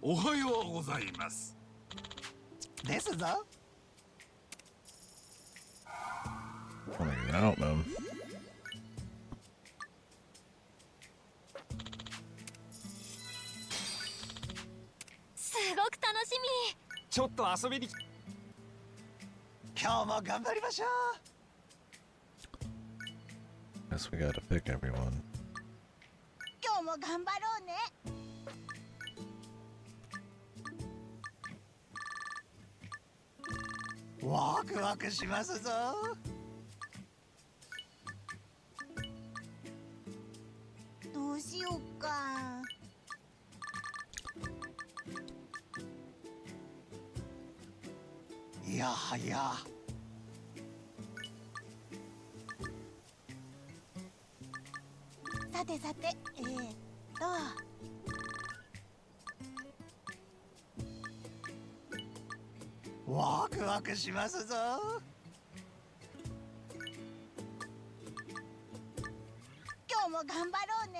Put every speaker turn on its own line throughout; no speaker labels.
おはようございます。
ですぞ。
I don't know.
すごく楽しみ。
ちょっと遊びに。今日も頑張りましょう。
Guess we gotta pick everyone.
今日も頑張ろうね。
ワクワクしますぞ。
どうしようか。
いやはや。
さてさて、
ワクワクしますぞ。
今日も頑張ろうね。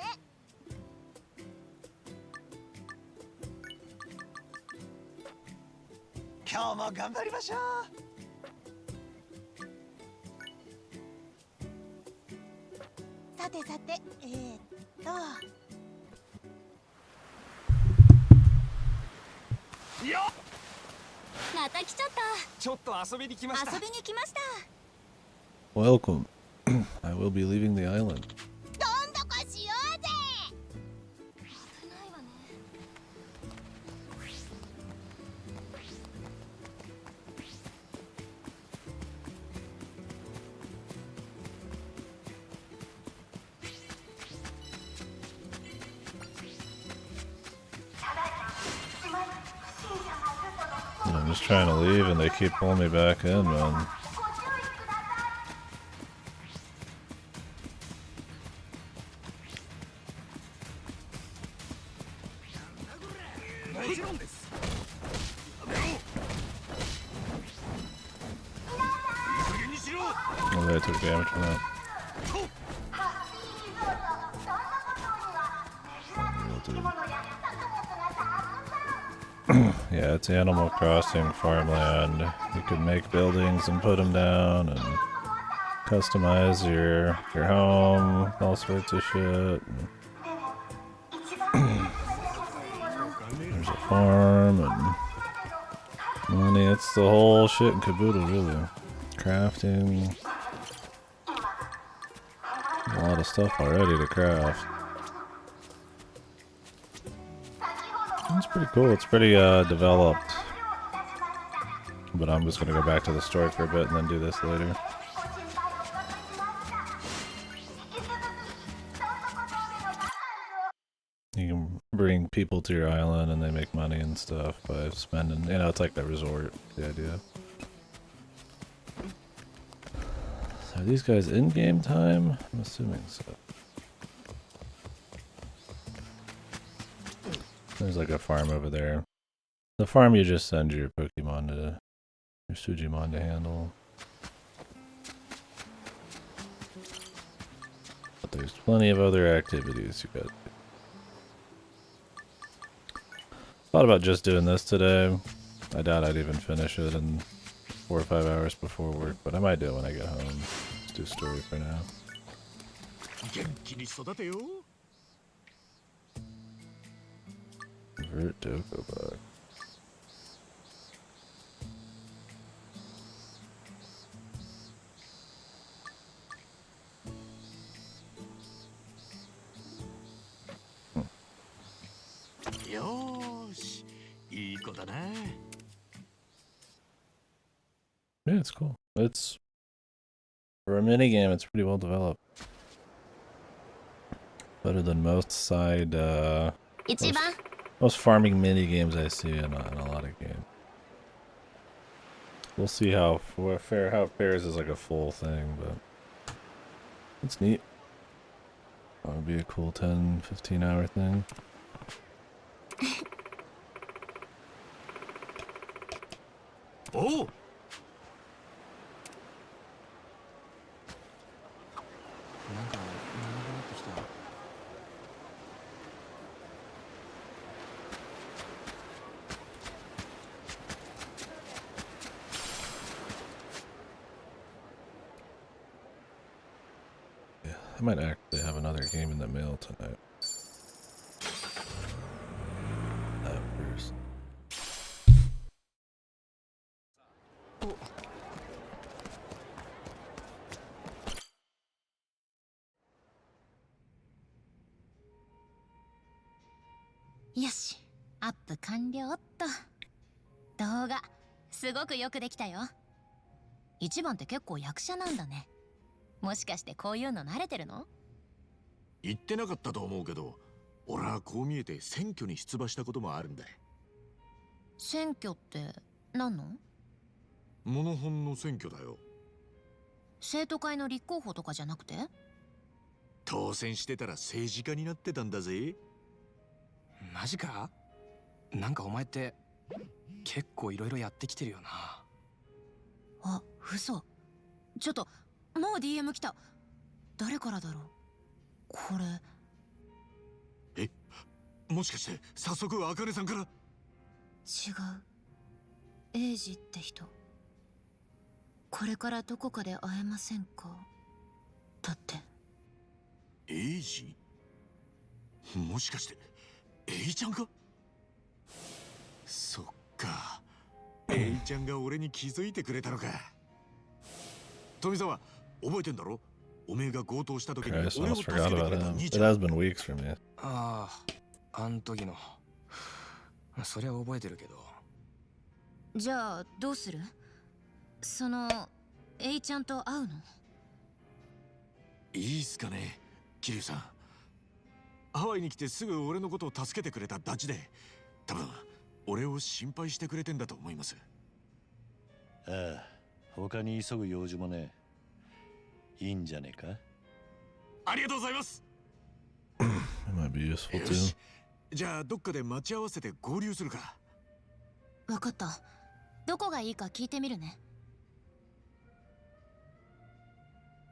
今日も頑張りましょう。
さてさて、
よっ、
また来ちゃった。
ちょっと遊びに来ました。
遊びに来ました。
Welcome. I will be leaving the island.
どんどこしようぜ。危ないわね。
I'm just trying to leave and they keep pulling me back in, man. Oh, they took damage from that. Yeah, it's Animal Crossing farmland. You can make buildings and put them down and customize your home, all sorts of shit. There's a farm and money. It's the whole shit and caboodle, really. Crafting. A lot of stuff already to craft. It's pretty cool. It's pretty developed. But I'm just gonna go back to the story for a bit and then do this later. You can bring people to your island and they make money and stuff by spending, you know, it's like the resort, the idea. So are these guys in game time? I'm assuming so. There's like a farm over there. The farm you just send your Pokemon to, your Sujimon to handle. But there's plenty of other activities you got. Thought about just doing this today. I doubt I'd even finish it in 4 or 5 hours before work, but I might do it when I get home. Let's do story for now. Convert Dokobok. Yeah, it's cool. It's for a mini game. It's pretty well developed. Better than most side, most farming mini games I see in a lot of games. We'll see how it fares as like a full thing, but it's neat. That would be a cool 10-15 hour thing.
Oh.
might actually have another game in the mail tonight. That first.
よし、アップ完了っと。動画すごくよくできたよ。一番って結構役者なんだね。もしかしてこういうの慣れてるの？
言ってなかったと思うけど、俺はこう見えて選挙に出馬したこともあるんだ。
選挙って何の？
モノホンの選挙だよ。
生徒会の立候補とかじゃなくて？
当選してたら政治家になってたんだぜ。
マジか？なんかお前って結構いろいろやってきてるよな。
あ、嘘。ちょっともう DM 来た。誰からだろうこれ。
え、もしかして早速茜さんから？
違う。エイジって人。これからどこかで会えませんか？だって。
エイジ？もしかしてエイちゃんか？そっか、エイちゃんが俺に気づいてくれたのか。富澤、覚えてんだろ？おめえが強盗した時に
Okay,
俺
I
を
almost
助け
forgot
てく
about
れた
him.
兄
It
ちゃん。
has been weeks for me.
ああん時の。そりゃ覚えてるけど。
じゃあどうする？そのエイちゃんと会うの？
いいっすかね、桐生さん。ハワイに来てすぐ俺のことを助けてくれたダチで、多分俺を心配してくれてんだと思います。
ああ、他に急ぐ用事もね。いいんじゃねえか。
ありがとうございます。
It might be useful
よ
too.
し、じゃあどっかで待ち合わせて合流するか。
わかった。どこがいいか聞いてみるね。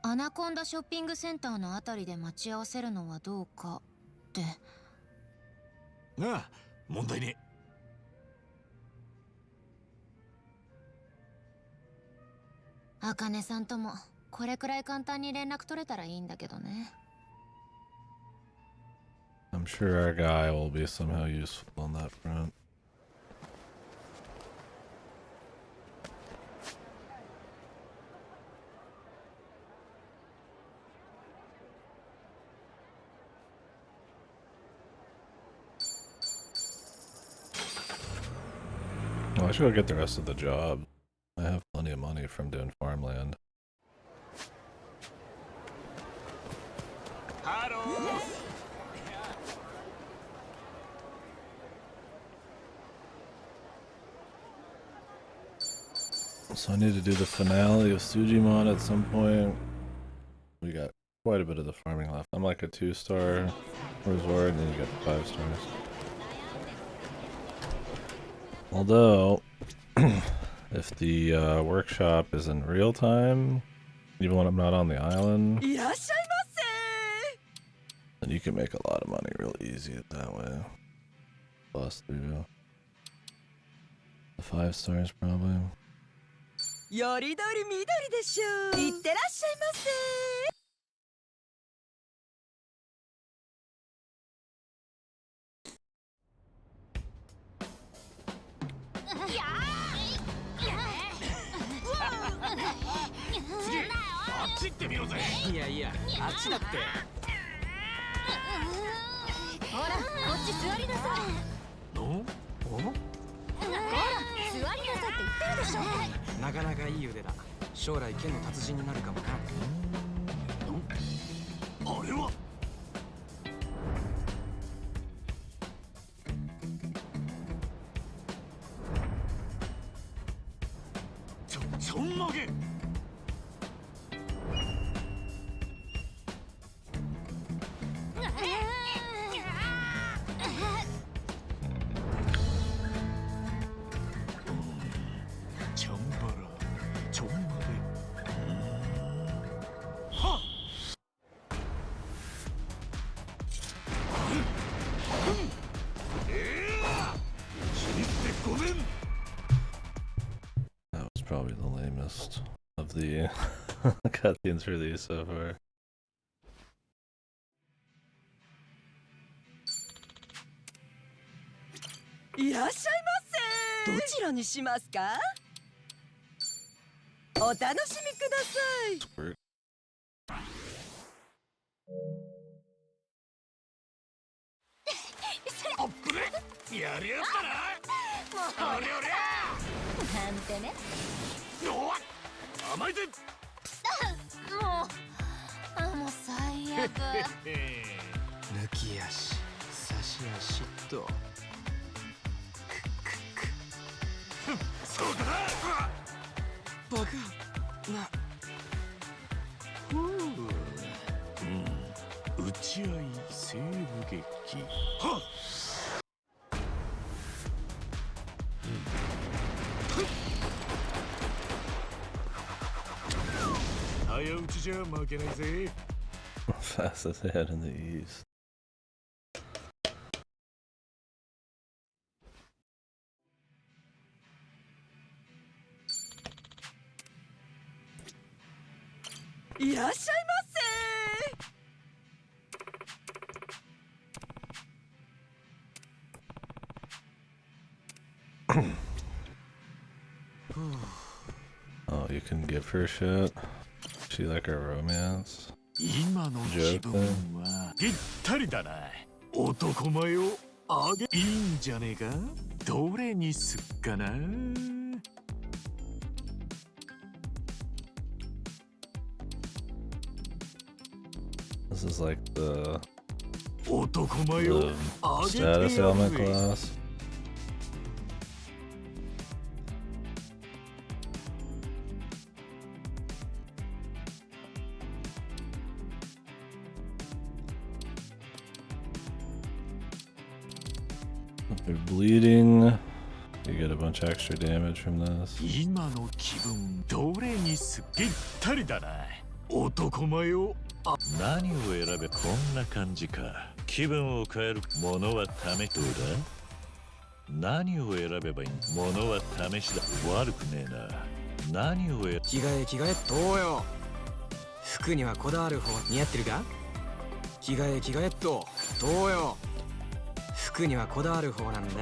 アナコンダショッピングセンターのあたりで待ち合わせるのはどうかって。
ああ、問題ね。
あかねさんともこれくらい簡単に連絡取れたらいいんだけどね。
I'm sure our guy will be somehow useful on that front. Well, I should go get the rest of the job. I have plenty of money from doing farmland.
ハロー。
So I need to do the finale of Sujimon at some point. We got quite a bit of the farming left. I'm like a 2-star resort, and then you got the 5 stars. Although, if the workshop is in real time, even when I'm not on the island, then you can make a lot of money real easy that way. Plus through the 5 stars probably.
よりどりみどりでしょう。いってらっしゃいませ。
次、あっち行ってみようぜ。
いやいや、あっちだって。
ほら、こっち座りなさい。
の？
お？
ほら、座りなさいって言ってるでしょ。
なかなかいい腕だ。将来剣の達人になるかもな。
あれは？ちょんまげ。ちゃんばら、ちょんまげ。はっ。
That was probably the lamest of the cutscenes for these so far.
いらっしゃいませ。どちらにしますか？お楽しみください。
あっぶね、やりやがったな。おりゃおりゃ。
なんてね。
おわ甘いで。
もう最悪。
抜き足差し足と
そうだな。
バカな。
打ち合い西部劇。はっ。早打ちじゃ負けないぜ。
Fastest head in the east.
「いらっしゃいませ。
Oh, you can give her shit? She like a romance?
今の気分はぴったりだな。男前をあげいいんじゃねえか。どれにすっかな。
This is like the
男前を
the
あげてや
status
る
ailment
ぜ。
class. If you're bleeding, you get a bunch of extra damage from this.
今の気分どれにすっぴったりだな。男前を
何を選べ、こんな感じか。気分を変えるものは試しどうだ。何を選べばいい。ものは試しだ。悪くねえな。何を選
着替え着替えどうよ。服にはこだわる方似合ってるか。着替え着替えどうよ。服にはこだわる方なんだ。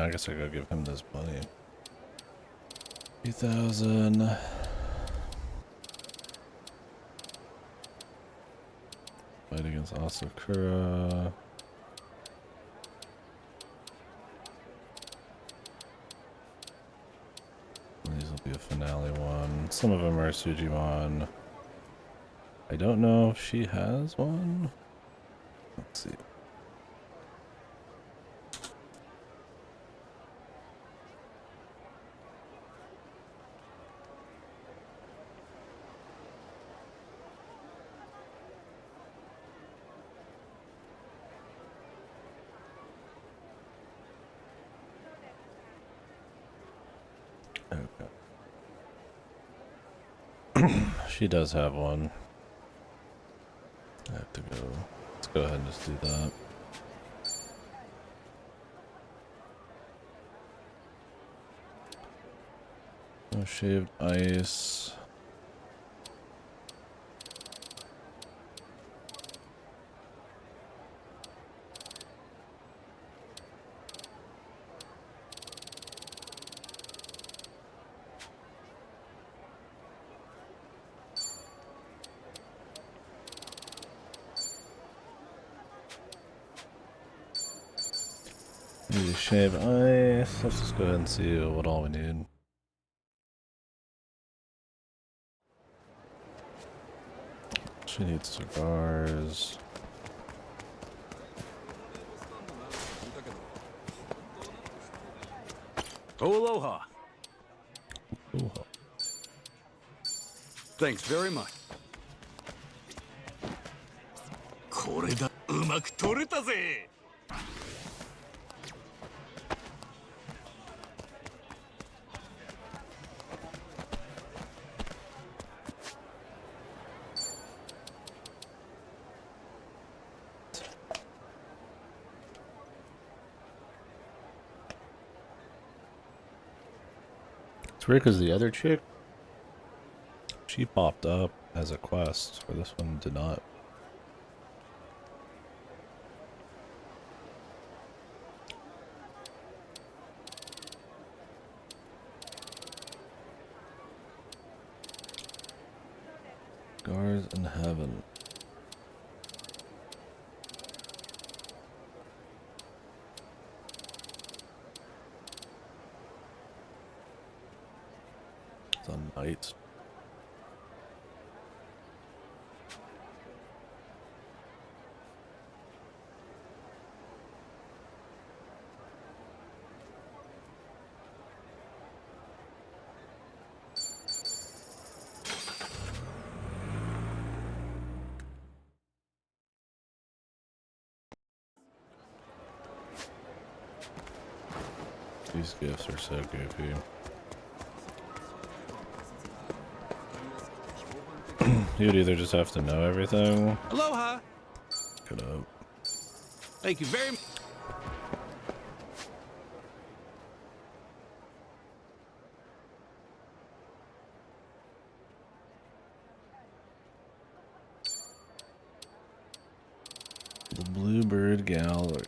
I guess I gotta give him this money. 3,000. Fight against Asakura. These will be a finale one. Some of them are Sujimon. I don't know if she has one. Let's see. She does have one. I have to go. Let's go ahead and just do that. No shaved ice. Maybe shave ice. Let's just go ahead and see what all we need. She needs cigars.
Aloha.
Ooh.
Thanks very much.
これだ。うまく取れたぜ。
It's weird because the other chick, she popped up as a quest, where this one did not. Scars in Heaven. It's on night. These gifts are so goofy. You'd either just have to know everything.
Aloha.
Could have.
Thank you very much.
The Bluebird Gallery.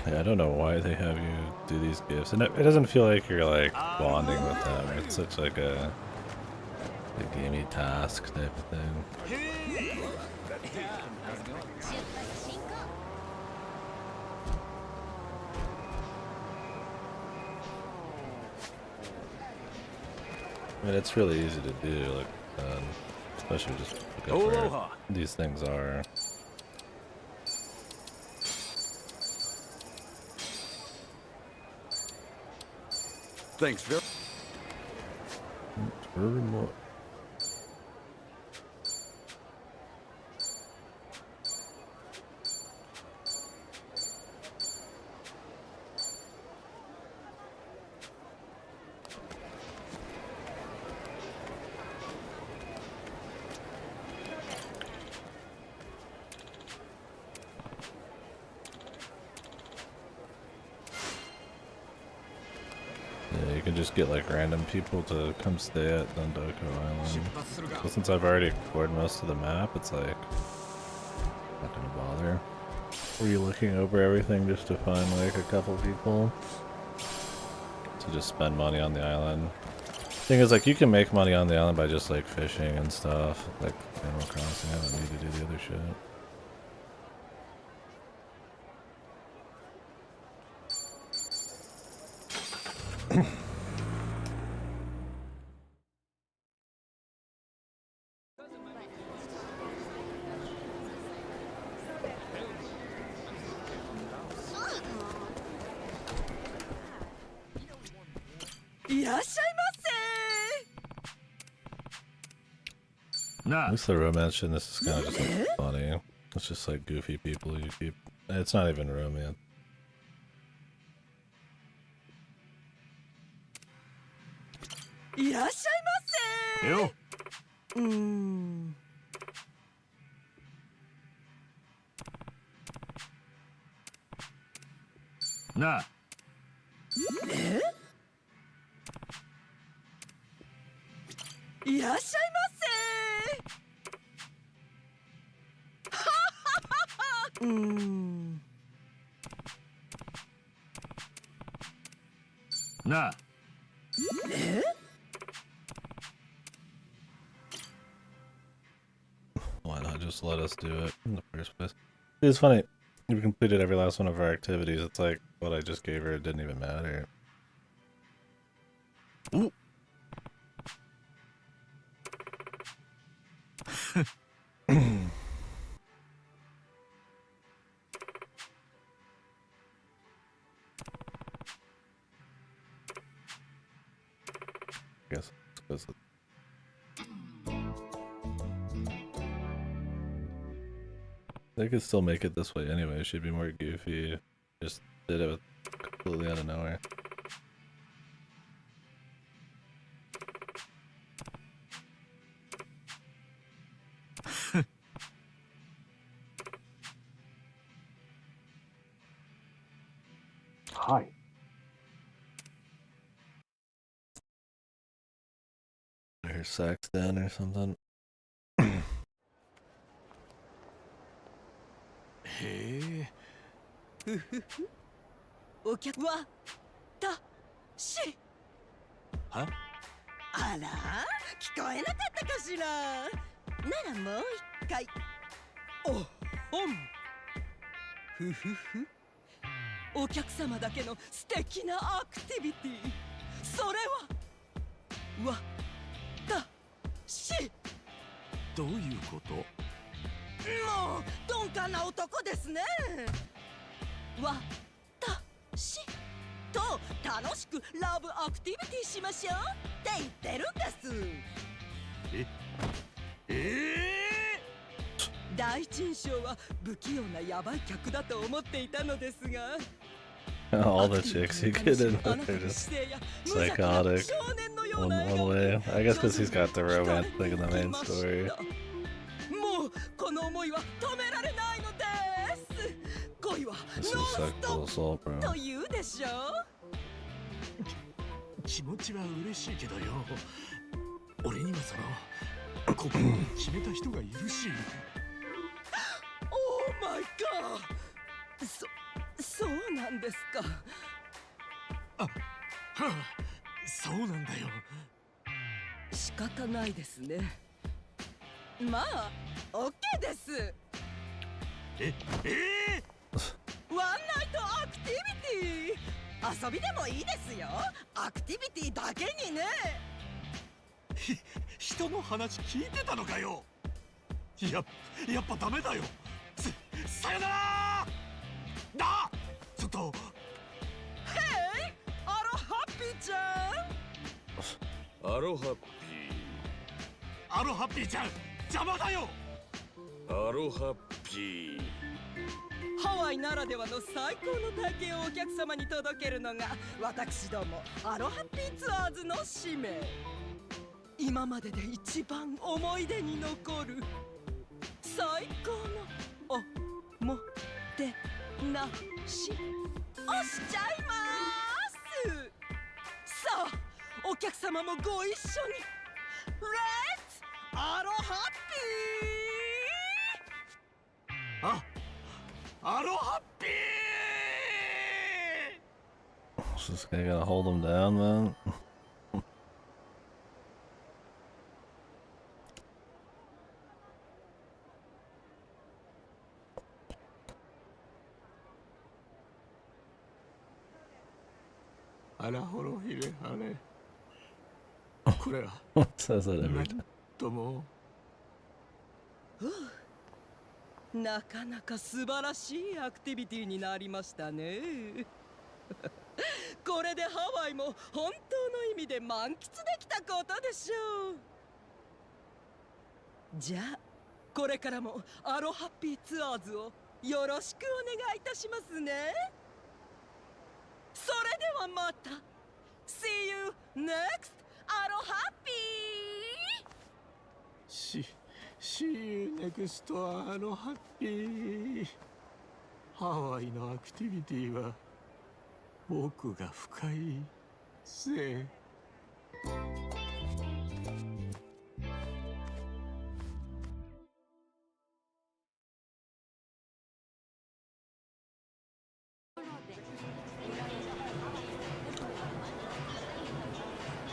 Yeah, I don't know why they have you do these gifts, and it doesn't feel like you're like bonding with them. It's such like a gamey task type of thing. I mean, it's really easy to do, like, especially just look up where
Aloha.
these things are.
Thanks very
Very much. can just get like random people to come stay at Dondoko Island. But since I've already explored most of the map, it's like not gonna bother re-looking over everything just to find like a couple people to just spend money on the island. Thing is, like, you can make money on the island by just like fishing and stuff, like Animal Crossing. I don't need to do the other shit. At least the romance in this is kind of just like funny. It's just like goofy people you keep. It's not even romance.
Yo. Na. Na.
Why not just let us do it in the first place? It's funny. We completed every last one of our activities. It's like what I just gave her. It didn't even matter.
Ooh.
I guess it's because they could still make it this way anyway. She'd be more goofy. Just did it completely out of nowhere.
Hi.
Her sack's down or something.
へえ。
お客はたし
は？
あら聞こえなかったかしら。ならもう一回。おほんふふふ。お客様だけの素敵なアクティビティ。それはわたし。
どういうこと？
もう鈍感な男ですね。わたしと楽しくラブアクティビティしましょうって言ってるんです。第一印象は不器用なヤバい客だと思っていたのですが。
All the chicks you get in with are just psychotic one way. I guess because he's got the romance thing in the main story.
もうこの思いは止められないのです。恋は
This is
ノンス
sexual
トッ
assault,
プ
bro.
と言うでしょう。
気持ちは嬉しいけどよ。俺にはその心に決めた人がいるし。
オーマイガー。そうなんですか。
あ、はあ、そうなんだよ。
仕方ないですね。まあ、オッケーです。ワンナイトアクティビティ。遊びでもいいですよ。アクティビティだけにね。
人の話聞いてたのかよ。やっぱダメだよ。さよならだ。ちょっと。
へい、アロハッピーちゃん。
アロハッピ
アロハッピーちゃん邪魔だよ。
ー。アロハッピー。
ハワイならではの最高の体験をお客様に届けるのが私どもアロハッピーツアーズの使命。今までで一番思い出に残る最高のおもてなしをしちゃいます。さあお客様もご一緒にレッツアロハッピー。
アロハッピー。
Is this guy gonna hold him down, man? What says that every time?
なかなか素晴らしいアクティビティになりましたね。これでハワイも本当の意味で満喫できたことでしょう。じゃあこれからもアロハッピーツアーズをよろしくお願いいたしますね。それではまた See you next アロハッピー。
See you next アロハッピー。ハワイのアクティビティは奥が深いぜ。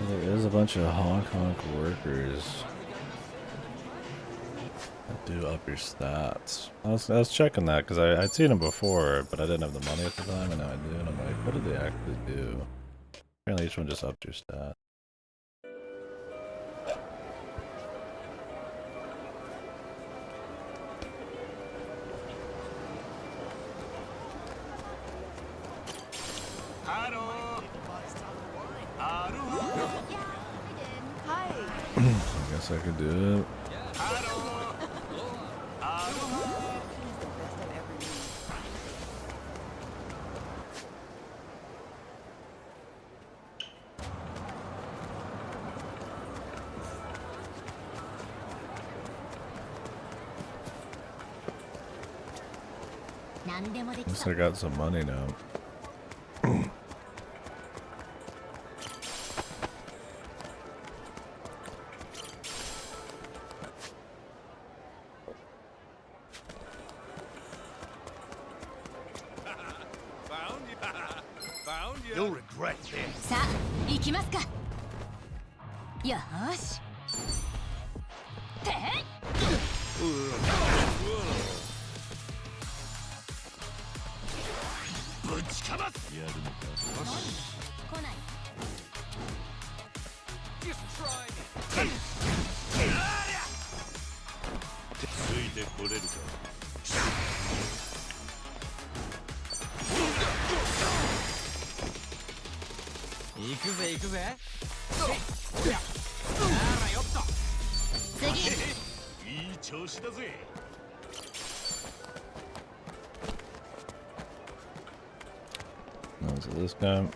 There is a bunch of Hong Kong workers that do up your stats. I was checking that because I'd seen them before, but I didn't have the money at the time, and now I do. And I'm like, what did they actually do? Apparently, each one just upped your stats. I guess I could do it. At least I got some money now.
You'll regret this.
さあ行きますか。よーし。てっ。
ぶちかます
やるのか。
来ない。
ついてこれるか。
行くぜ行くぜ。
おやあらよっと
次。
いい調子だぜ。
So this guy.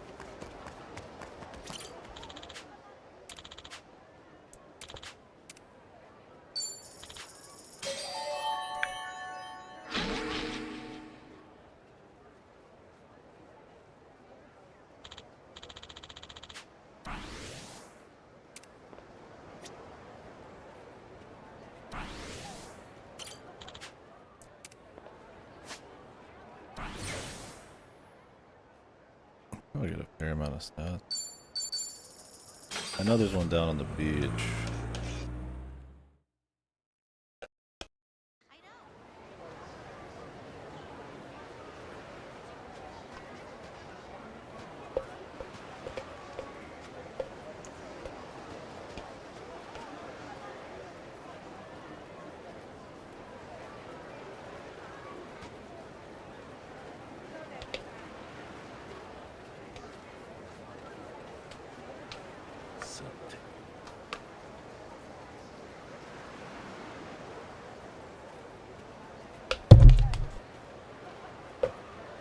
I get a fair amount of stats. I know there's one down on the beach.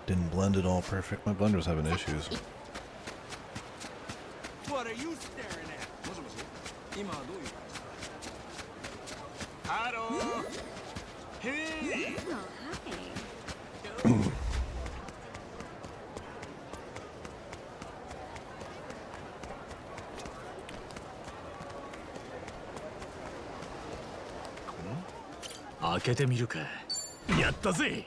Didn't blend it all perfect. My blender was having issues.
What are you staring at? もしもし今どういうハローヘイ
I
開けてみるか。やったぜ。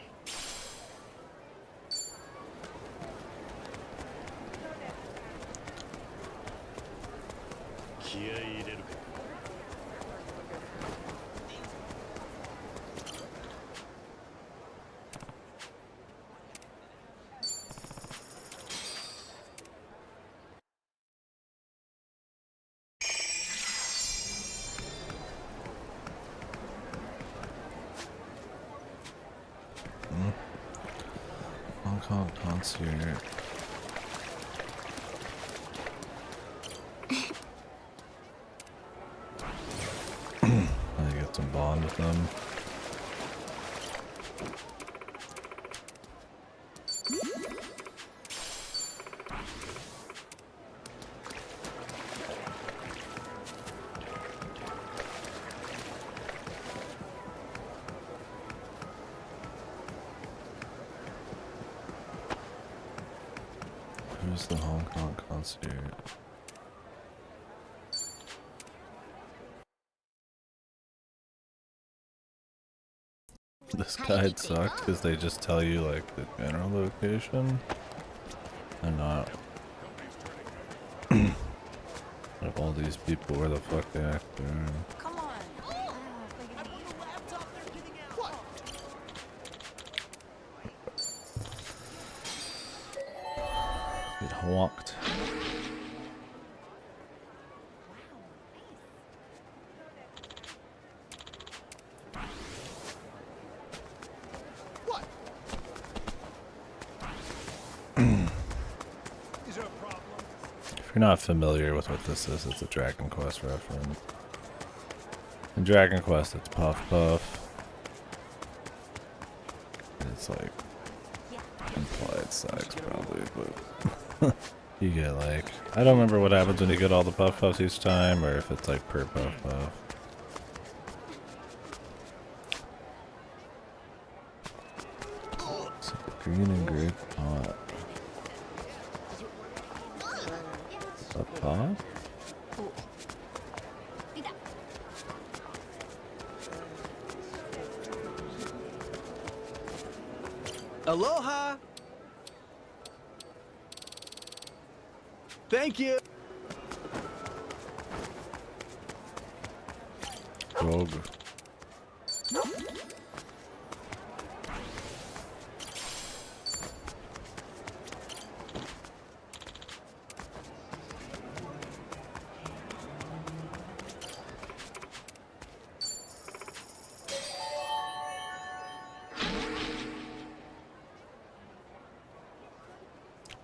気合い入れるか。
Hong Kong concert. I get some bond with them. Who's the Hong Kong concert? This guide sucked because they just tell you like the general location and not of all these people where the fuck they actually are.
Come on.
Get honked. If you're not familiar with what this is, it's a Dragon Quest reference. In Dragon Quest, it's Puff Puff. It's like implied sex, probably, but you get like, I don't remember what happens when you get all the Puff Puffs each time, or if it's like per Puff Puff. So the green and grape pot. A pot?
Aloha! Thank you!
Rogue.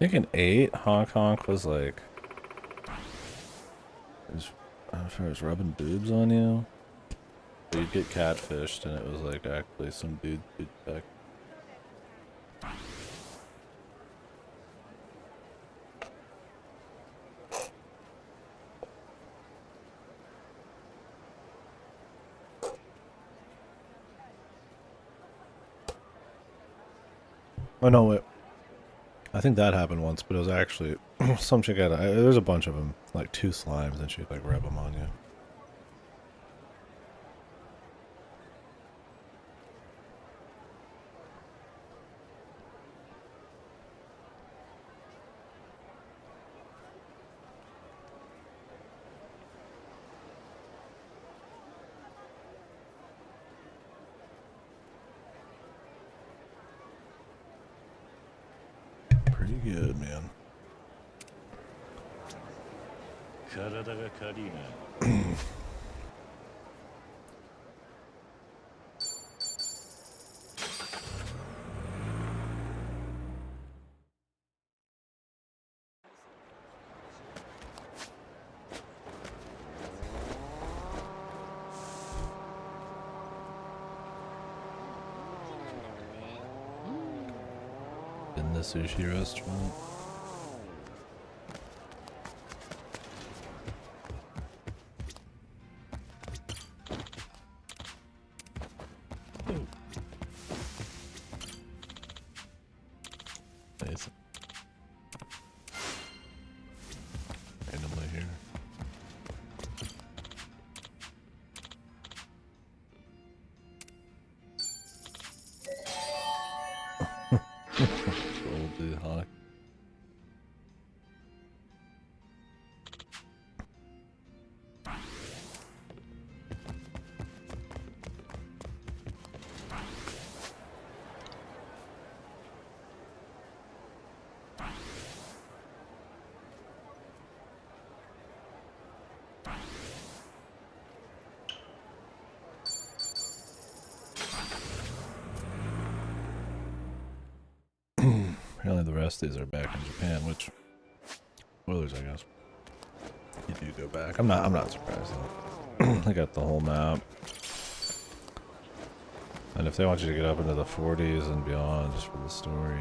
I think in 8, Hong Kong was like, I don't know if it was rubbing boobs on you. But you'd get catfished and it was like actually some dude back. Oh no, wait. I think that happened once, but it was actually some chick had, there's a bunch of them, like 2 slimes, and she'd like rub them on you. Pretty good, man.
体が軽いな。
In the sushi restaurant. Nice. Randomly here. Old dude, huh? Apparently the rest of these are back in Japan, which spoilers, I guess. You do go back. I'm not surprised though. I got the whole map. And if they want you to get up into the 40s and beyond just for the story.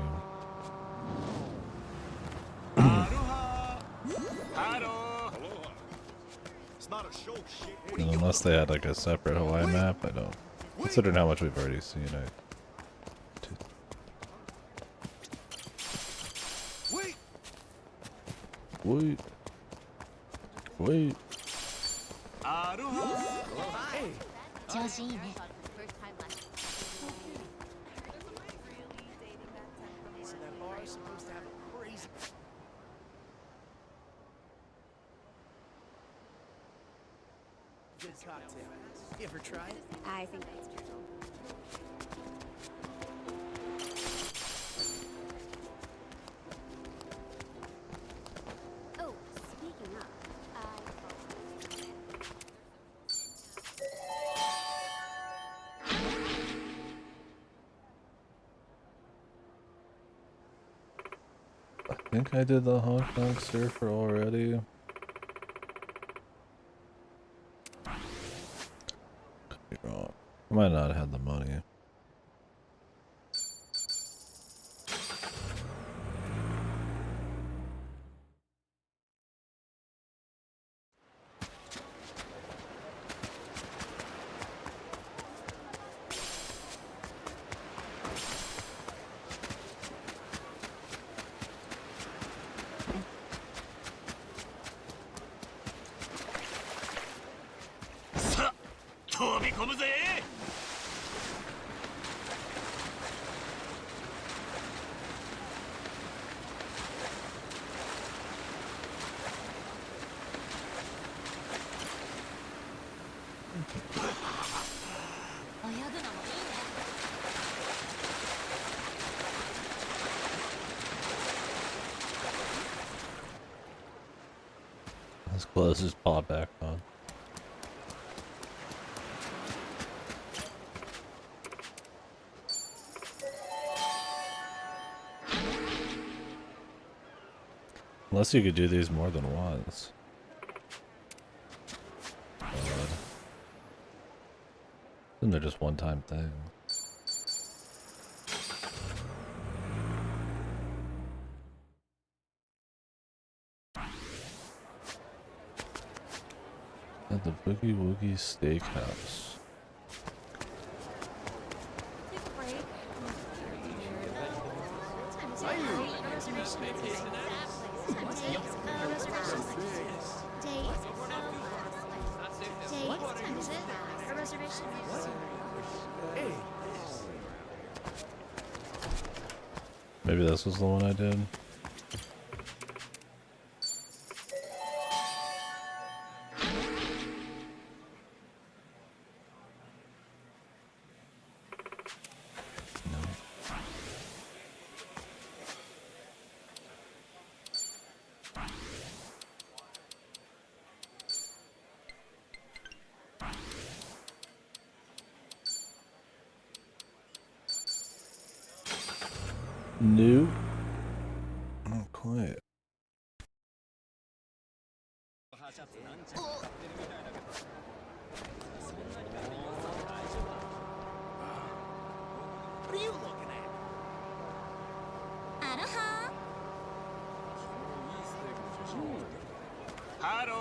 And unless they had like a separate Hawaii map, I don't. Considering how much we've already seen, Wait. Wait.
調子いいね。
Good cocktail. You ever tried it?
I think that's true. Oh, speaking of,
I think I did the Hong Kong Surfer already. Could be wrong. I might not have had the money. His clothes just pop back on. Unless you could do these more than once. Then they're just one-time things. At the Boogie Woogie Steakhouse.
take a break.
Maybe this was the one I did. Nope. Not quite.
What are you looking at?
アロハ
ハロー。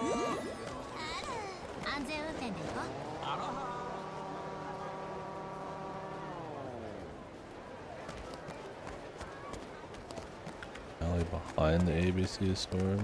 安全運転で行こう。
Alley behind the ABC store.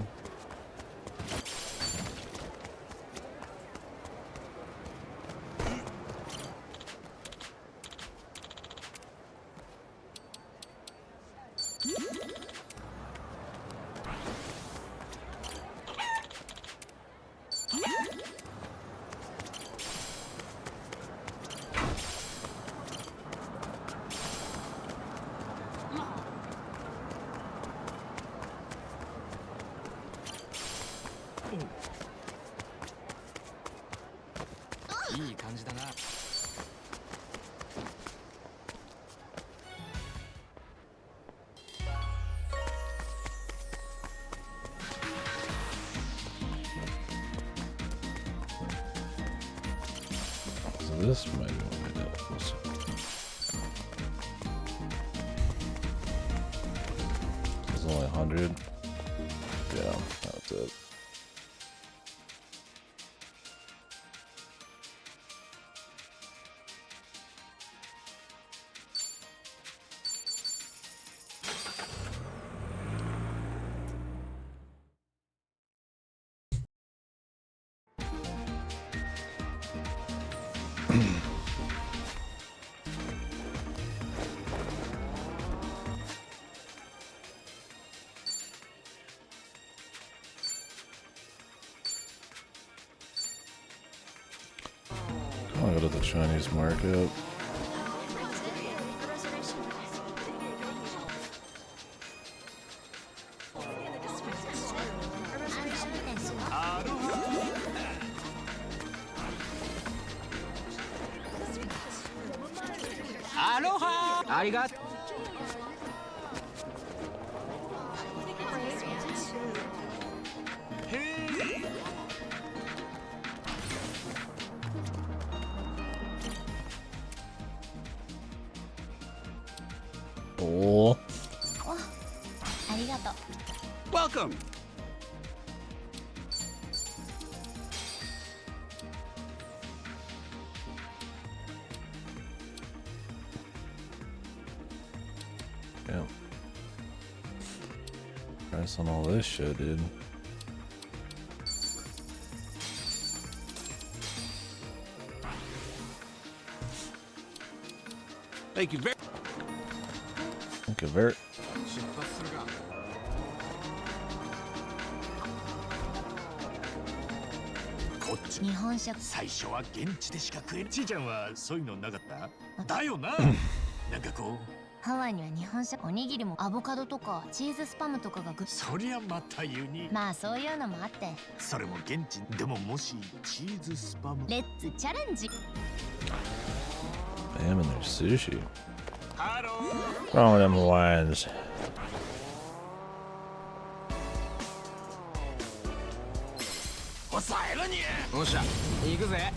This might be what we did. We'll see. It's only 100. Yeah, that's it. I'll go to the Chinese market.
Aloha! Arigato!
Oh.
ありがとう。
Welcome.
Yeah. Price on all this shit, dude.
Thank you very
Thank you, Vert.
出発するか。
こっち
日本食。
最初は現地でしか食えん。ちいちゃんはそういうのなかっただよななんかこう
ハワイには日本食、おにぎりもアボカドとかチーズスパムとかが
そりゃまたユニ
まあそういうのもあって、
それも現地でももしチーズスパム
レッツチャレンジ。
Damn, and there's sushi. What's wrong with them Hawaiians?
抑えろに
おっしゃ、行くぜ。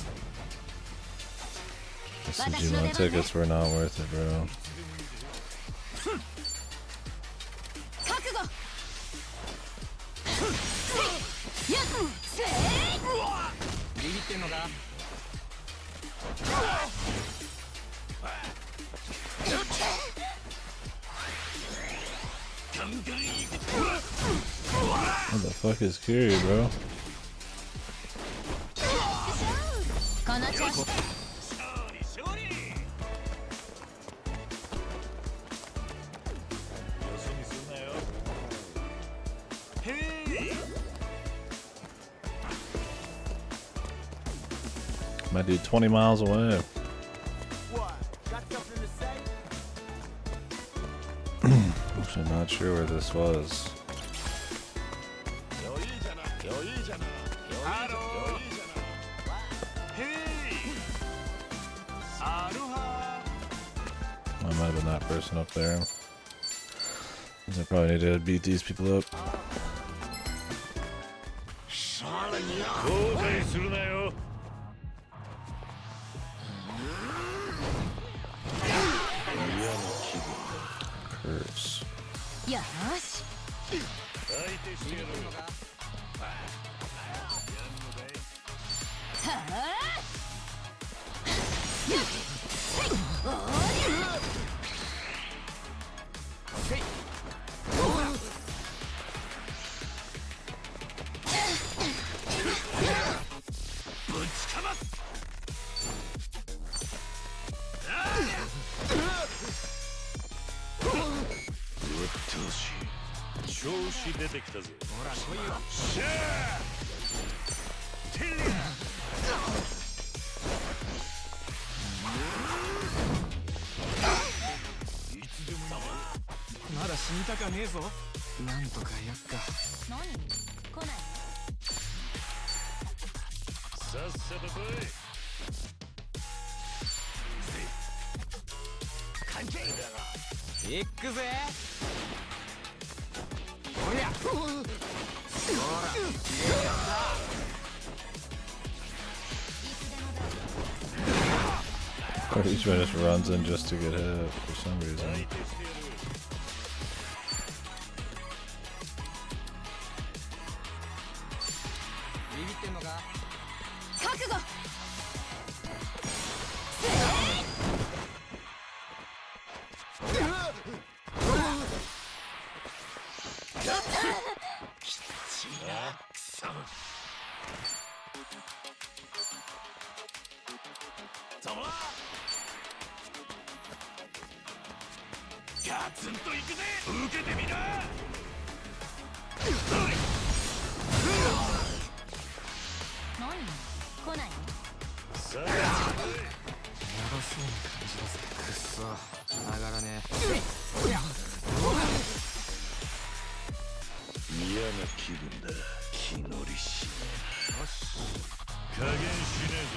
The Sujima tickets were not worth it, bro.
覚悟。
ビビってんのか。
What the fuck is Kiri, bro?
この調子。
My dude 20 miles away.
What? Got something to say?
Actually not sure where this was. I might have been that person up there. I probably need to beat these people up.
後悔するなよ。
Curse.
よーし。
相手してやろう。調子出てきたぜ。
ほら、来いよ。
しゃー。てりゃ。いつでも
まだ死にたかねえぞ。なんとかやっか。
何？来ない。
さっさと来い。
関係だ
行くぜ。おりゃ。ほら。
Or each one just runs in just to get hit for some reason.
ビビってんのか。
覚悟。
ガツンといくぜ。受けてみな。
何？来ないの？
さあ
やばそうな感じだぜ。くっそ。上がらね
嫌な気分だ気乗りし加減しねえぞ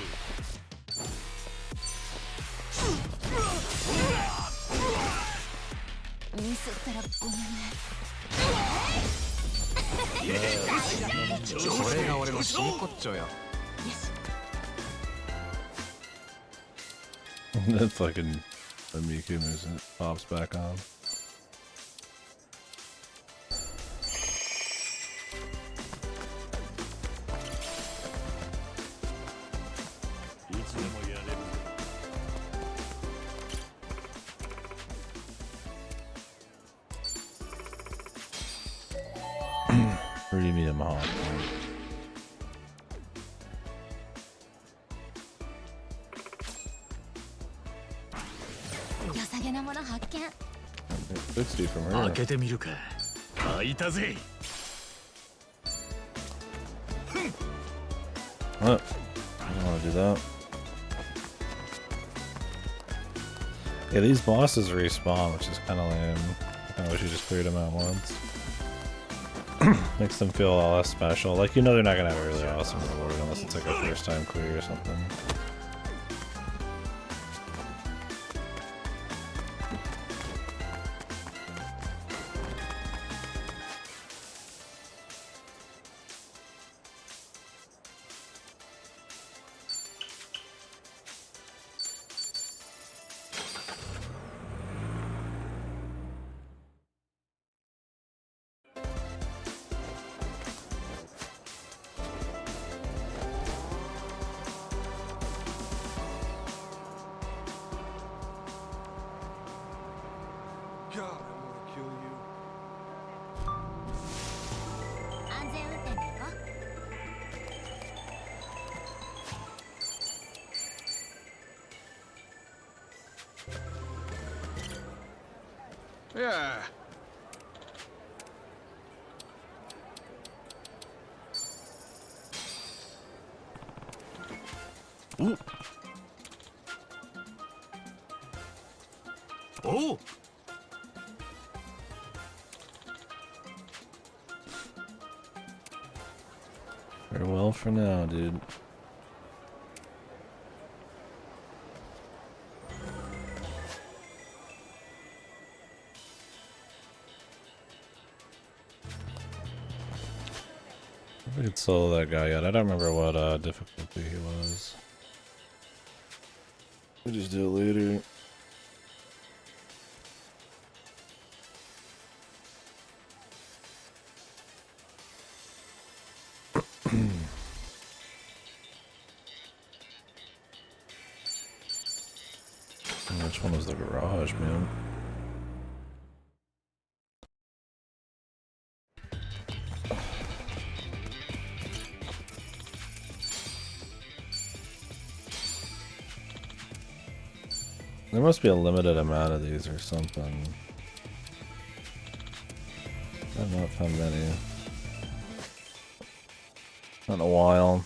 ミスったらごめんね。
これが俺の真骨頂よ。
よし。
That fucking Miku music pops back on.
いつでもやれるぞ
Or do you need a Mahawk?
良さげなもの発見。
60 from
開
her.
けてみるか。開いたぜ。
What? I don't want to do that. Yeah, these bosses respawn, which is kind of lame. I kind of wish you just cleared them out once. Makes them feel a lot less special. Like, you know they're not going to have a really awesome reward unless it's like a first time clear or something.
God, I want to kill you.
安全運転で行こう。
Yeah.
Oh.
Farewell for now, dude. We could solo that guy yet. I don't remember what difficulty he was. We'll just do it later. Which one was the garage, man? There must be a limited amount of these or something. I've not found many. Not in a while.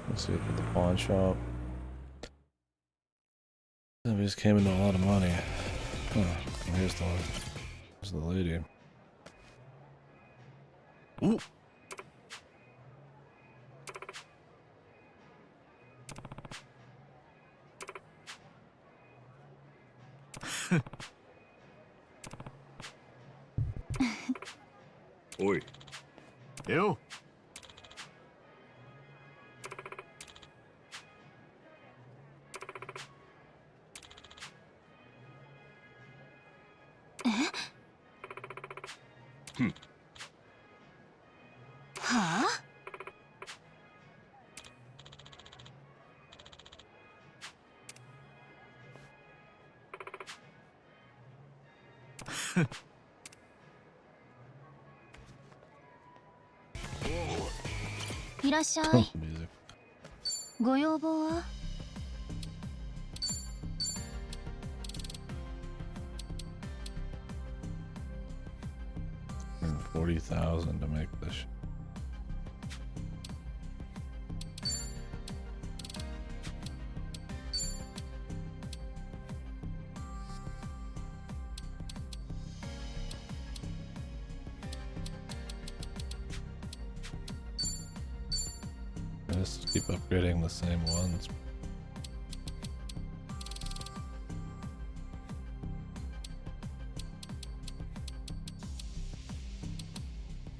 Let's see it at the pawn shop. Yeah, we just came into a lot of money. Huh. Well, here's the lady.
Ooh.
おい、
よ。
はあ？いらっしゃい。
Music.
ご要望は？
40,000 to make this. Just keep upgrading the same ones.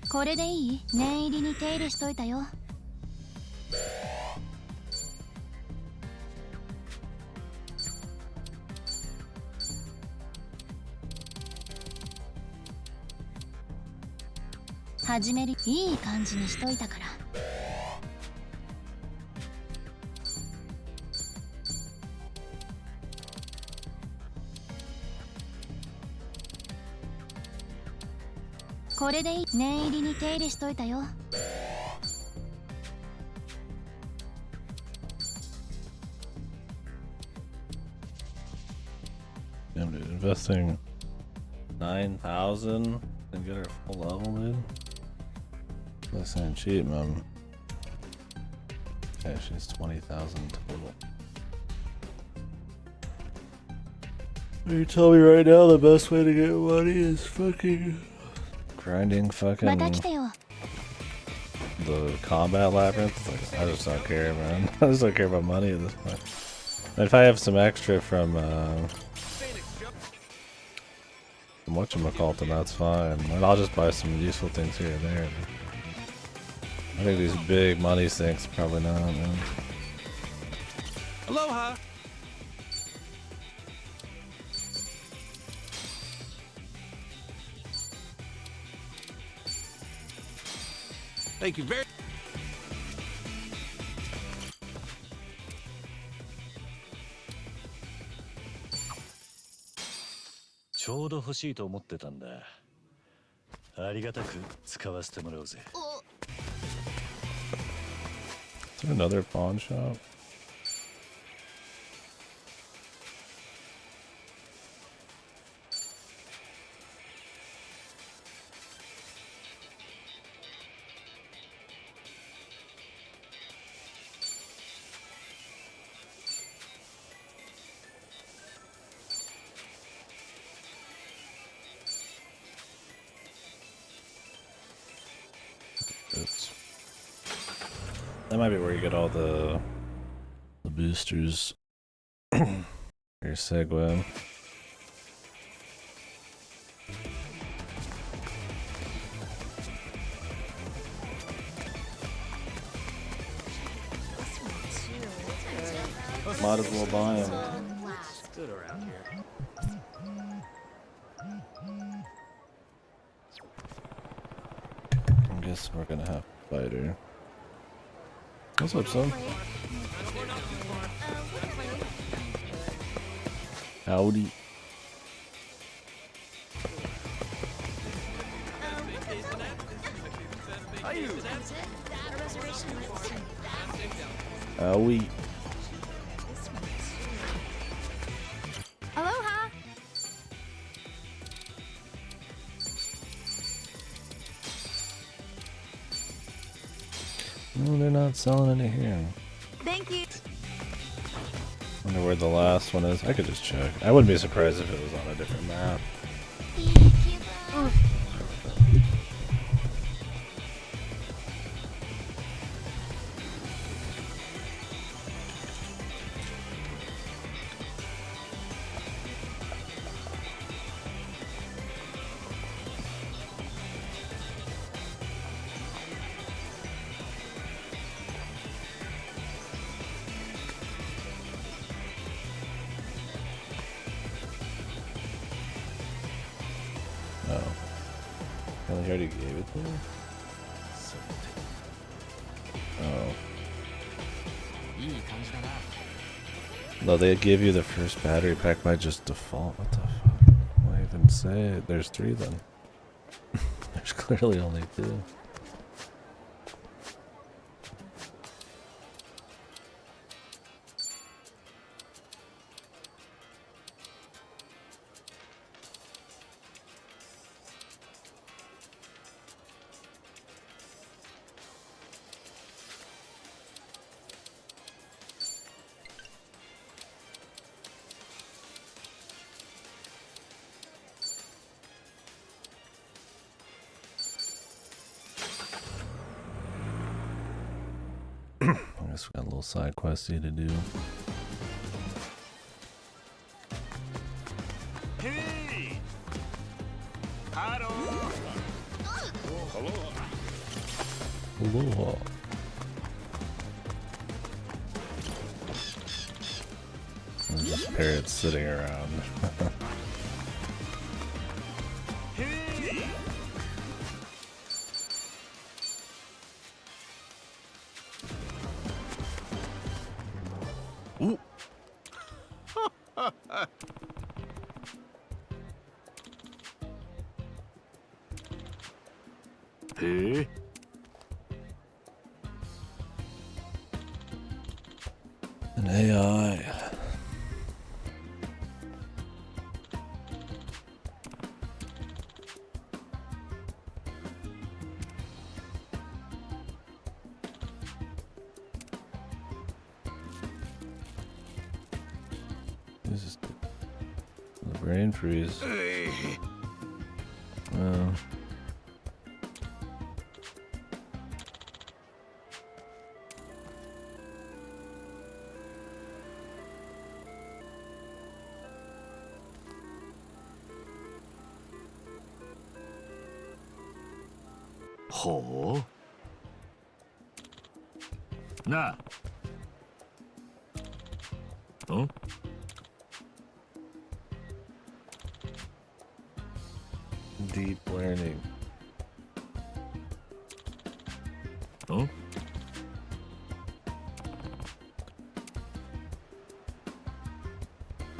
これでいい？念入りに手入れしといたよ。始める。いい感じにしといたから。これでいい？念入りに手入れしといたよ。
Damn, dude, investing 9,000 and get her full level, dude. This ain't cheap, man. Okay, she's 20,000 total. You tell me right now the best way to get money is fucking grinding fucking
また来てよ。
the combat labyrinth. Like, I just don't care, man. I just don't care about money at this point. And if I have some extra from whatchamacallit, then that's fine. And I'll just buy some useful things here and there. I think these big money sinks probably not, man.
Aloha. Thank you very.
ちょうど欲しいと思ってたんだ。ありがたく使わせてもらおうぜ。
Is there another pawn shop? Oops. That might be where you get all the boosters. Your segue. Might as well buy them.
Stood around here.
I guess we're gonna have to fight her. What's up, son? Howdy. Howdy.
Aloha.
No, they're not selling any here.
Thank you.
Wonder where the last one is. I could just check. I wouldn't be surprised if it was on a different map. Oh. Well, he already gave it to me? Oh. No, they give you the first battery pack by just default. What the fuck? Why even say it? There's 3 then. There's clearly only 2. I guess we got a little side questy to do.
Hey! Hello!
Aloha. There's just parrots sitting around.
Hey!
おへえ
An AI. This is the brain freeze. Oh.
ほうなあん
Deep learning.
ん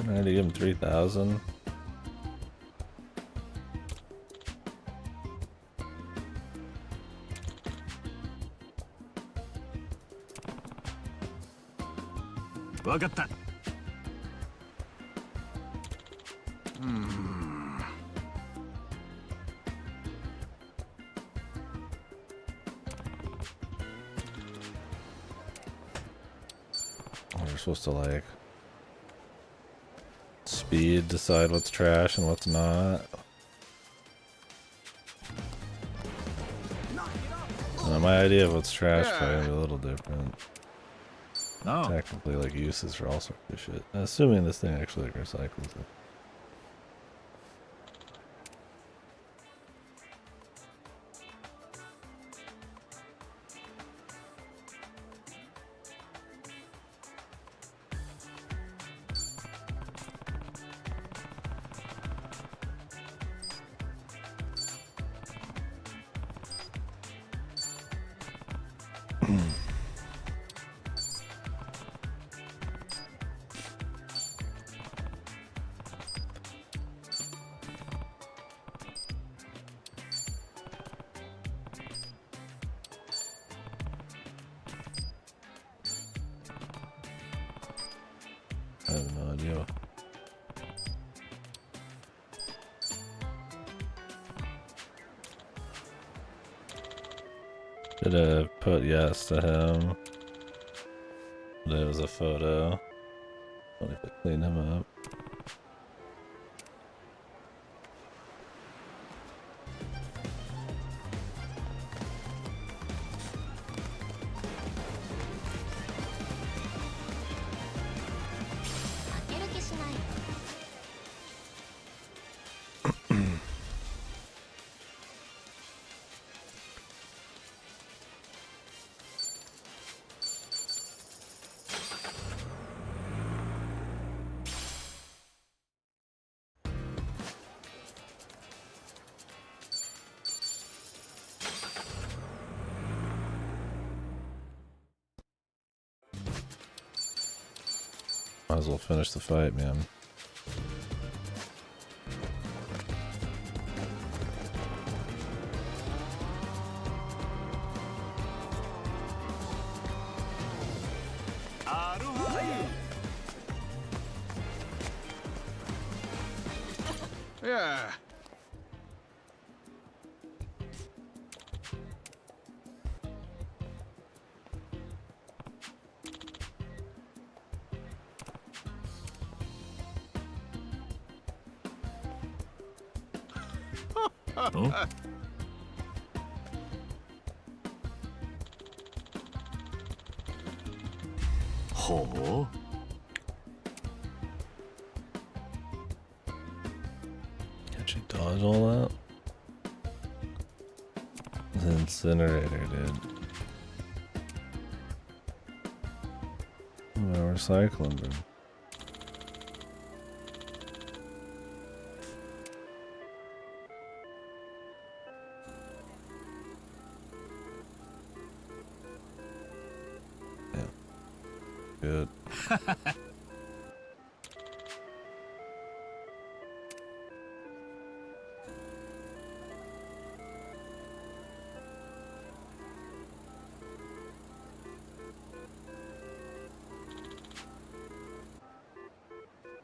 I had to give him 3,000.
わかった
We're supposed to like speed decide what's trash and what's not. My idea of what's trash probably a little different.
No.
Technically, like uses for all sorts of shit. Assuming this thing actually like, recycles it. I have no idea. Should have put yes to him. But it was a photo. What if I clean him up? as well finish the fight, man.
Yeah.
Huh? Ho?
Can she dodge all that? The incinerator, dude. No recycling, dude. Yeah. Good.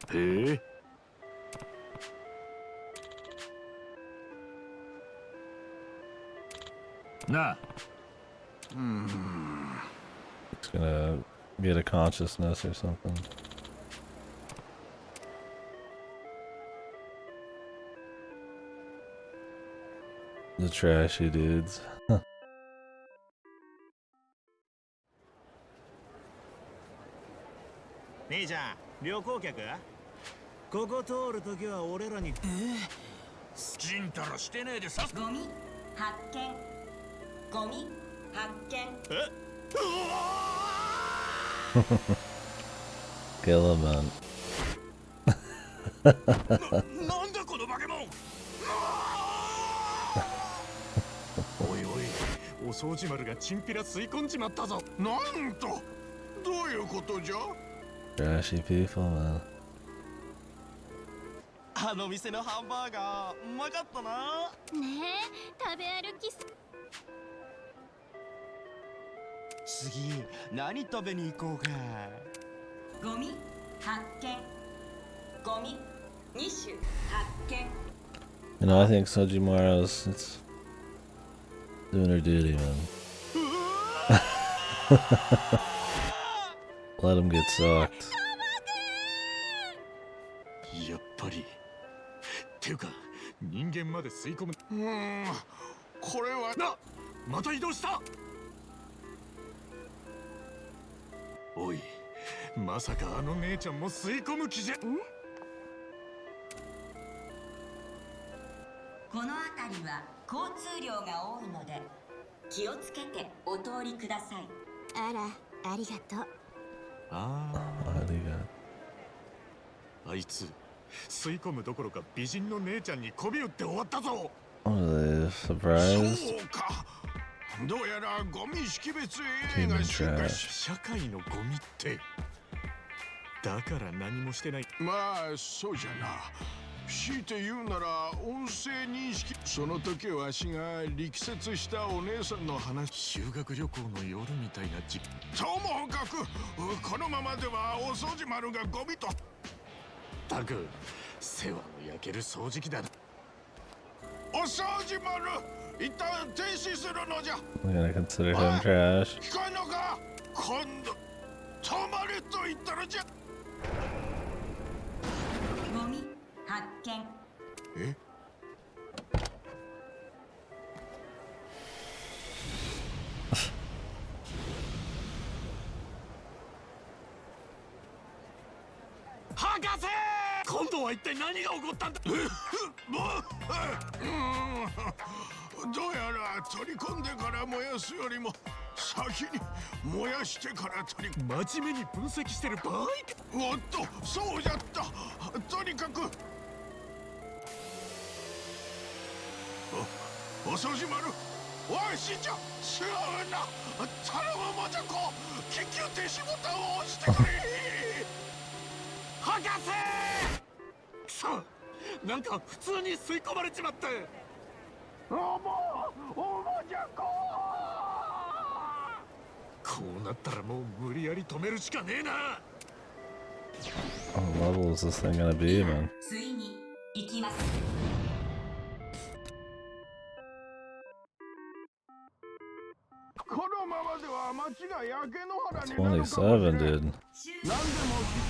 Hey? Nah.
It's gonna get a consciousness or something. The trashy dudes.
姉ちゃん旅行客ここ通るときは俺らにちんたらしてねえでさ
ゴミ発見ゴミ発見
Kill him, man.
なんだこの化け物
おいおい、お掃除丸がチンピラ吸い込んじまったぞ。
なんとどういうことじゃ
Trashy people, man.
あの店のハンバーガーうまかったな
ねえ、食べ歩き
次何食べに行こうか
ゴミ発見ゴミ2種発見
You know, I think Sojimaru's it's doing her duty, man. Let him get sucked.
やっぱり。ていうか、人間まで吸い込む。
これは
な、また移動した。おい、まさかあの姉ちゃんも吸い込む気じゃ。
この辺りは交通量が多いので気をつけてお通りください
あら、ありがとう。
あ
ありが
あいつ吸い込むどころか美人の姉ちゃんに媚び打って終わったぞ。
What are they, surprised?
そうかどうやらゴミ識別 AI
Human
が進化
trash.
し
社会のゴミってだから何もしてない。
まあそうじゃな強いて言うなら音声認識その時わしが力説したお姉さんの話
修学旅行の夜みたいな
ともかくこのままではお掃除丸がゴミと
たく世話の焼ける掃除機だ。
お掃除丸一旦停止するのじゃ
I'm gonna consider him trash.
聞こえんのか今度止まれと言ったのじゃ
ゴミ発見
え
博士、今度は一体何が起こったんだ。
どうやら取り込んでから燃やすよりも先に燃やしてから取り
真面目に分析してる場合か。
おっとそうじゃったとにかくお掃除丸おいしんちゃん違うな頼むマジャコ緊急停止ボタンを押してくれ
くそ、なんか普通に吸い込まれちまって。こうなったらもう無理やり止めるしかねえな。
What level is this thing gonna be, man?
ついに行きます。
このままでは街が焼け野原になるかもしれん。
27, dude.
何でもきっ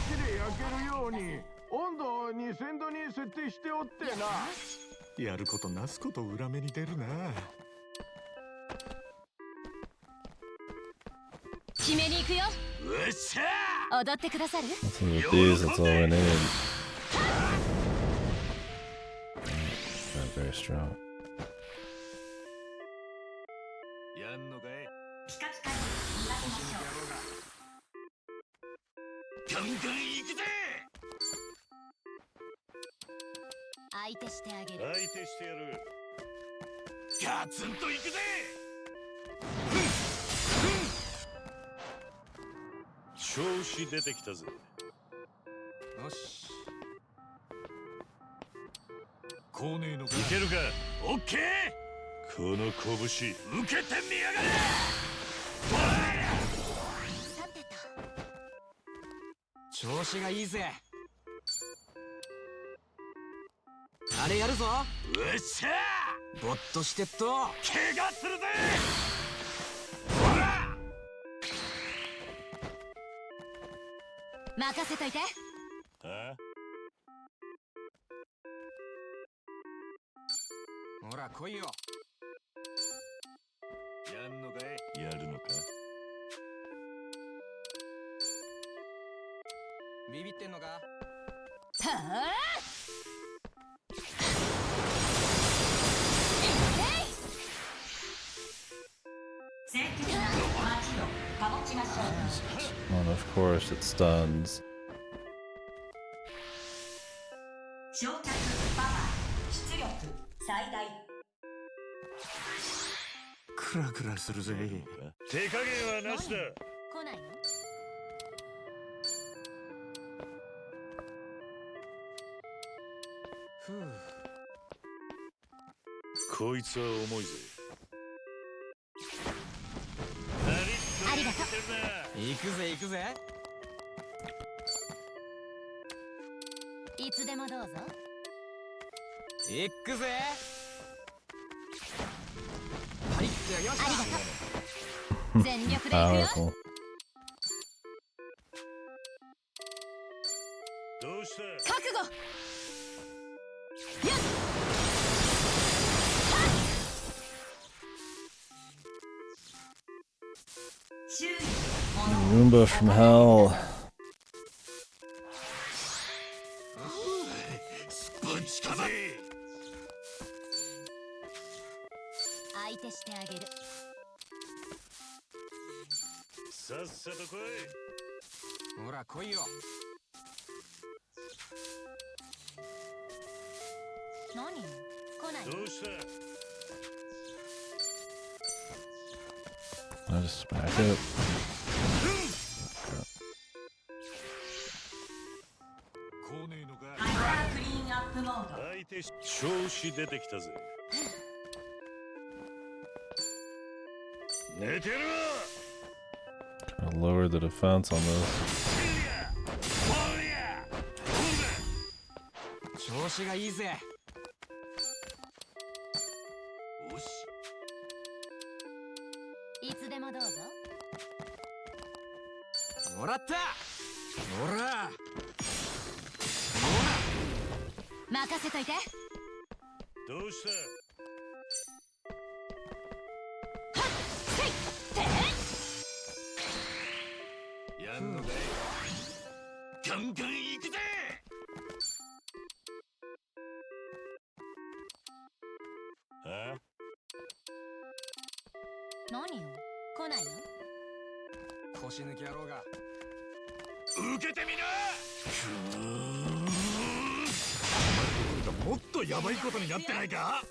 ちり焼けるように温度を2000度に設定しておってな。
やることなすこと裏目に出るな。
決めに行くよ。
うっしゃ
踊ってくださる？
That's what with these, that's all we need. Not very strong.
やんのかい。
ピカピカに磨きましょう。
ガンガン行くぜ。
相手してあげる。
相手してやる。
ガツンと行くぜ。
調子出てきたぜ。
よし。
こうねえのか。
いけるか。
オッケー。
この拳
受けてみやがれ。
さてと。
調子がいいぜ。あれやるぞ。
うっしゃ
ぼっとしてっと。
怪我するぜ。
任せといて。
あ？
ほら来いよ。
やんのかい。
やるのか。
ビビってんのか。
はあ。
清潔な街を保ちましょう。
And of course it stuns.
焼却パワー出力最大。
クラクラするぜ。
手加減はなしだ。
来ないの？
ふう。
こいつは重いぜ。
ありがとう。
行くぜ行くぜ。
いつでもどうぞ。
行くぜ。パリッとやりました。
ありがとう。全力で行くよ。
Powerful.
どうした？
覚悟。やっ。
Roomba from hell.
スパンチかぜ。
相手してあげる。
さっさと来い。
ほら来いよ。
何？来ないの？
どうした？
I just smack it.
こうねえのか。
ハイパークリーンアップモード。
相手し調子出てきたぜ。寝てるわ。
Gotta lower the defense on this.
調子がいいぜ。
よし。
いつでもどうぞ。
もらった。ほら。
任せといて。
どうした？
やんのかい。ガンガン行くぜ。
あ？
何よ？来ないの？
腰抜き野郎が。
受けてみな。もっとヤバいことになってないか。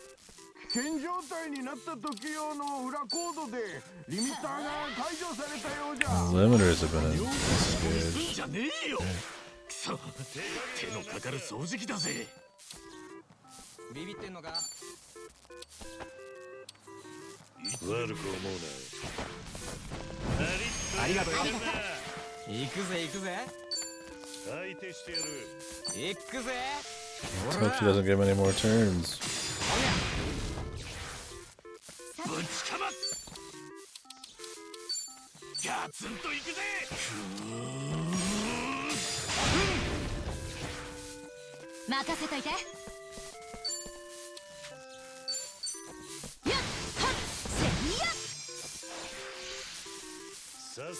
危険状態になった時用の裏コードでリミッターが解除されたようじゃ。
The limiters have been
すんじゃねえよ。くそ、そ手のかかる掃除機だぜ。
ビビってんのか？
悪く思うな。
ありがとうよ。行くぜ行くぜ。
相手してやる。
行くぜ。
Let's hope she doesn't give him any more turns.
ぶちかますガツンといくぜ。
任せといて。やっはっせいや。
Jesus.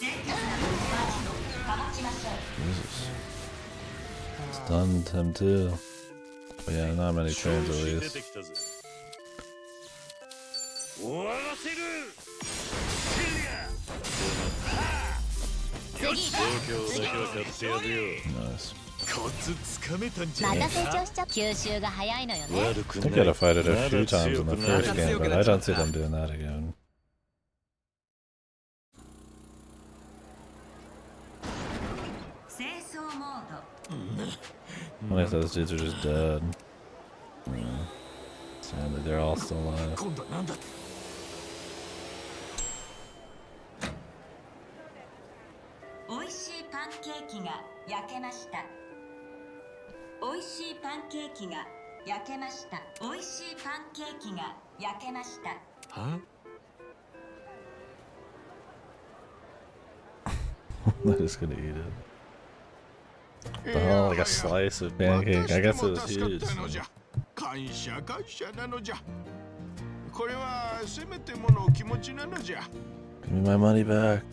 Stunned him too. But yeah, not many turns at least.
終わらせる。
次
状況だけは買ってやるよ。
Nice.
コツつかめたんじゃ
ま
ね
た成長しちゃう。吸収が早いのよね。
悪く
I
な
think
い。
I'd have fight it a few
まだ
times
強
in
く
the
な
first
る。
game, but I don't see them doing that again.
清掃モード。
What if those dudes are just dead? Sadly, they're all still alive.
今度はなんだ。
美味しいパンケーキが焼けました。美味しいパンケーキが焼けました。美味しいパンケーキが焼けました。
は？
They're just gonna eat it. Oh, like a slice of pancake. I guess it was huge.
感謝感謝なのじゃ。これはせめてもの気持ちなのじゃ。
Give me my money back.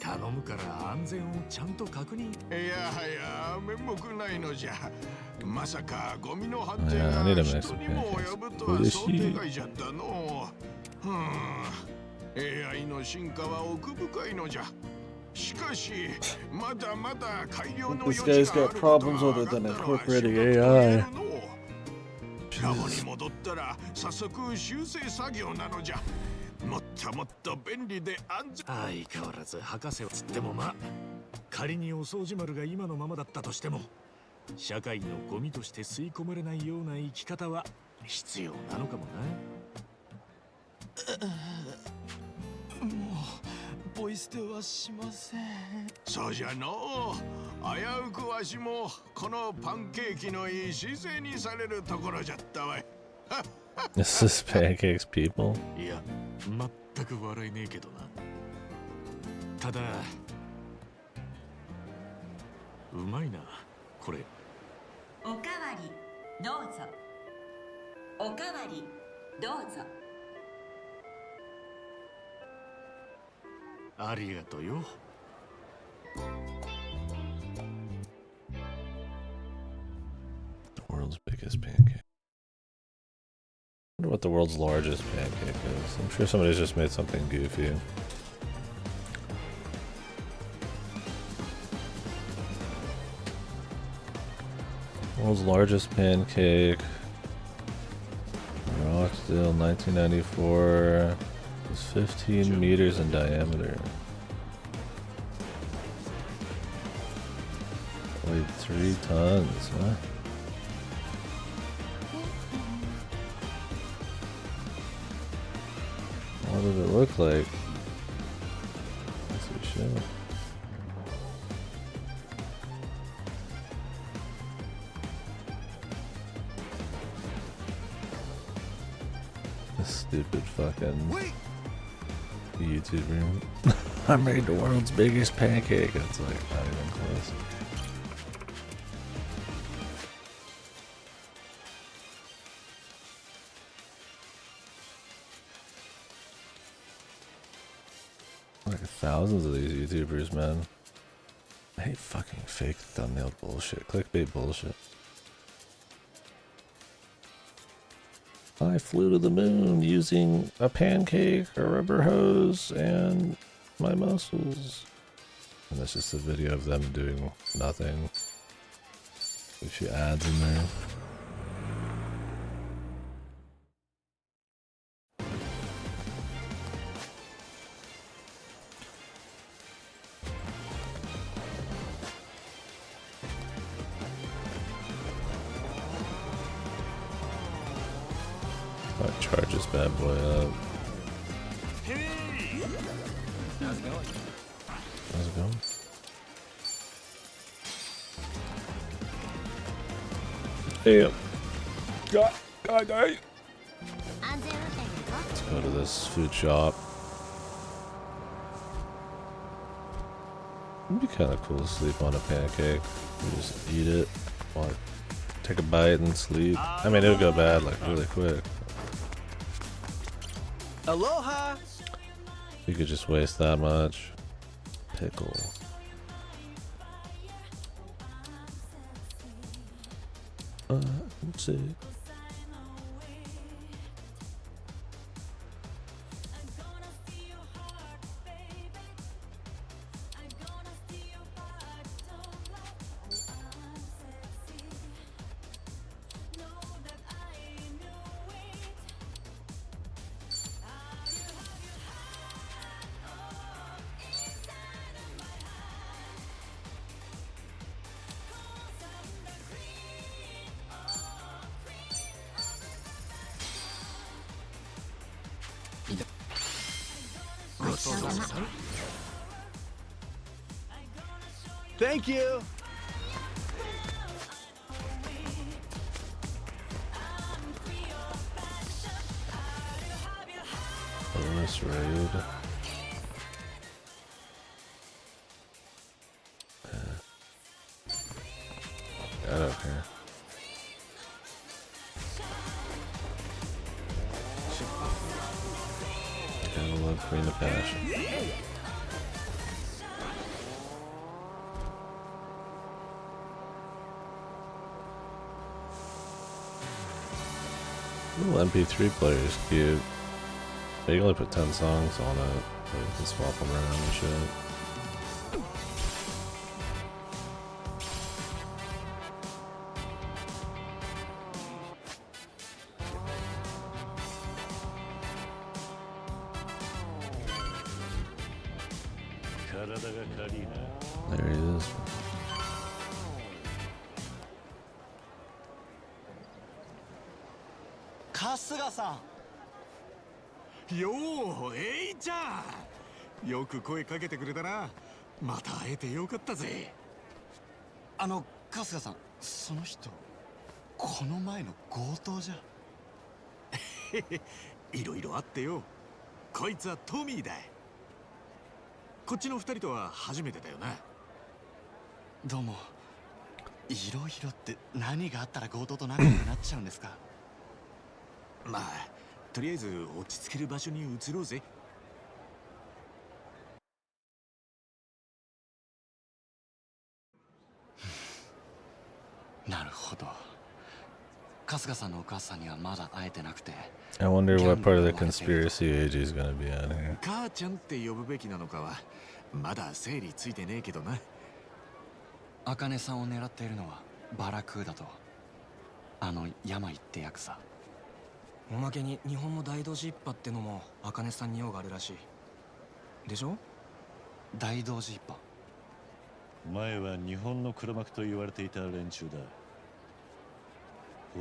頼むから安全をちゃんと確認。
いやはや面目ないのじゃ。まさかゴミの判定
Yeah,
が
I need a
人
mix of
にも
pancakes.
及ぶとは想定外じゃったの。AI の進化は奥深いのじゃ。しかしまだまだ改良の余
This
地
guy's
があ
got
ることが
problems
分
other
かった
than
のは
incorporating
仕事
AI.
のラボに戻ったら早速修正作業なのじゃ。もっともっと便利で安全。
相変わらず博士はつってもまあ仮にお掃除丸が今のままだったとしても社会のゴミとして吸い込まれないような生き方は必要なのかもな。もうポイ捨てはしません。
そうじゃのう。危うくわしもこのパンケーキのいい姿勢にされるところじゃったわい。
This is pancakes, people.
いや全く笑えねえけどな。ただうまいなこれ。
おかわりどうぞ。おかわりどうぞ。
ありがとうよ。
The world's biggest pancake. I wonder what the world's largest pancake is. I'm sure somebody's just made something goofy. World's largest pancake. Rockdale, 1994. It's 15 meters in diameter. Weighed 3 tons, huh? What did it look like? Let's see, show. This stupid fucking YouTuber. I made the world's biggest pancake. It's like not even close. Like thousands of these YouTubers, man. I hate fucking fake thumbnail bullshit, clickbait bullshit. I flew to the moon using a pancake, a rubber hose, and my muscles. And that's just a video of them doing nothing. A few ads in there. I'll charge this bad boy up.
How's it going?
How's it going? Hey, God, hey.
安全運転で行こ
Let's go to this food shop. It'd be kind of cool to sleep on a pancake. You just eat it, like, take a bite and sleep. I mean, it'll go bad like really quick.
Aloha!
You could just waste that much. Pickle. Let's see.
Thank you.
Bonus raid. I don't care. Gotta love Queen of Passion. Little MP3 player is cute. They only put 10 songs on it, but you can swap them around and shit. There he is.
よう、エイちゃん。よく声かけてくれたな。また会えてよかったぜ。
春日さん、その人、この前の強盗じゃ。
いろいろあってよ。こいつはトミーだ。こっちの二人とは初めてだよな。
どうも。いろいろって何があったら強盗と仲良くなっちゃうんですか。
まあ、とりあえず落ち着ける場所に移ろうぜ。
なるほど。春日さんのお母さんにはまだ会えてなくて。
I wonder what part of the conspiracy AG is gonna be on here.
母ちゃんって呼ぶべきなのかはまだ整理ついてねえけどな。
茜さんを狙っているのはバラクーダと病ってやくさ。
おまけに日本の大同時一派ってのも茜さんに用があるらしい。でしょ？
大同時一派。
前は日本の黒幕と言われていた連中だ。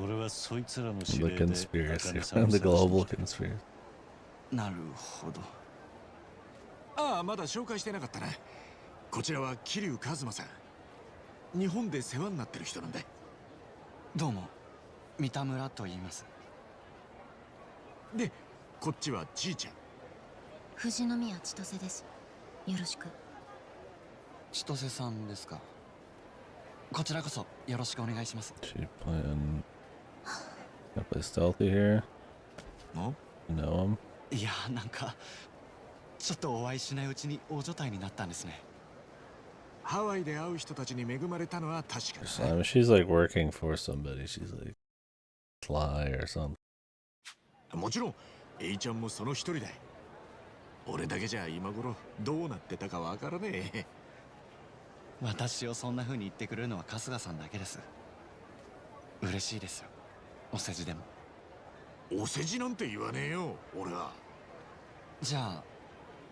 俺はそいつらの指
The
令で
conspiracy. The global conspiracy.
なるほど。
ああ、まだ紹介してなかったな。こちらは桐生一馬さん。日本で世話になってる人なんだ。
どうも、三田村と言います。
で、こっちはじいちゃん。
藤宮千歳です。よろしく。
千歳さんですか。こちらこそよろしくお願いします。
She playing. Gonna play stealthy here.
No?
You know him?
いや、なんかちょっとお会いしないうちに大所帯になったんですね。
ハワイで会う人たちに恵まれたのは確か
I mean, she's like working for somebody. She's like fly or something.
もちろん、エイちゃんもその一人だ。俺だけじゃ今頃どうなってたかわからねえ。
私をそんな風に言ってくれるのは春日さんだけです。嬉しいですよ。お世辞でも。
お世辞なんて言わねえよ、俺は。
じゃ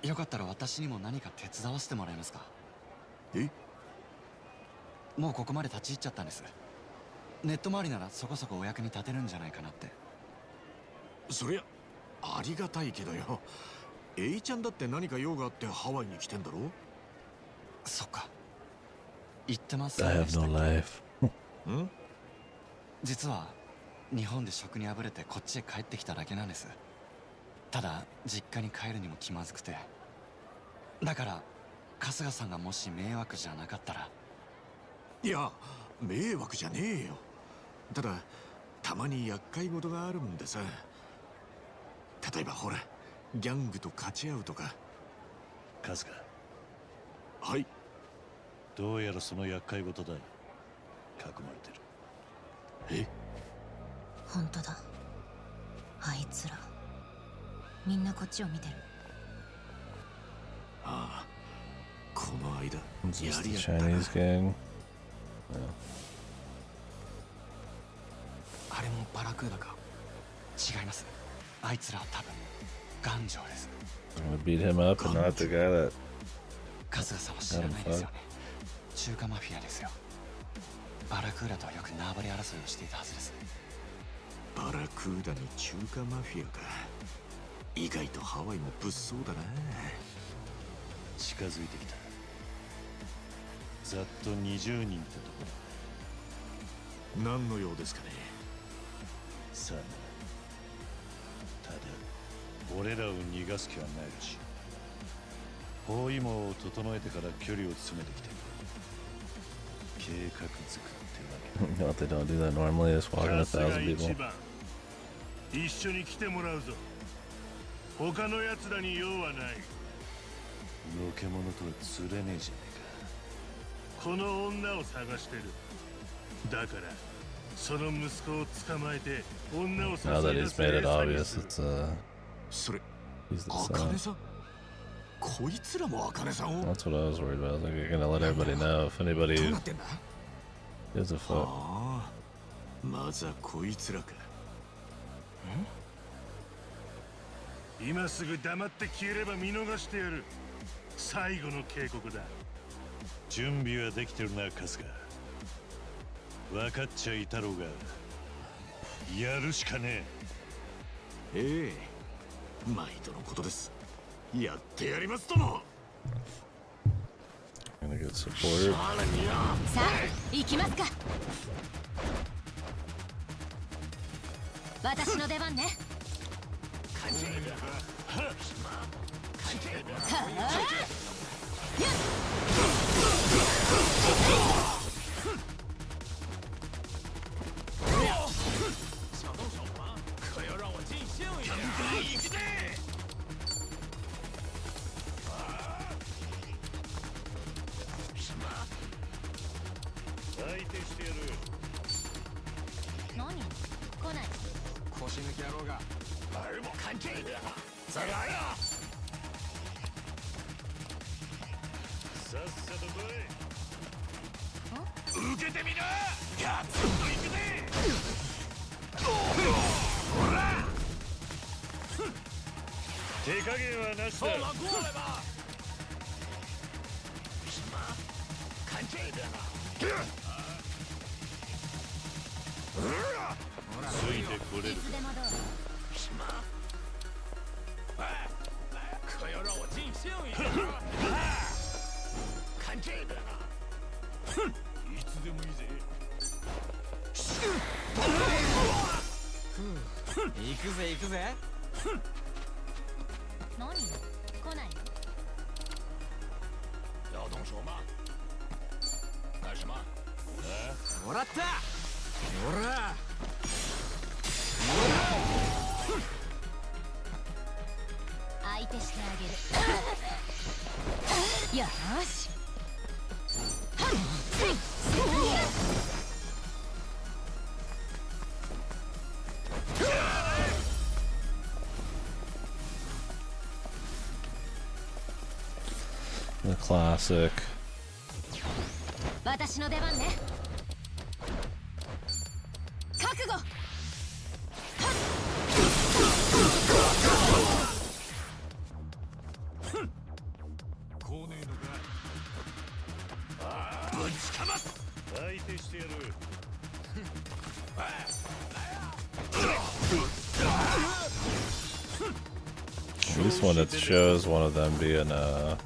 あ、よかったら私にも何か手伝わせてもらえますか。
え？
もうここまで立ち入っちゃったんです。ネット周りならそこそこお役に立てるんじゃないかなって。
そりゃありがたいけどよ。エイちゃんだって何か用があってハワイに来てんだろ。
そっか。言ってます
I
で
have
した
no
っけ？
life.
ん？
実は日本で職に敗れてこっちへ帰ってきただけなんです。ただ実家に帰るにも気まずくて。だから春日さんがもし迷惑じゃなかったら。
いや迷惑じゃねえよ。ただたまに厄介事があるんでさ。例えばほらギャングと勝ち合うとか。
春日、
はい。
どうやらその厄介事だ。囲まれてる。
え？
本当だ。あいつらみんなこっちを見てる。
ああ、この間
Is
や
this
り
the
やったな。
Chinese gang?
あれもバラクーダか。
違います。あいつらは多分頑丈です。
I'm gonna beat him up and not the guy that.
春日さんは知らないですよね。中華マフィアですよ。バラクーダとはよく縄張り争いをしていたはずです。
バラクーダに中華マフィアか。意外とハワイも物騒だな。
近づいてきた。ざっと20人ってとこだ。
何の用ですかね。
さあな。ただ俺らを逃がす気はないらしい。包囲網を整えてから距離を詰めてきてる。計画作ってわけ。
No, they don't do that normally. Just walking 1,000 people.
一緒に来てもらうぞ。他の奴らに用はない。
のけ者とは釣れねえじゃねえか。
この女を探してる。だからその息子を捕まえて女を
Now
誘
that
い出
he's
す
made
餌
it
に
obvious,
する。
it's
それ、
he's the
ア
son.
カネさん。こいつらもアカネさんを。
That's what I was worried about. I was like, you're gonna let everybody know if anybody
どうなってんだ。
gives a fuck.
ああ、まずはこいつらか。
今すぐ黙って消えれば見逃してやる。最後の警告だ。
準備はできてるな、春日。分かっちゃいたろうが、やるしかね
ええ、毎度のことです。やってやりますとも。
I'm gonna get support.
さあ行きますか。私の出番ね。
相手してやる。
何？来ない。
腰抜き野郎が。
さっさと来い。
受けてみな。ガツンといくぜ。
手加減はなしだ。ついてこれる。
いつでもどうぞ。
いつでもいいぜ。
行くぜ行くぜ。
何？来ない。
もらった。ほら。
相手してあげる。よーし。
The classic.
私の出番ね。覚悟。
こうねえのか。ぶちかます。
相手してやる。
こ
least when it shows one of them being like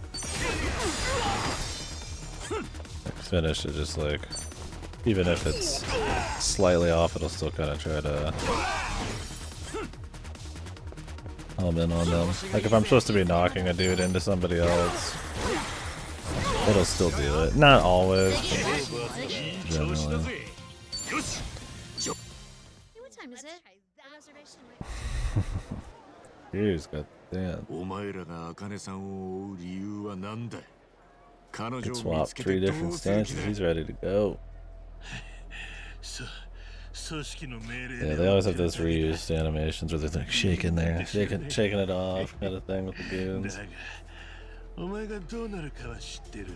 finished, it just like, even if it's slightly off, it'll still kind of try to home in on them. Like if I'm supposed to be knocking a dude into somebody else, it'll still do it. Not always, generally.
What time is it? A reservation
He's got damn.
お前らが茜さんを追う理由は何だい？彼
Could
女を見つ
swap
け
three
てど
different
うする気
stances.
だ？
He's ready to go.
組織の命令
Yeah, they always have those reused animations where they're like shaking it off kind of thing with the goons.
だがお前がどうなるかは知ってる。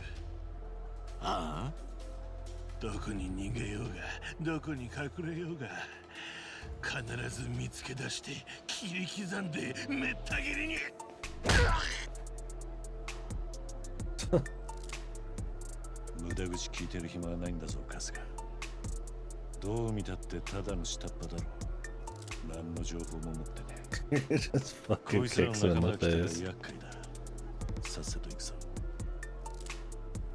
ああ？
どこに逃げようがどこに隠れようが必ず見つけ出して切り刻んでめった切りに。無駄口聞いてる暇はないんだぞ、春日。どう見たってただの下っ端だろ。何の情報も持ってね。
Just
こ
fucking
いつらの
kicks him
仲
in
間
the
が来たら
face.
厄介だ。さっさと行くぞ。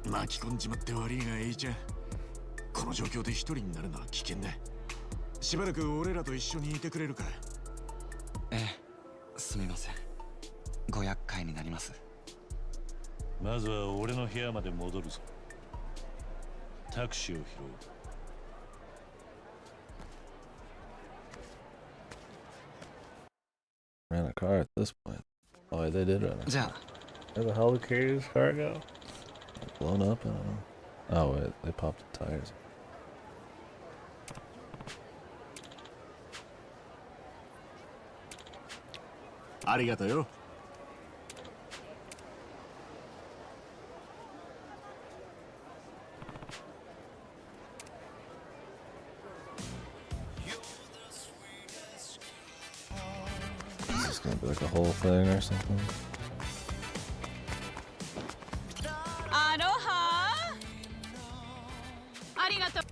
巻き込んじまって悪いがエイちゃん。この状況で一人になるのは危険だ。しばらく俺らと一緒にいてくれるか？
ええ、すみません。ご厄介になります。
まずは俺の部屋まで戻るぞ。タクシーを拾う。
Ran a car at this point. Oh, wait, they did run a
じゃあ
Where the hell did Carrier's car go? Blown up? I don't know. Oh, wait, they popped the tires.
ありがとうよ。
Is this gonna be like a whole thing or something?
アロハありがとう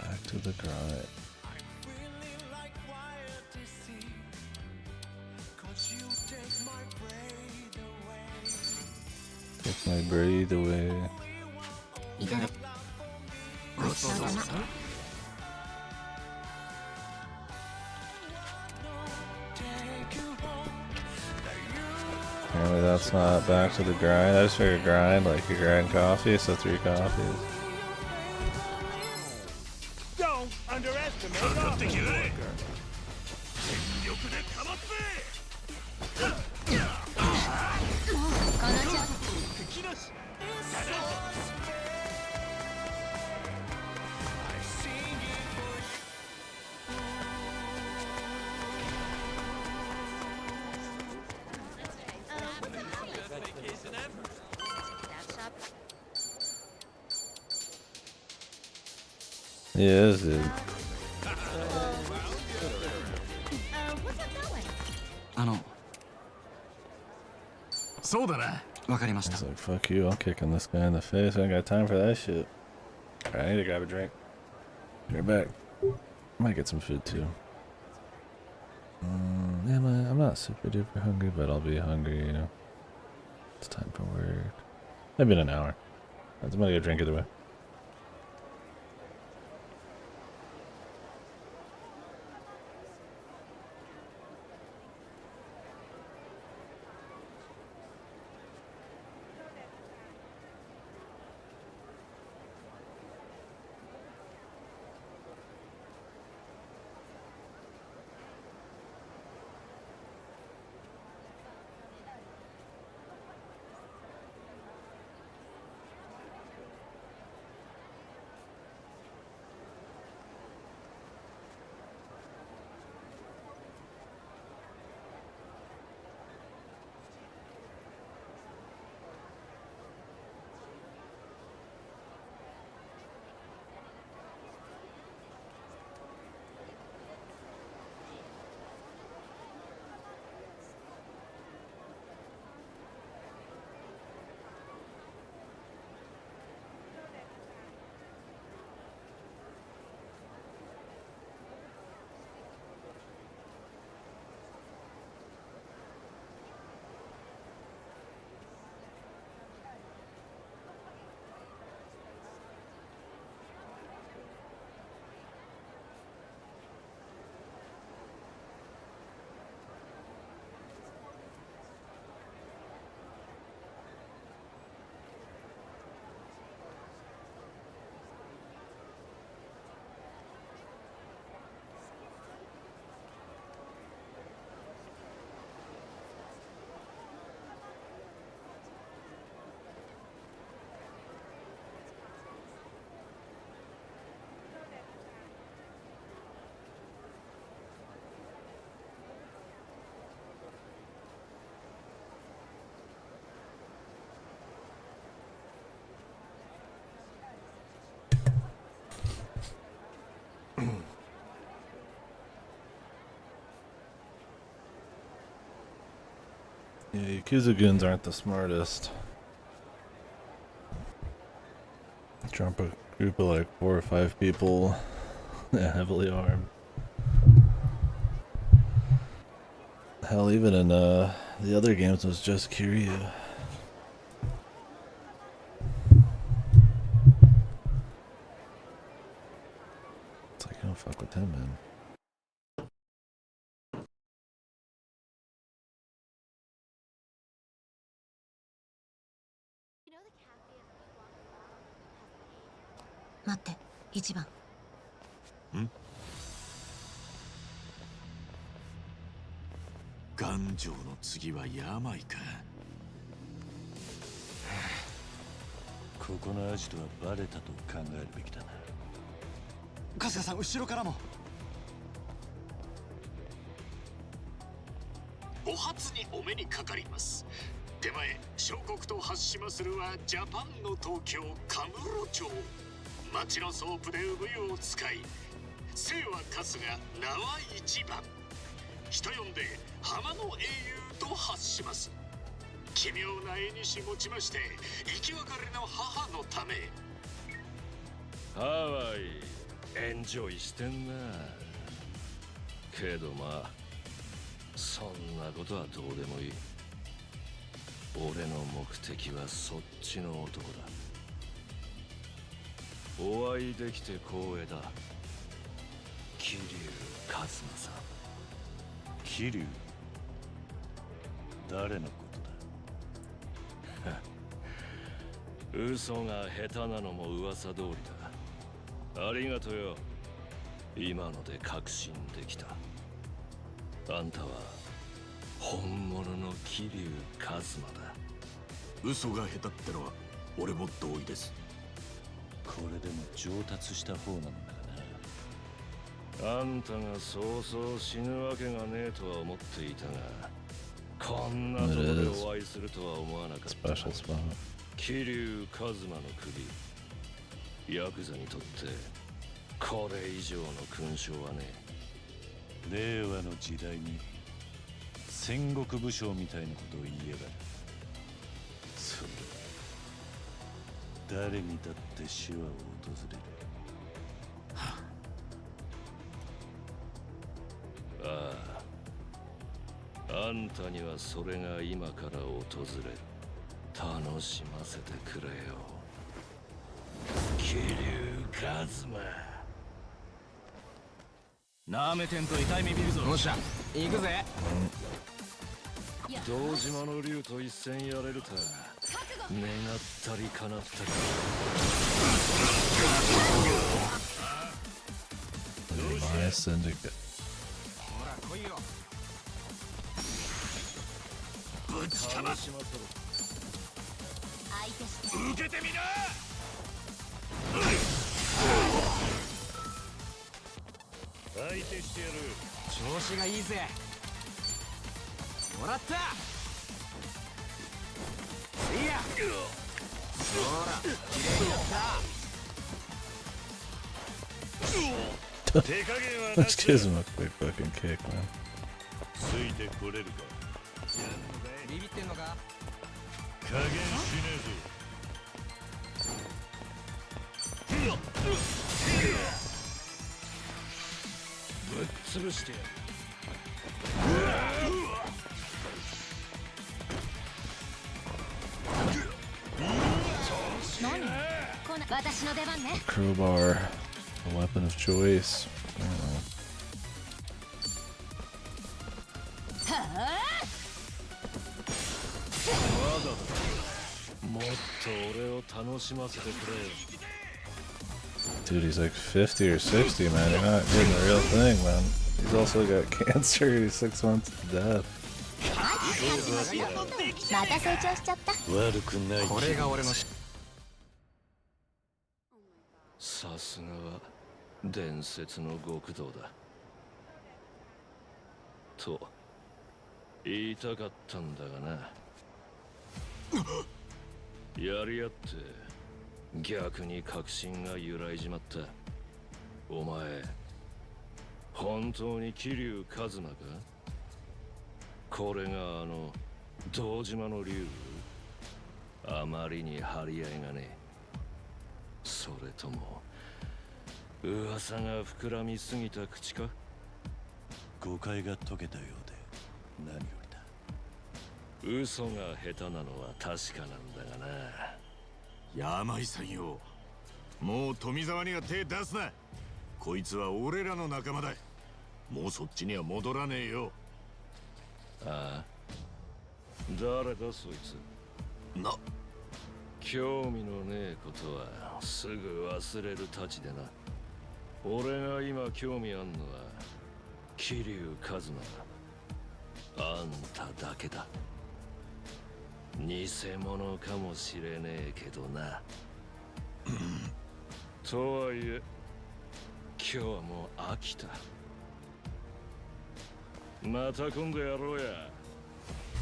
Back to the grind. Take my breathe away.
いただごちそうさま。
Apparently that's not back to the grind. I just figured grind, like you grind coffee, so 3 coffees.
Don't underestimate
かかってきやがれ。
Officer.
全力でかまって。
もうこの調子。
敵なし。
Yeah, this is.
what's up that way?
あの、
そうだな。
わかりまし
He's
た。
like, fuck you, I'm kicking this guy in the face. I ain't got time for that shit. Alright, I need to grab a drink. Be right back. Might get some food too. Yeah, I'm not super duper hungry, but I'll be hungry, you know. It's time for work. Maybe in an hour. I'm gonna go drink either way. Kuzuguns aren't the smartest. Drop a group of like 4 or 5 people, yeah, heavily armed. Hell, even in the other games was just Kiryu. It's like, you don't fuck with him, man.
待って、1番。
ん？頑丈の次は病か。
ここのアジトはバレたと考えるべきだな。
春日さん、後ろからも。
お初にお目にかかります。手前、小国と発しまするはジャパンの東京カムロ町。町のソープで産湯を使い、姓は春日、名は一番。人呼んで浜の英雄と発します。奇妙な絵にし持ちまして、生き別れの母のため。
ハワイエンジョイしてんな。けどまあそんなことはどうでもいい。俺の目的はそっちの男だ。お会いできて光栄だ。桐生一馬さん。桐生、誰のことだ？嘘が下手なのも噂通りだ。ありがとよ。今ので確信できた。あんたは本物の桐生一馬だ。
嘘が下手ってのは俺も同意です。
これでも上達した方なんだがな。あんたがそうそう死ぬわけがねえとは思っていたが、こんなとこでお会いするとは思わなかった。
Special spot.
桐生一馬の首、ヤクザにとってこれ以上の勲章はねえ。令和の時代に戦国武将みたいなことを言いやがる。それ誰にだって死は訪れる。ああ、あんたにはそれが今から訪れる。楽しませてくれよ、桐生一馬。
なめてんと痛い目見るぞ。よっしゃ、行くぜ。
堂島の竜と一戦やれると願ったり叶ったり。
My syndicate.
ほら来いよ。
ぶちかま
しませろ。
相手して
受けてみな。
相手してやる。
調子がいいぜ。もらった。いや。ほら、綺麗になった。
手加減はな
Let's
し
give him a quick fucking kick, man.
ついてこれるか。
ビビってんのか。
加減しねえぞ。ぶっ潰してやる。
何？私の出番ね。
Crowbar, a weapon of choice. I don't know.
もっと俺を楽しませてくれよ。
Dude, he's like 50 or 60, man. You're not getting the real thing, man. He's also got cancer. He's 6 months to death.
また成長しちゃった。
悪くない。
これが俺の。
さすがは伝説の極道だと言いたかったんだがな。やり合って逆に確信が揺らいじまった。お前本当に桐生一馬か？これがあの
堂島の竜、あまりに張り合いがね。それとも噂が膨らみすぎた口か。
誤解が解けたようで何よりだ。
嘘が下手なのは確かなんだがな。
山井さんよ、もう富沢には手出すな。こいつは俺らの仲間だ。もうそっちには戻らねえよ。
ああ、誰だそいつ。
な、
興味のねえことはすぐ忘れるたちでな。俺が今興味あんのは桐生一馬だ。あんただけだ。偽物かもしれねえけどな。とはいえ今日はもう飽きた。また今度やろうや。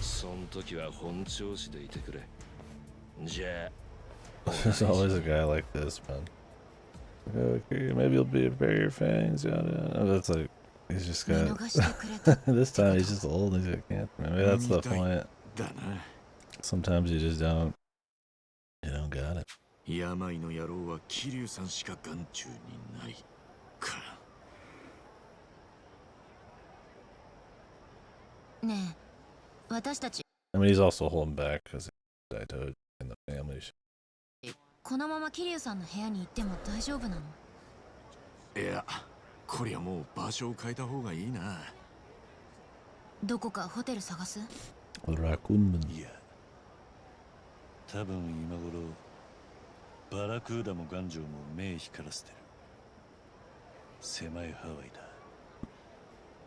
そん時は本調子でいてくれ。じゃあ
There's always a guy like this, man. Okay, maybe you'll be a bigger fangs. Yeah, that's like he's just got. This time he's just old and he's got cancer. Maybe that's the point. Sometimes you just don't. You don't got it.
病の野郎は桐生さんしか眼中にないか。
ねえ、私たち
I mean, he's also holding back because I told in the family.
このまま桐生さんの部屋に行っても大丈夫なの？
いや、こりゃもう場所を変えた方がいいな。
どこかホテル探す？
ラクーンマン。
いや、多分今頃バラクーダもガンジョーも目光らせてる。狭いハワイだ。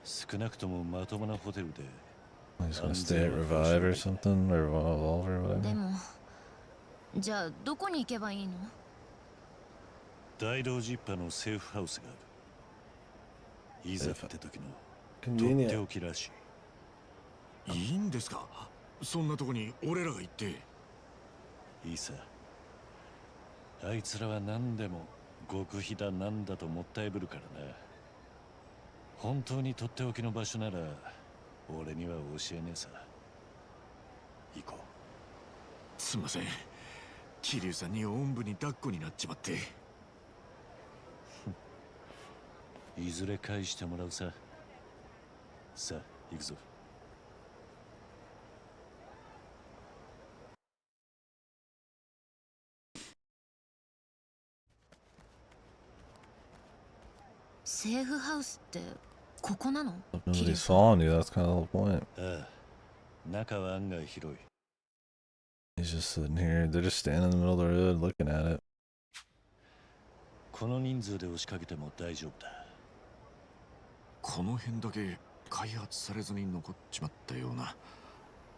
少なくともまともなホテルで。
He's gonna stay at Revive or something, or Evolve or whatever.
でも、じゃあどこに行けばいいの？
大道ジッパのセーフハウスがある。いざって時のとっておきらしい。
いいんですか？そんなとこに俺らが行って。
いいさ。あいつらは何でも極秘だなんだともったいぶるからな。本当にとっておきの場所なら俺には教えねえさ。行こう。
すんません、桐生さんにおんぶに抱っこになっちまって。
いずれ返してもらうさ。さあ行くぞ。
セーフハウスってここなの
？Nobody's following you. That's kind of the point.
ああ、中は案外広い。
He's just sitting here. They're just standing in the middle of the road looking at it.
この人数で押しかけても大丈夫だ。
この辺だけ開発されずに残っちまったような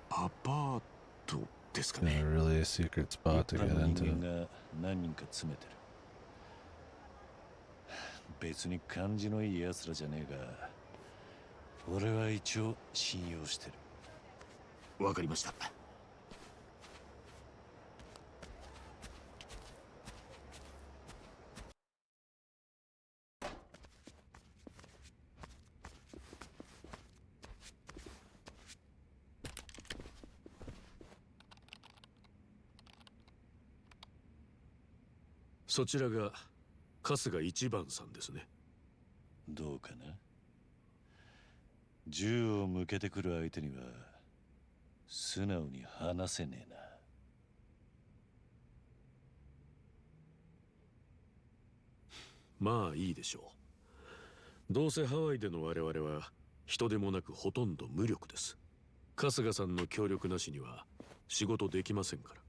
アパートですかね。
Really a secret spot to get
一般の
into.
人間が何人か詰めてる。別に感じのいい奴らじゃねえが、俺は一応信用してる。
わかりました。
そちらが春日一番さんですね。
どうかな。銃を向けてくる相手には素直に話せねえな。
まあいいでしょう。どうせハワイでの我々は人でもなくほとんど無力です。春日さんの協力なしには仕事できませんから。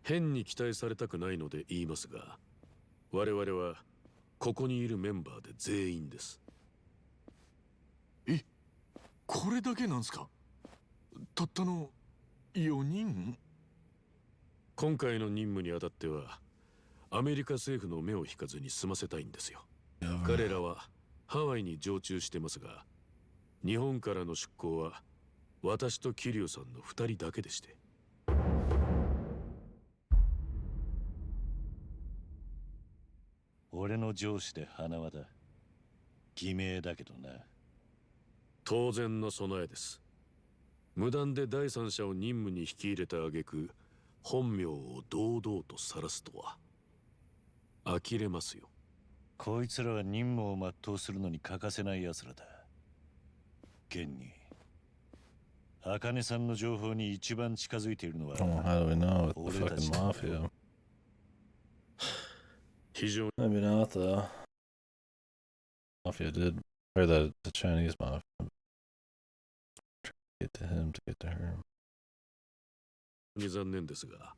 変に期待されたくないので言いますが、我々はここにいるメンバーで全員です。
え、これだけなんすか？たったの4人？
今回の任務にあたってはアメリカ政府の目を引かずに済ませたいんですよ。彼らはハワイに常駐してますが、日本からの出向は私と桐生さんの2人だけでして。
俺の上司で花輪だ。偽名だけどな。
当然の備えです。無断で第三者を任務に引き入れた挙句、本名を堂々と晒すとは呆れますよ。
こいつらは任務を全うするのに欠かせない奴らだ。現に茜さんの情報に一番近づいているのは
Oh, how do we know it's the fucking mafia?
非常に
Maybe not though. Mafia did, or the Chinese mafia. Get to him to get to her.
残念ですが、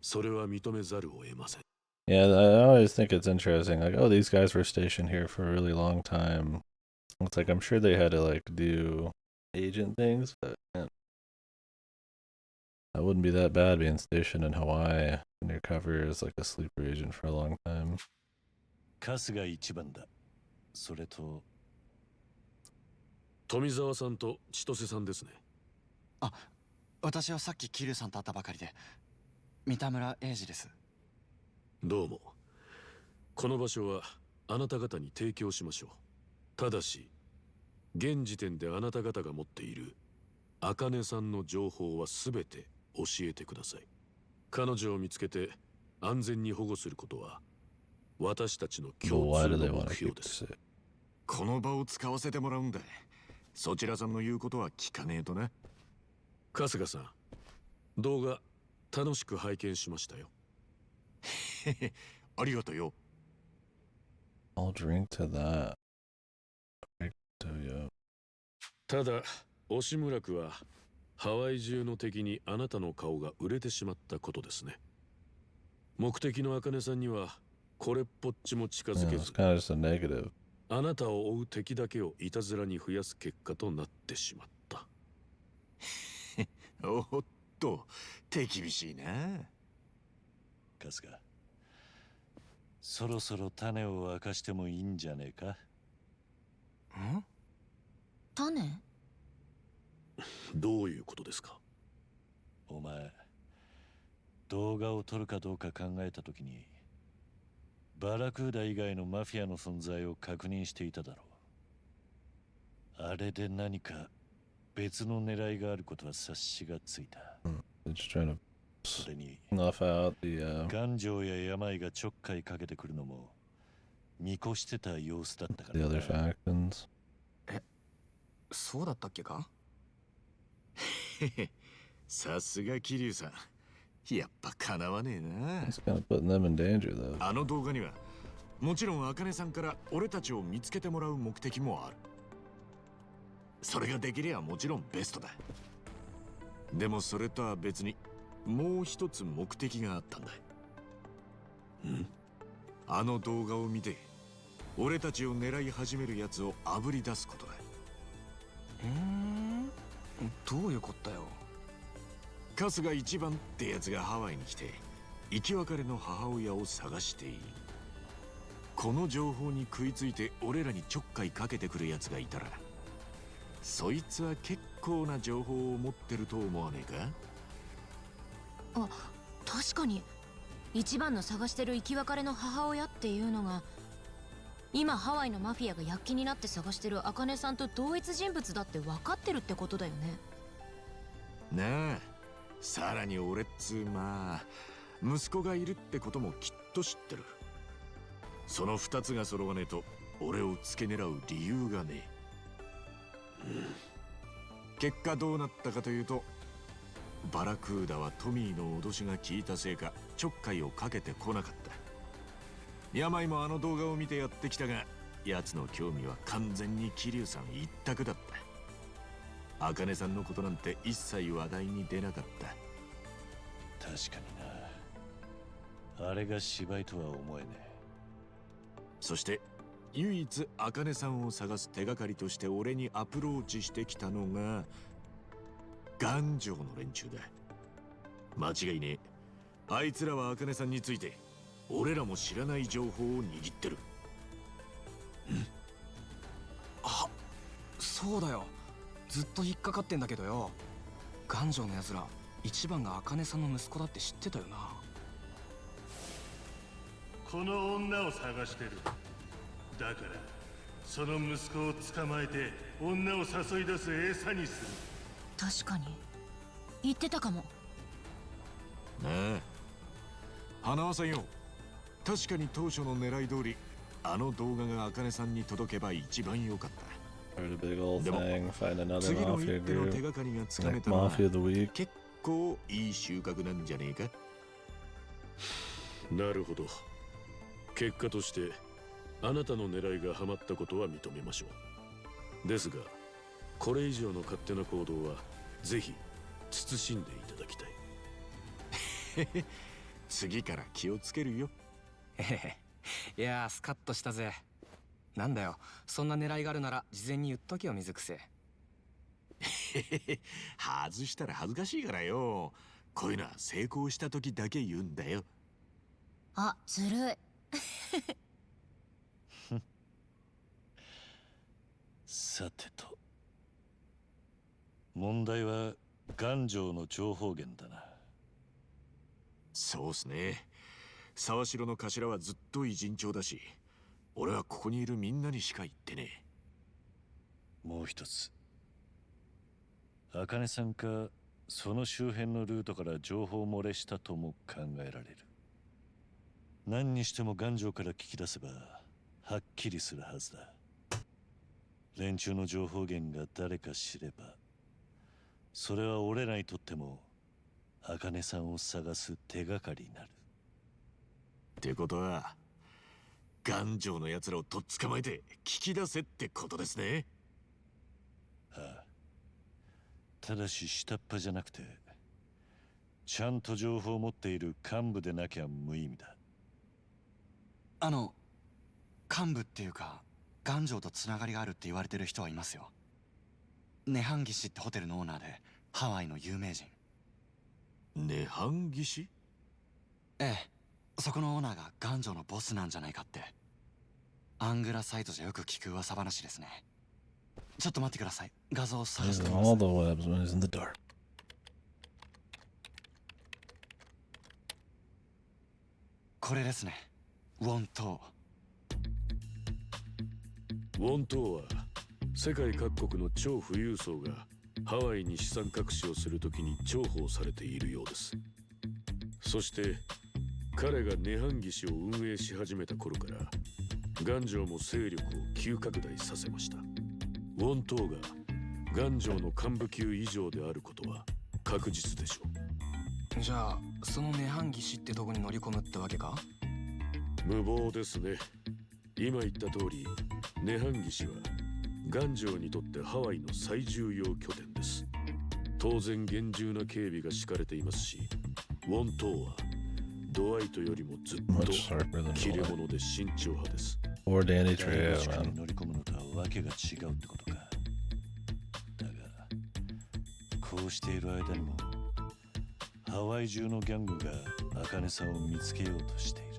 それは認めざるを得ません。
Yeah, I always think it's interesting. Like, oh, these guys were stationed here for a really long time. It's like I'm sure they had to like do agent things, but man, that wouldn't be that bad being stationed in Hawaii and your cover as like a sleeper agent for a long time.
春日一番だ。それと
富澤さんと千歳さんですね。
あ、私はさっき桐生さんと会ったばかりで、三田村英二です。
どうも。この場所はあなた方に提供しましょう。ただし、現時点であなた方が持っている茜さんの情報はすべて教えてください。彼女を見つけて安全に保護することは私たちの共通の目標です。
この場を使わせてもらうんだ。そちらさんの言うことは聞かねえとな。
春日さん、動画楽しく拝見しましたよ。
ありがとうよ。
I'll drink to that. To you.
ただ、押村区はハワイ中の敵にあなたの顔が売れてしまったことですね。目的の茜さんにはこれっぽっちも近づけず、あなたを追う敵だけをいたずらに増やす結果となってしまった。
おっと、手厳しいな。
春日、そろそろ種を明かしてもいいんじゃねえか。
ん？種？
どういうことですか？
お前、動画を撮るかどうか考えたときにバラクーダ以外のマフィアの存在を確認していただろう。あれで何か別の狙いがあることは察しがついた。それに頑丈や病がちょっかいかけてくるのも見越してた様子だったからな。
え、そうだったっけか？
さすが桐生さん。やっぱかなわねえな。あの動画にはもちろん茜さんから俺たちを見つけてもらう目的もある。それができりゃもちろんベストだ。でもそれとは別にもう一つ目的があったんだ。あの動画を見て俺たちを狙い始めるやつをあぶり出すことだ。
どういうこったよ。
春日一番ってやつがハワイに来て生き別れの母親を探している。この情報に食いついて俺らにちょっかいかけてくるやつがいたら、そいつは結構な情報を持ってると思わねえか？
あ、確かに一番の探してる生き別れの母親っていうのが今ハワイのマフィアが躍起になって探してる茜さんと同一人物だって分かってるってことだよね。
なあ、さらに俺っつうまあ息子がいるってこともきっと知ってる。その二つが揃わねえと俺を付け狙う理由がねえ。結果どうなったかというと、バラクーダはトミーの脅しが効いたせいかちょっかいをかけてこなかった。病もあの動画を見てやってきたが、奴の興味は完全に桐生さん一択だった。茜さんのことなんて一切話題に出なかった。
確かにな。あれが芝居とは思えねえ。
そして唯一茜さんを探す手がかりとして俺にアプローチしてきたのが頑丈の連中だ。間違いねえ。あいつらは茜さんについて俺らも知らない情報を握ってる。
あ、そうだよ。ずっと引っかかってんだけどよ。頑丈のやつら一番が茜さんの息子だって知ってたよな。
この女を探してる。だから
その息子を捕まえて女を誘い出す餌にする。
確かに言ってたかも。
ねえ花輪さんよ、確かに当初の狙い通りあの動画が茜さんに届けば一番良かった。
Heard a big old
でも
thing, find another
次の
mafia
一手の手
group.
がかりがつかめ
Like
たのは
Mafia of the Week.
結構いい収穫なんじゃねえか。
なるほど。結果としてあなたの狙いがハマったことは認めましょう。ですがこれ以上の勝手な行動はぜひ慎んでいただきたい。
次から気をつけるよ。
へへ、いやースカッとしたぜ。なんだよ、そんな狙いがあるなら事前に言っとけよ水癖。
外したら恥ずかしいからよ。こういうのは成功した時だけ言うんだよ。
あ、ずるい。
さてと、問題は頑丈の情報源だな。
そうっすね。沢城の頭はずっと偉人帳だし、俺はここにいるみんなにしか言ってね
え。もう一つ、茜さんかその周辺のルートから情報漏れしたとも考えられる。何にしても頑丈から聞き出せばはっきりするはずだ。連中の情報源が誰か知れば、それは俺らにとっても茜さんを探す手がかりになる。
ってことは頑丈の奴らをとっ捕まえて聞き出せってことですね。
ああ、ただし下っ端じゃなくてちゃんと情報を持っている幹部でなきゃ無意味だ。
幹部っていうか頑丈とつながりがあるって言われてる人はいますよ。涅槃義士ってホテルのオーナーでハワイの有名人。
涅槃義士？
ええ、そこのオーナーが頑丈のボスなんじゃないかって。アングラサイトじゃよく聞く噂話ですね。ちょっと待ってください、画像を探してみます。
All the webs when he's in the dark.
これですね、ウォント
ウォントーは世界各国の超富裕層がハワイに資産隠しをするときに重宝されているようです。そして彼が涅槃義士を運営し始めた頃から頑丈も勢力を急拡大させました。ウォントーが頑丈の幹部級以上であることは確実でしょ
う。じゃあその涅槃義士ってとこに乗り込むってわけか？
無謀ですね。今言った通り涅槃義士は頑丈にとってハワイの最重要拠点です。当然厳重な警備が敷かれていますし、ウォントーはドワイトよりもずっと切れ者で慎重派です。
Or Danny Trejo,
乗り込むのとはわけが違うってことか。だがこうしている間にもハワイ中のギャングが茜さんを見つけようとしている。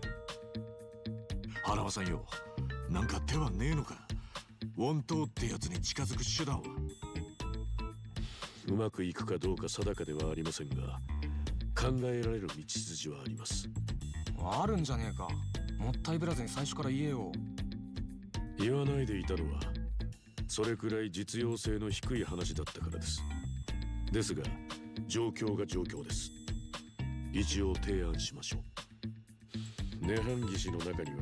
花輪さんよ、なんか手はねえのか。ウォントーってやつに近づく手段は。
うまくいくかどうか定かではありませんが、考えられる道筋はあります。
あるんじゃねえか。もったいぶらずに最初から言えよ。
言わないでいたのはそれくらい実用性の低い話だったからです。ですが状況が状況です。一応提案しましょう。涅槃義士の中には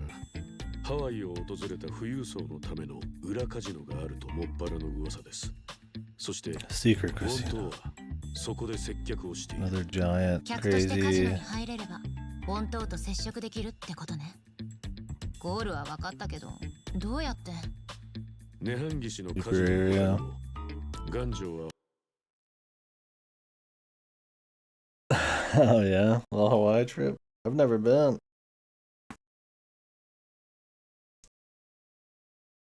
ハワイを訪れた富裕層のための裏カジノがあるともっぱらの噂です。そして
Secret
本当
casino.
はそこで接客をしている。
Another giant,
客としてカジノに
crazy.
入れればウォントーと接触できるってことね。ゴールは分かったけどどうやって？
涅槃義士のカジ
Secret
ノ
area.
の頑丈は
Oh yeah, the Hawaii trip. I've never been.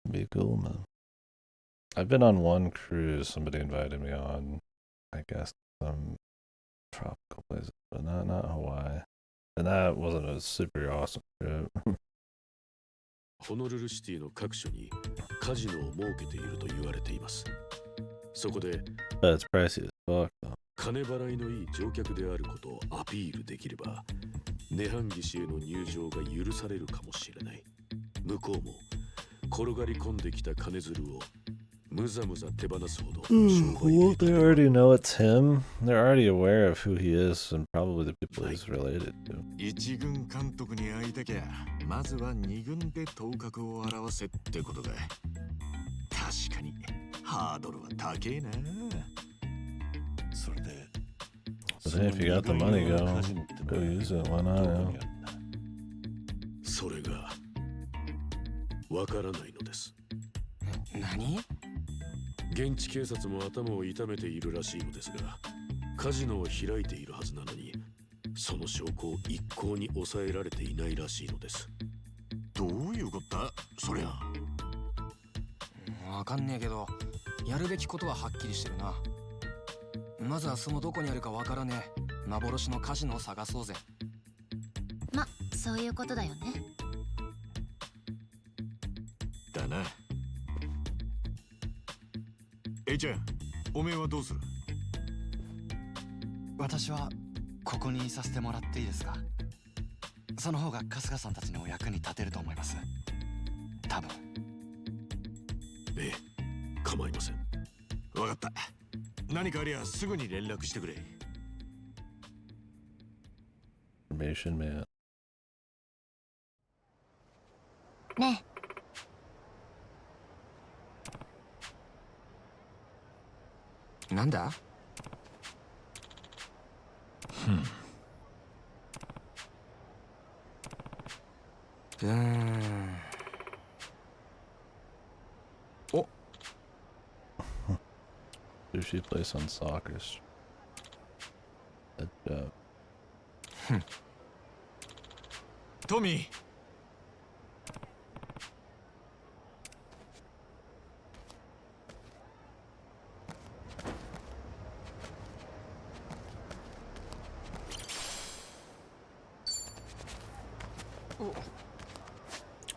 Be cool, man. I've been on one cruise. Somebody invited me on. I guess some tropical places, but not Hawaii. And that wasn't a super awesome trip.
ホノルルシティの各所にカジノを設けていると言われています。そこで
But it's pricey as fuck though.
金払いのいい乗客であることをアピールできれば涅槃義士への入場が許されるかもしれない。向こうも転がり込んできた金づるをむざむざ手放すほど
Well, they already know it's him. They're already aware of who he is and probably the people he's related to.
一軍監督に会いたきゃ、まずは二軍で頭角を現せってことだ。確かにハードルは高えな。
それで
But hey, if you got the money, go use it. Why not? Yeah.
それがわからないのです。
何？
現地警察も頭を痛めているらしいのですが、カジノを開いているはずなのに、その証拠を一向に抑えられていないらしいのです。
どういうことだそりゃ。
わかんねえけど、やるべきことははっきりしてるな。まずはそのどこにあるかわからねえ幻のカジノを探そうぜ。
ま、そういうことだよね。
だな。Aちゃん、おめえはどうする？
私はここにいさせてもらっていいですか？その方が春日さんたちのお役に立てると思います。多分。
ええ、構いません。
わかった。何かありゃすぐに連絡してくれ。
Information man.
ね
え。なんだ？お。
Sushi place on soccer. Good job.
トミー。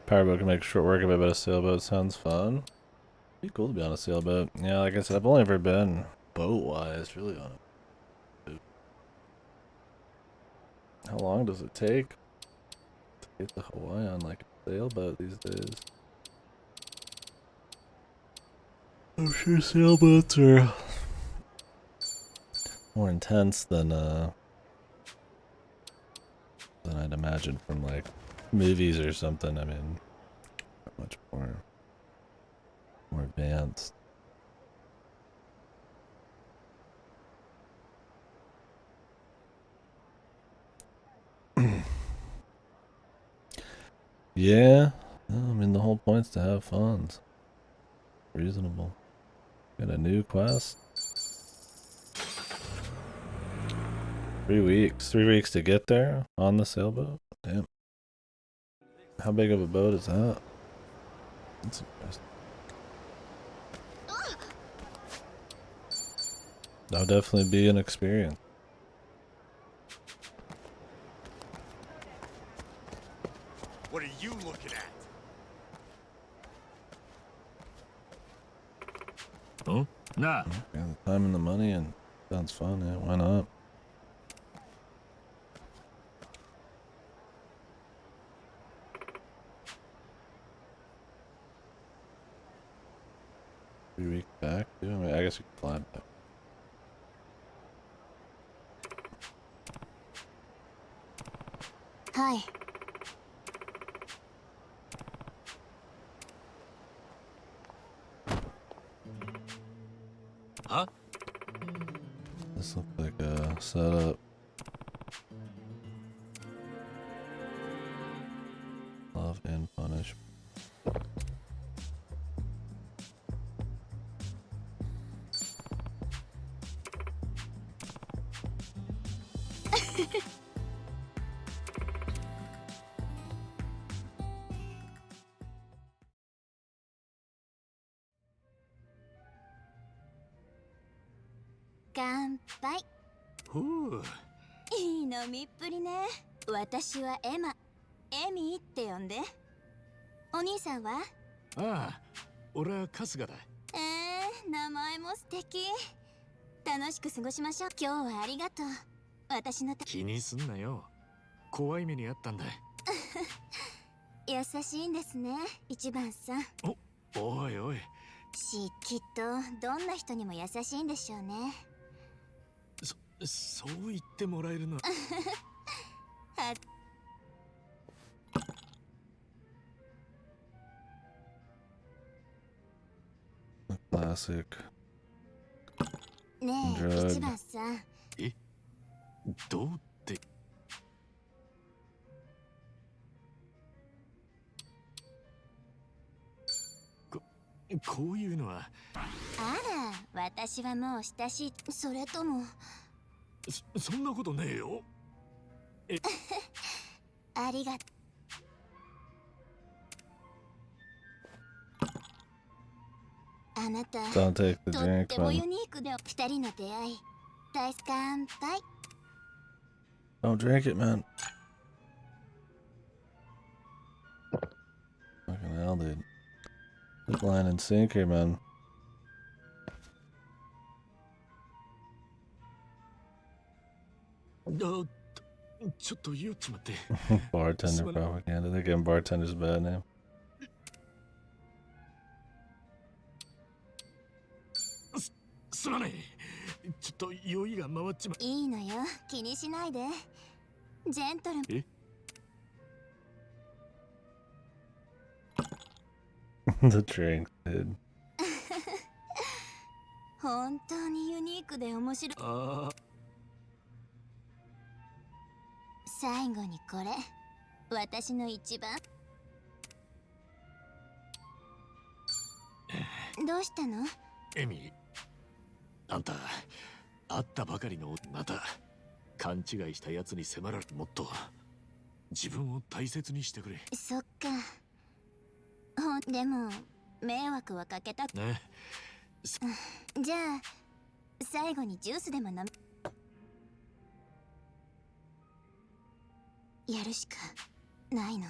Powerboat can make short work of it, but a sailboat sounds fun. Be cool to be on a sailboat. Yeah, like I said, I've only ever been boat-wise, really on a boat. How long does it take to get to Hawaii on like a sailboat these days? I'm sure sailboats are more intense than I'd imagine from like movies or something. I mean, much more advanced. Yeah, I mean the whole point's to have fun. So reasonable. Got a new quest. 3 weeks. 3 weeks to get there on the sailboat. Damn. How big of a boat is that? That's interesting. That'll definitely be an experience.
What are you looking at?
Huh? Nah.
Yeah, the time and the money, and sounds fun. Yeah, why not? Week back, yeah, I mean, I guess we can fly back.
Hi.
Huh?
This looks like a setup. Love and punish.
Kanpai. いい飲みっぷりね。私はエマ。エミって呼んで。お兄さんは？
ああ、俺は春日だ。
名前も素敵。楽しく過ごしましょう。今日はありがとう。私の
気にすんなよ。怖い目にあったんだ。
優しいんですね、一番さん。
おいおい。
きっとどんな人にも優しいんでしょうね。
そう言ってもらえるの。
は
Classic.
ねえ、
Drug.
一番さん。
どうって。こういうのは。
あら、私はもう親しい。それとも
そんなことねえよ。
ありがとう。あなた
Don't take the
と
drink,
っても
man.
ユニークで、二人の出会い大乾杯。
Don't drink it, man. Fucking hell, dude. Hook, line, and sinker, man.
ちょっと言っちまって。
Bartender propaganda. They're giving bartenders a bad name.
すまねえ。ちょっと酔いが回っちま。
いいのよ、気にしないで。ジェントル。
The drink, dude.
本当にユニークで面白い。最後にこれ、私の一番。どうしたの？
エミ、あんた会ったばかりのまた勘違いしたやつに迫られ、もっと自分を大切にしてくれ。
そっか。でも迷惑はかけた
ね。
じゃあ最後にジュースでも飲み。やるしかないの。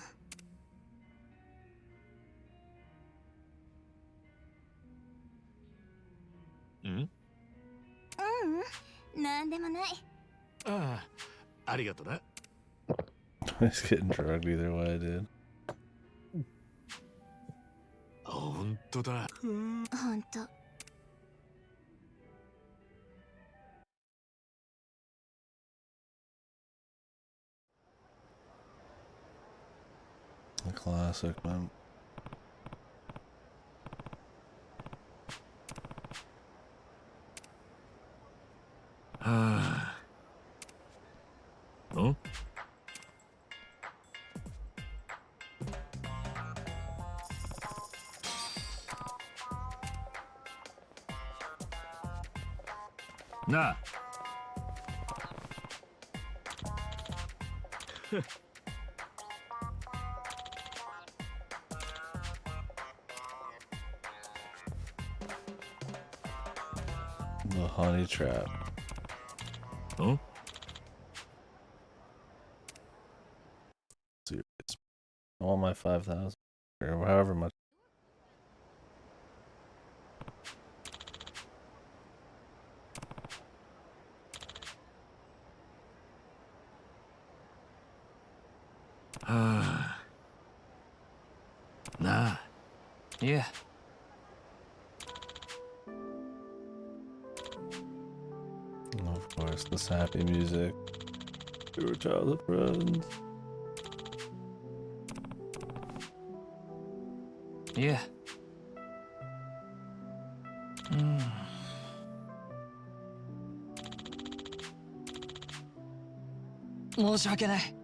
なんでもない。
ああ、ありがとな。
He's getting drugged either way, dude.
本当だ。
本当。
A classic, man.
Na.
The honey trap.
Huh?
Dude, I want my 5,000 or however much.
Nah.
Yeah.
Of course, this happy music. We were childhood friends.
Yeah. 申し訳ない。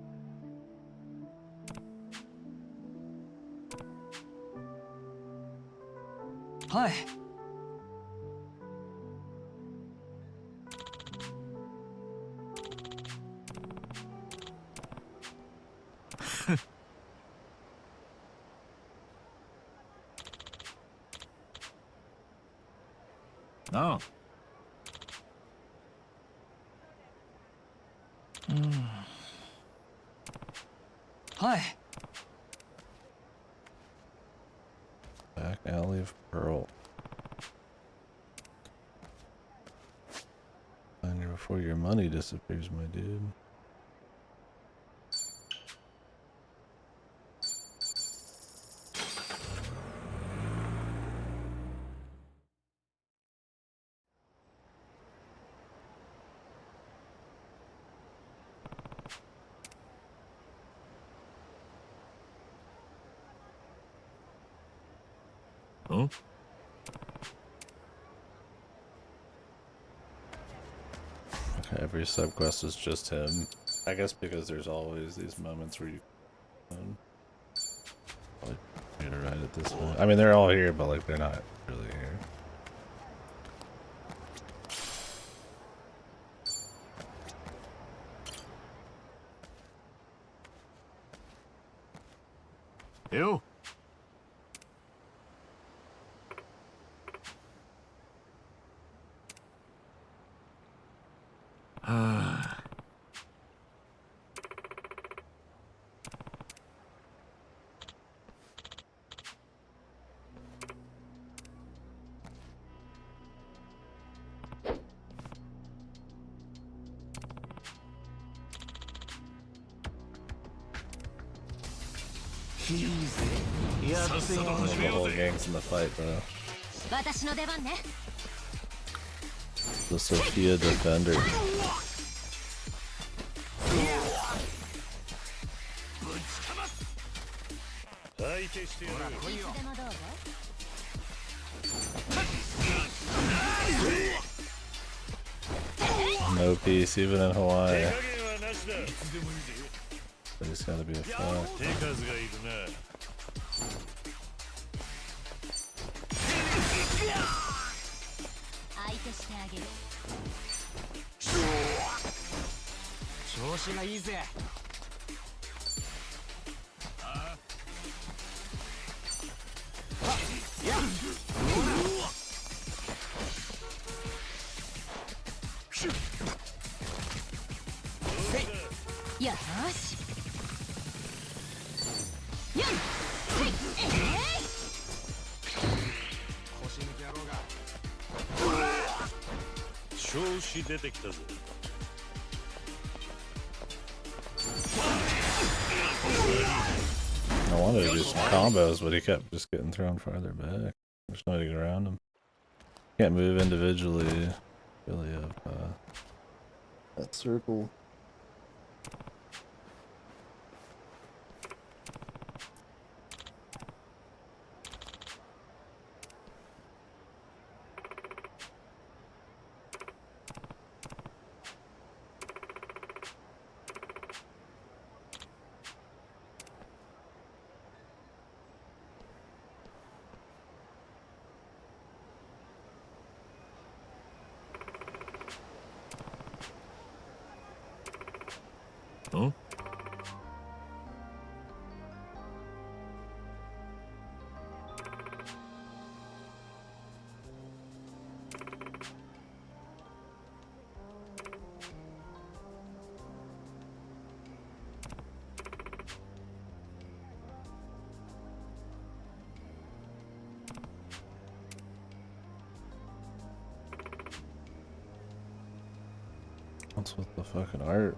はい。
なあ。
はい。
Back alley of Pearl. Find her before your money disappears, my dude.
Huh?
Every subquest is just him. I guess because there's always these moments where you probably need to write it this way. I mean, they're all here, but like they're not really here.
Yo.
The whole gang's in the fight, bro.
私の出番ね。
The Sophia Defender.
相手してやる。
No peace, even in Hawaii. But it's gotta be a fact.
手数がいるな。
相手してあげる。
調子がいいぜ。
よーし。よん。
腰抜き野郎が。
調子出てきたぜ。
I wanted to do some combos, but he kept just getting thrown farther back. There's no way to get around him. Can't move individually, really, of that circle.
Huh?
What's with the fucking art?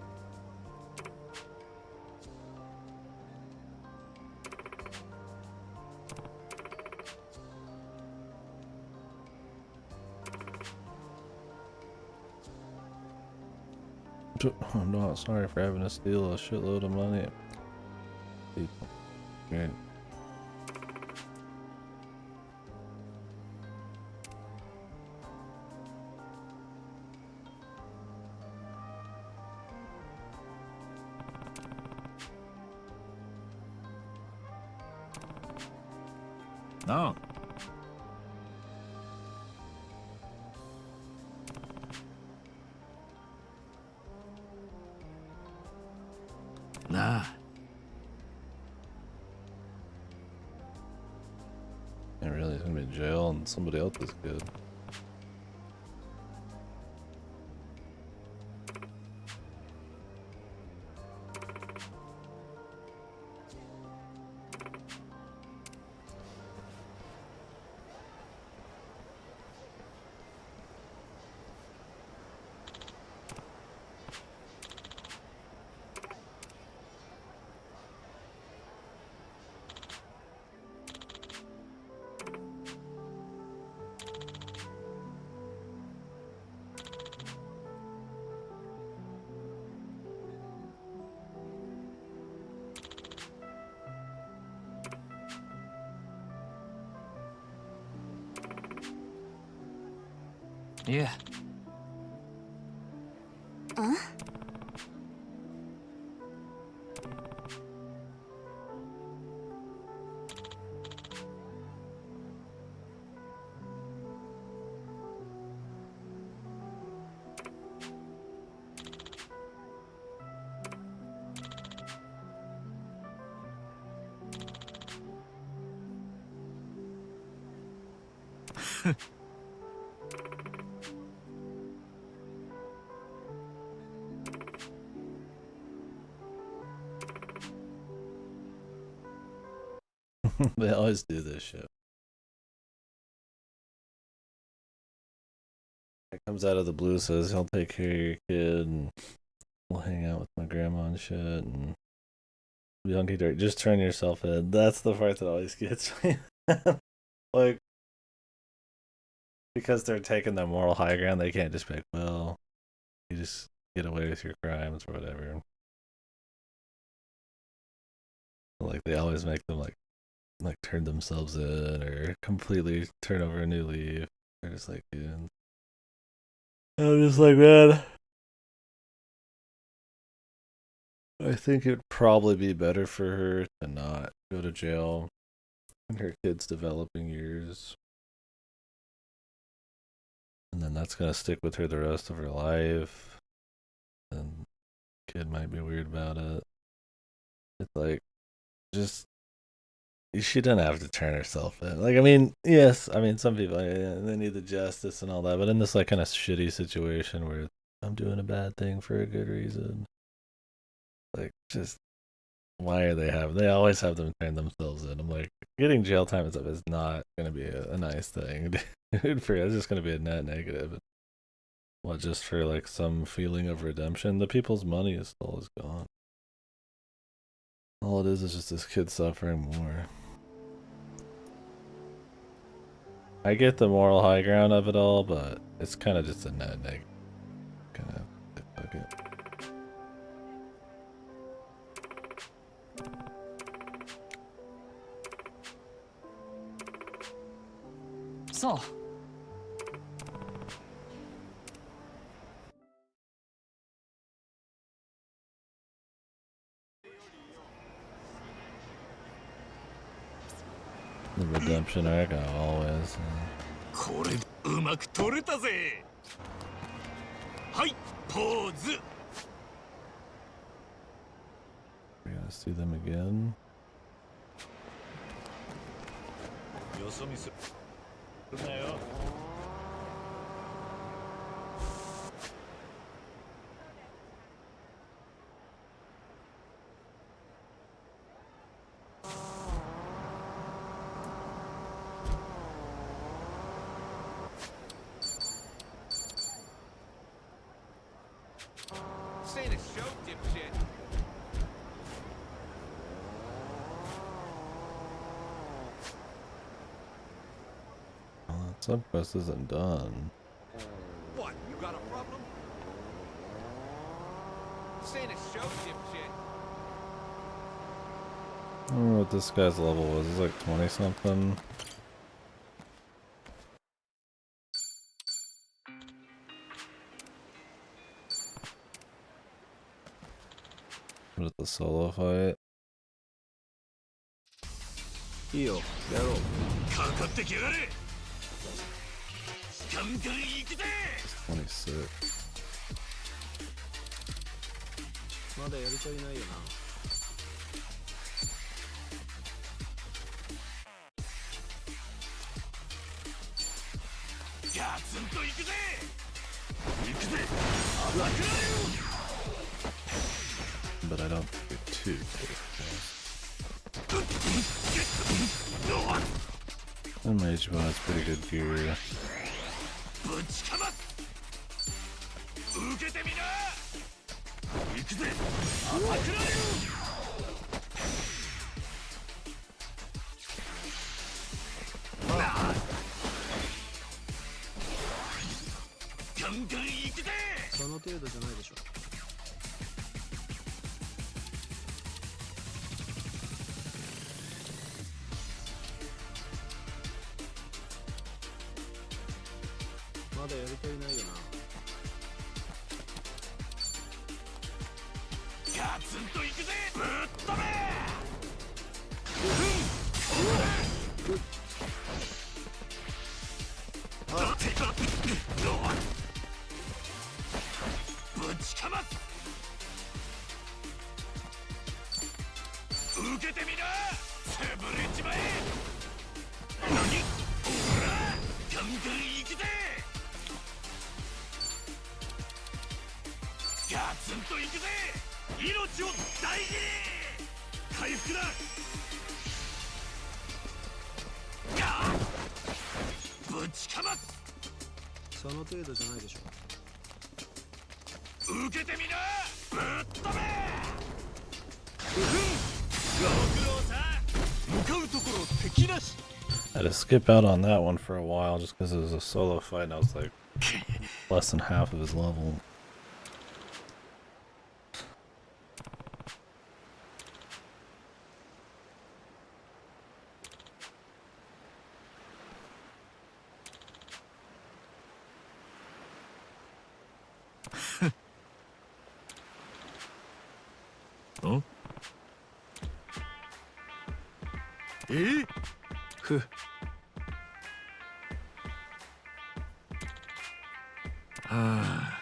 I'm not sorry for having to steal a shitload of money. People. Great.
No. Nah.
Yeah, really, he's gonna be in jail and somebody else is good.
いえ。
ん？They
always do this shit. It comes out of the blue, says he'll take care of your kid and we'll hang out with my grandma and shit. And Yankee Dirt, just turn yourself in. That's the part that always gets me. Like, because they're taking the moral high ground, they can't just be like, well, you just get away with your crimes or whatever. Like, they always make them like turn themselves in or completely turn over a new leaf. They're just like, dude. I'm just like, man, I think it'd probably be better for her to not go to jail in her kid's developing years. And then that's going to stick with her the rest of her life. And kid might be weird about it. It's like, just, she doesn't have to turn herself in. Like, I mean, yes, I mean, some people, they need the justice and all that. But in this, like, kind of shitty situation where I'm doing a bad thing for a good reason. Like, just, why are they always have them turn themselves in. I'm like, getting jail time and stuff is not going to be a nice thing. Dude, for it's just going to be a net negative. What, just for like some feeling of redemption? The people's money is all is gone. All it is just this kid suffering more. I get the moral high ground of it all, but it's kind of just a net negative. Kind of, fuck it.
So.
The redemption arc, always.
これうまく取れたぜ。はいポーズ。
We gotta see them again.
よそ見するなよ。
Subquest isn't done.
What? You got a problem? This ain't a show, dipshit.
I don't know what this guy's level was. He's like 20 something. With the solo fight.
いいよ、やろう。
かかってきやがれ。ガンガン行くぜ。
26.
まだやるといないよな。
ガツンと行くぜ。行くぜ。アタックライ
But I don't think it too. And Mage Bot's pretty good gear.
ぶちかます受けてみな行くぜアタックライガンガン行くぜ
その程度じゃないでしょ。ま
だやりとりないよな。
ガツンといくぜ。ぶっ飛べ。ぶちかます。受けてみな。潰れちまえ。何？ほら、ガンガンいくぜ。ガツンといくぜ。命を大事に。回復だ。ぶちかます。
その程度じゃないでしょ。
受けてみな。ぶっ飛べ。
I had to skip out on that one for a while just because it was a solo fight and I was like less than half of his level.
Huh?
ふ
はあ。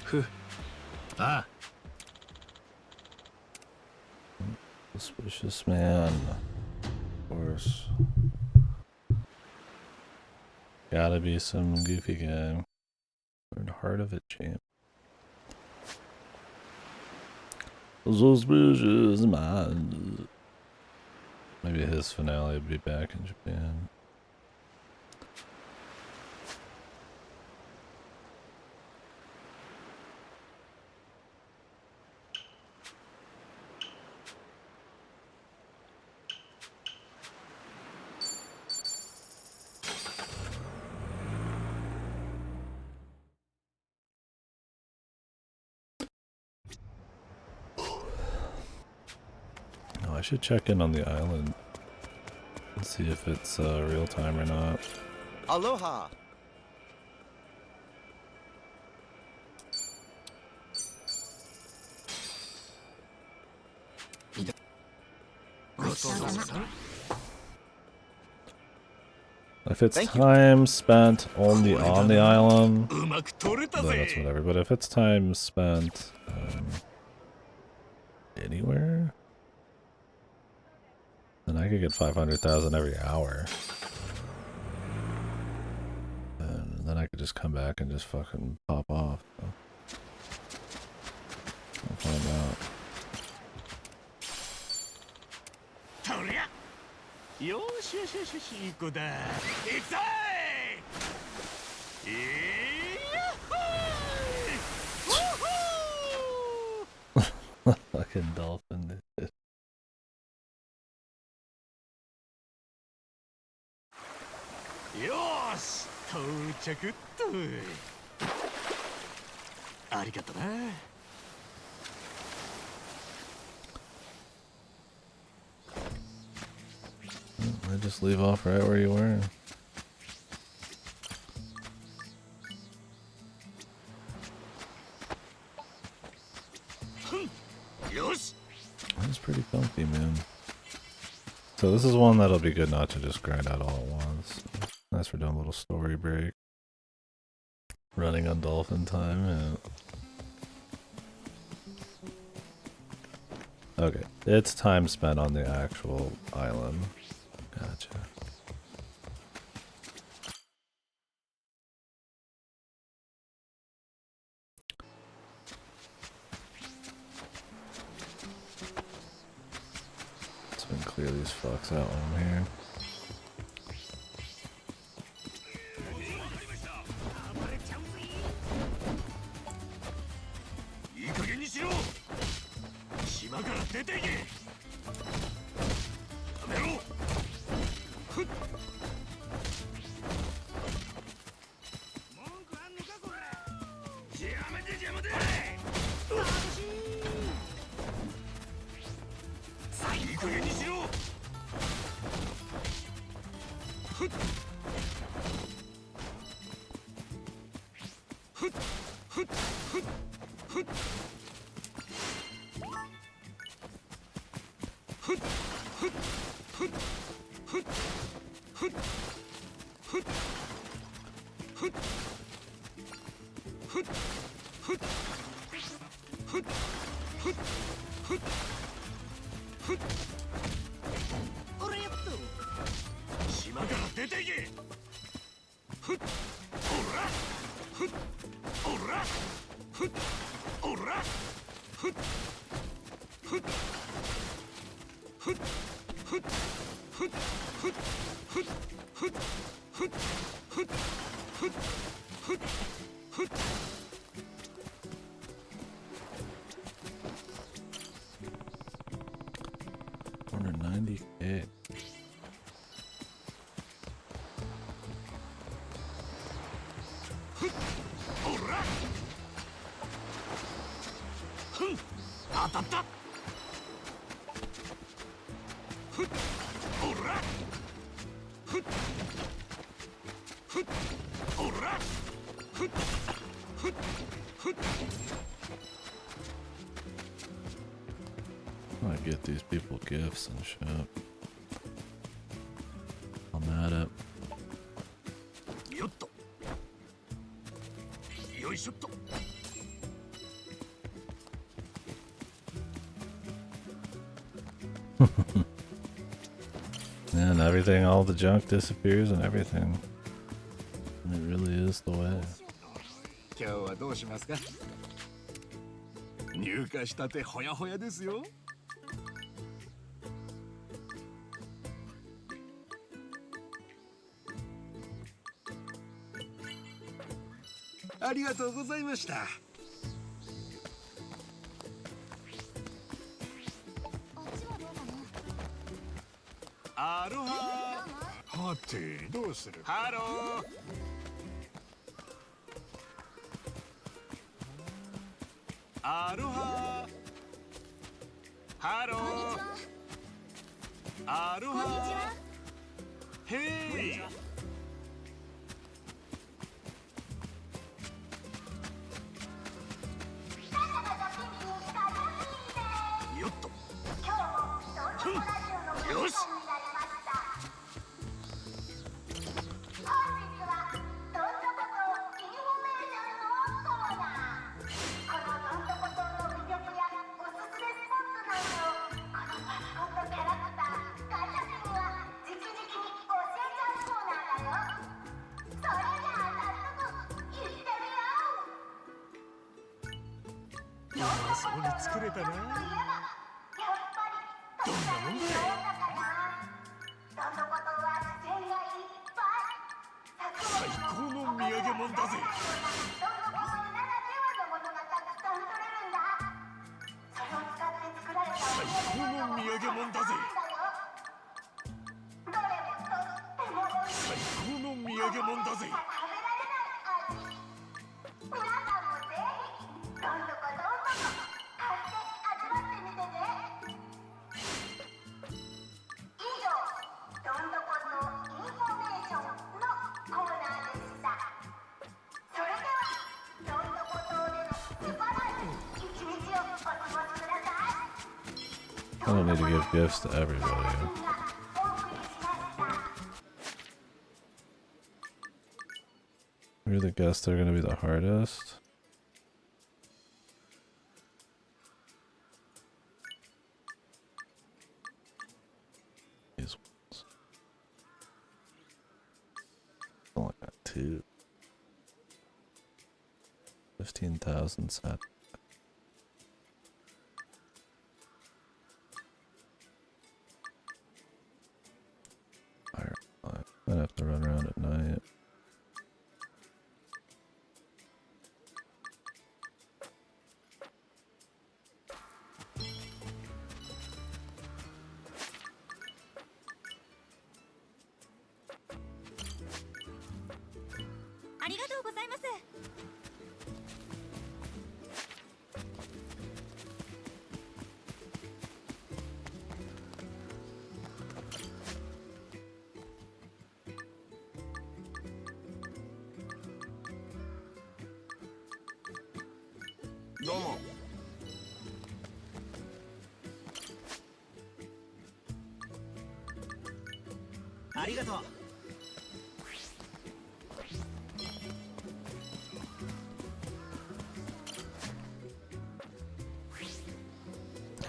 ふ
ああ。
Suspicious man. Of course. Gotta be some goofy guy. Or the heart of a champ. Suspicious man. Maybe his finale would be back in Japan. I should check in on the island and see if it's real time or not.
Aloha.
If it's time spent only on the island, then that's whatever. But if it's time spent anywhere, then I could get 500,000 every hour. And then I could just come back and just fucking pop off. So I'll find out.
よしよしよしよし、いい子だ。行くぞい。
Fucking dolphin.
よーし、到着っと。ありがとな。
I just leave off right where you were. That's pretty comfy, man. So this is one that'll be good not to just grind out all at once. Nice for doing a little story break. Running on dolphin time, yeah. Okay, it's time spent on the actual island. Gotcha. Let's been clear these fucks out while I'm here.
俺やっと島から出ていけ。ふっおらふっおらふっおらふっふっふっふっふっふっふっふっふっふっふっふっふっ
190K. I get these people gifts and shit. I'm at it.
よっとよいしょっと
And everything, all the junk disappears and everything. And it really is the way.
今日はどうしますか？入荷したてほやほやですよ。ありがとうございました。アロハ。はてどうする？ハロー。アロハ。ハロー。アロハ。ヘイ。よっと。よし。 そうに作れたな。どんなもんだい。最高の土産もんだぜ。最高の土産もんだぜ。最高の土産もんだぜ。
I don't need to give gifts to everybody. Who are the guests that are going to be the hardest? These ones. Only got 2. 15,000 set. I'd have to run around at night.
ありがとう。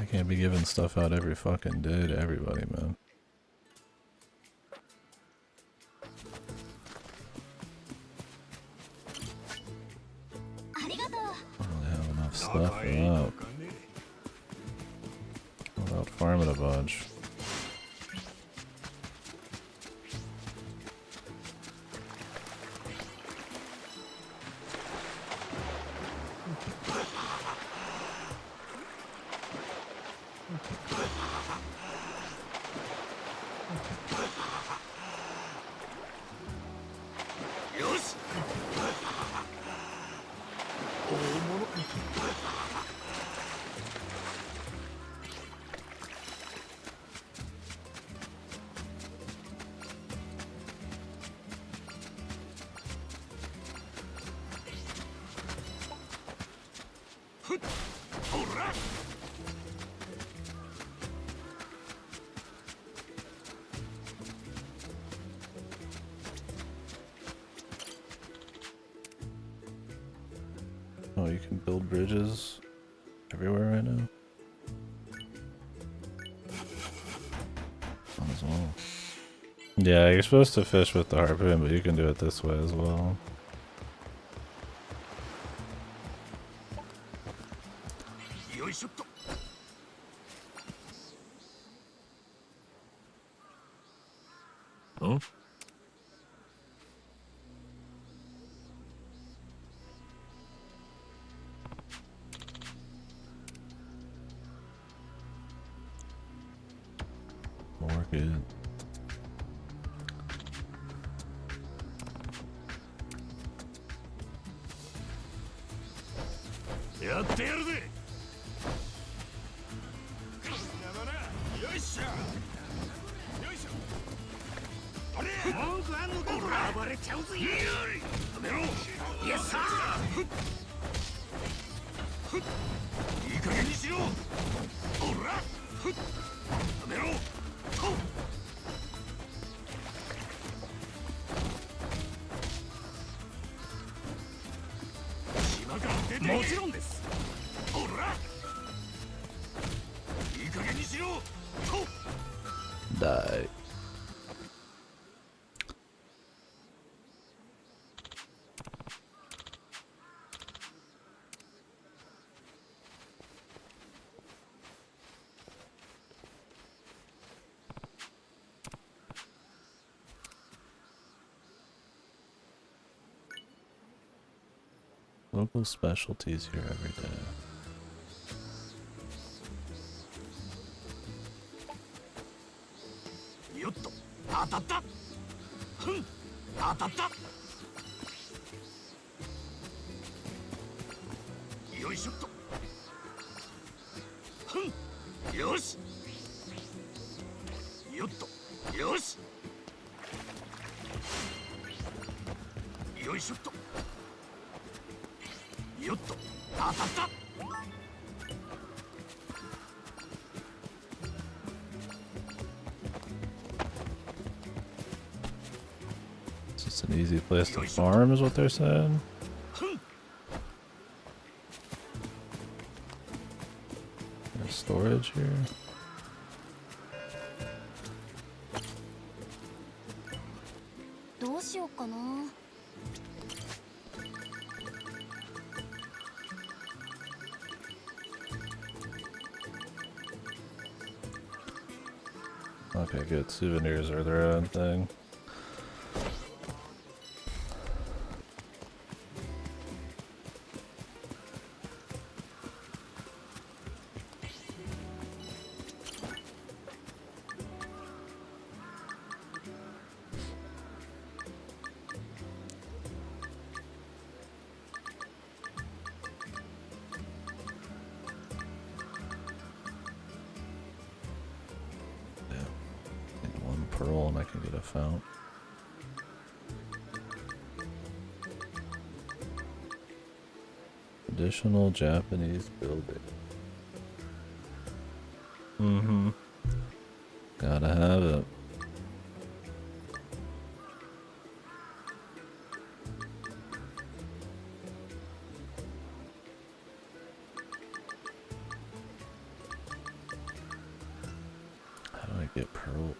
I can't be giving stuff out every fucking day to everybody, man. I don't really have enough stuff for that. Without farming a bunch. Oh, you can build bridges everywhere right now? Fun as well. Yeah, you're supposed to fish with the harpoon, but you can do it this way as well.
Huh?
More good. Die. Local specialties here every day. It's just an easy place to farm is what they're saying. There's storage here. Okay, good. Souvenirs are their own thing. Pearl and I can get a fount. Traditional Japanese building. Mm-hmm. Gotta have it. Get pearl.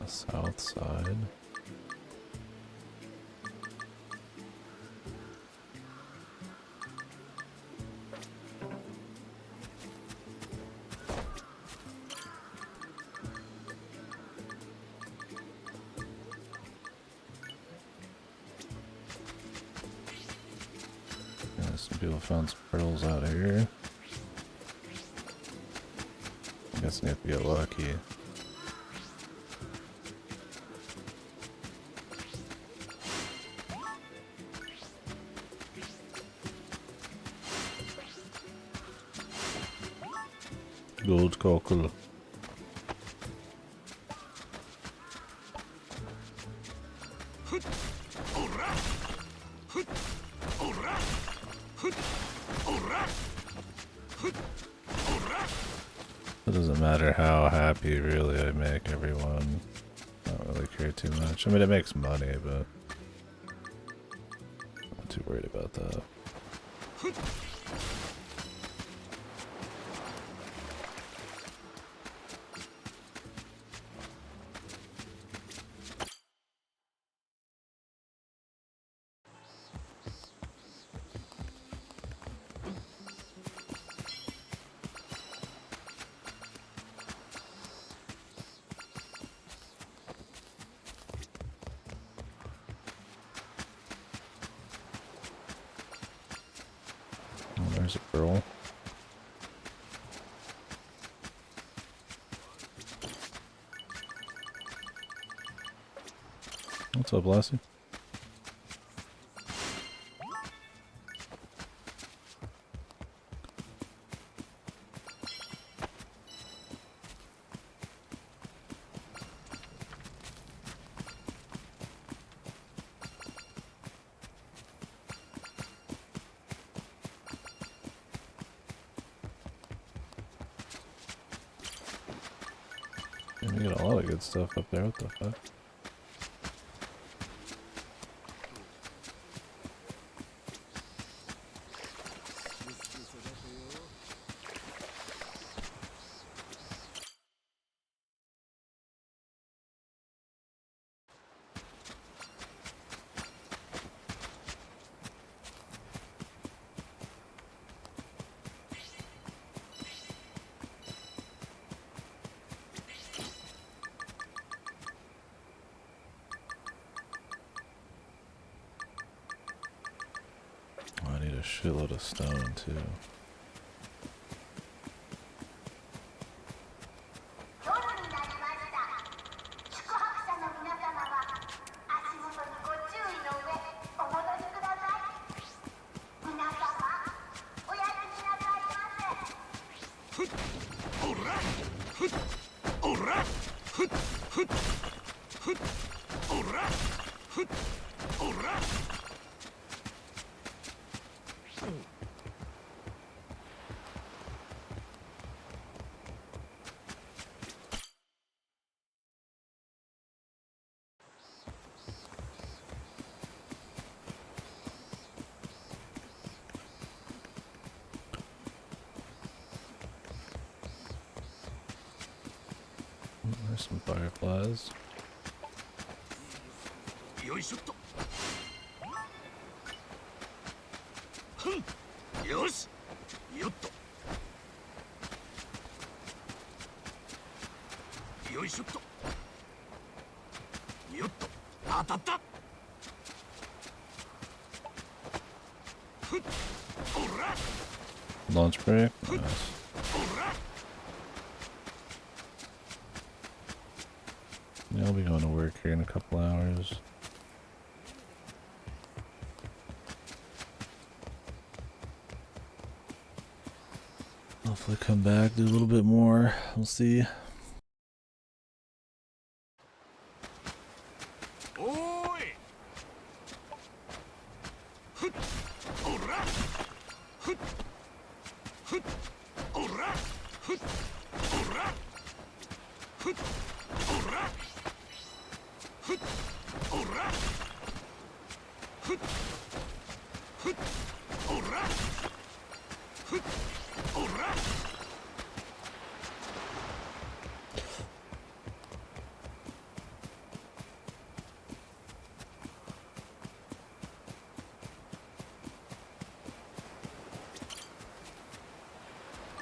South side. Yeah, some people found some pearls out here. I guess I have to get lucky. Gold cockle. It doesn't matter how happy really I make everyone. I don't really care too much. I mean, it makes money, but I'm not too worried about that. There's a girl. What's up, Lassie? And we got a lot of good stuff up there. What the fuck? I need a shitload of stone too. There's some fireflies. Yoし。よっと。よいしょっと。よっと。当たった。Launch break. Nice. Yeah, I'll be going to work here in a couple hours. Hopefully come back, do a little bit more. We'll see.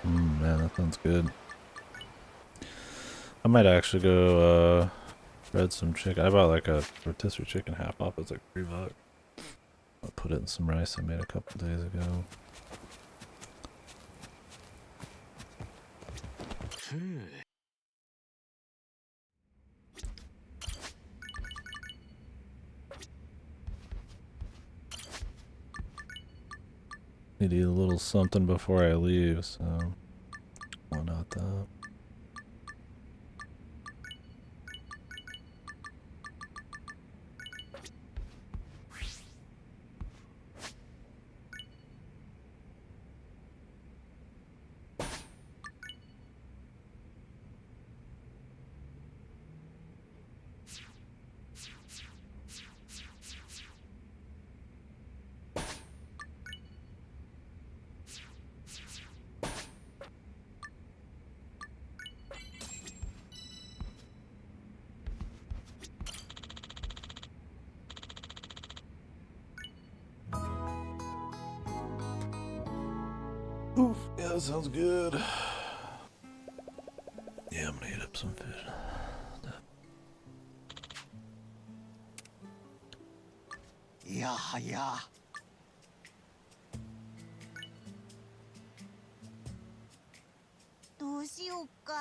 Man, that sounds good. I might actually go bread some chicken. I bought like a rotisserie chicken half off. It's like $3. I'll put it in some rice I made a couple days ago. Need to eat a little something before I leave, so why not that? Oof, yeah, that sounds good. Yeah, I'm gonna eat up some food.
Yeah.
どうしようか。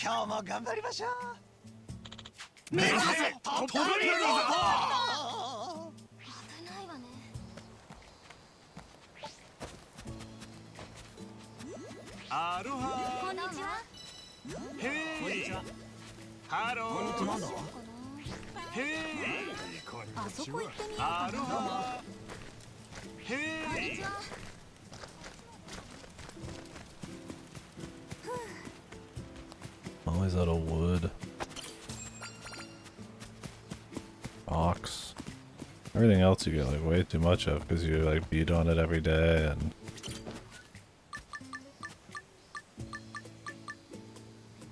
今日も頑張りましょう。
目指せ
トップリーガー。
危ないわね。
アロハ。
こんにちは。
ヘイ。ハロー。
こんにちは。
ヘイ。
あそこ行ってみようか
アロ
な。
ハ。ヘイ。
こんにちは。
Always out of wood. Ox. Everything else you get like way too much of because you like beat on it every day and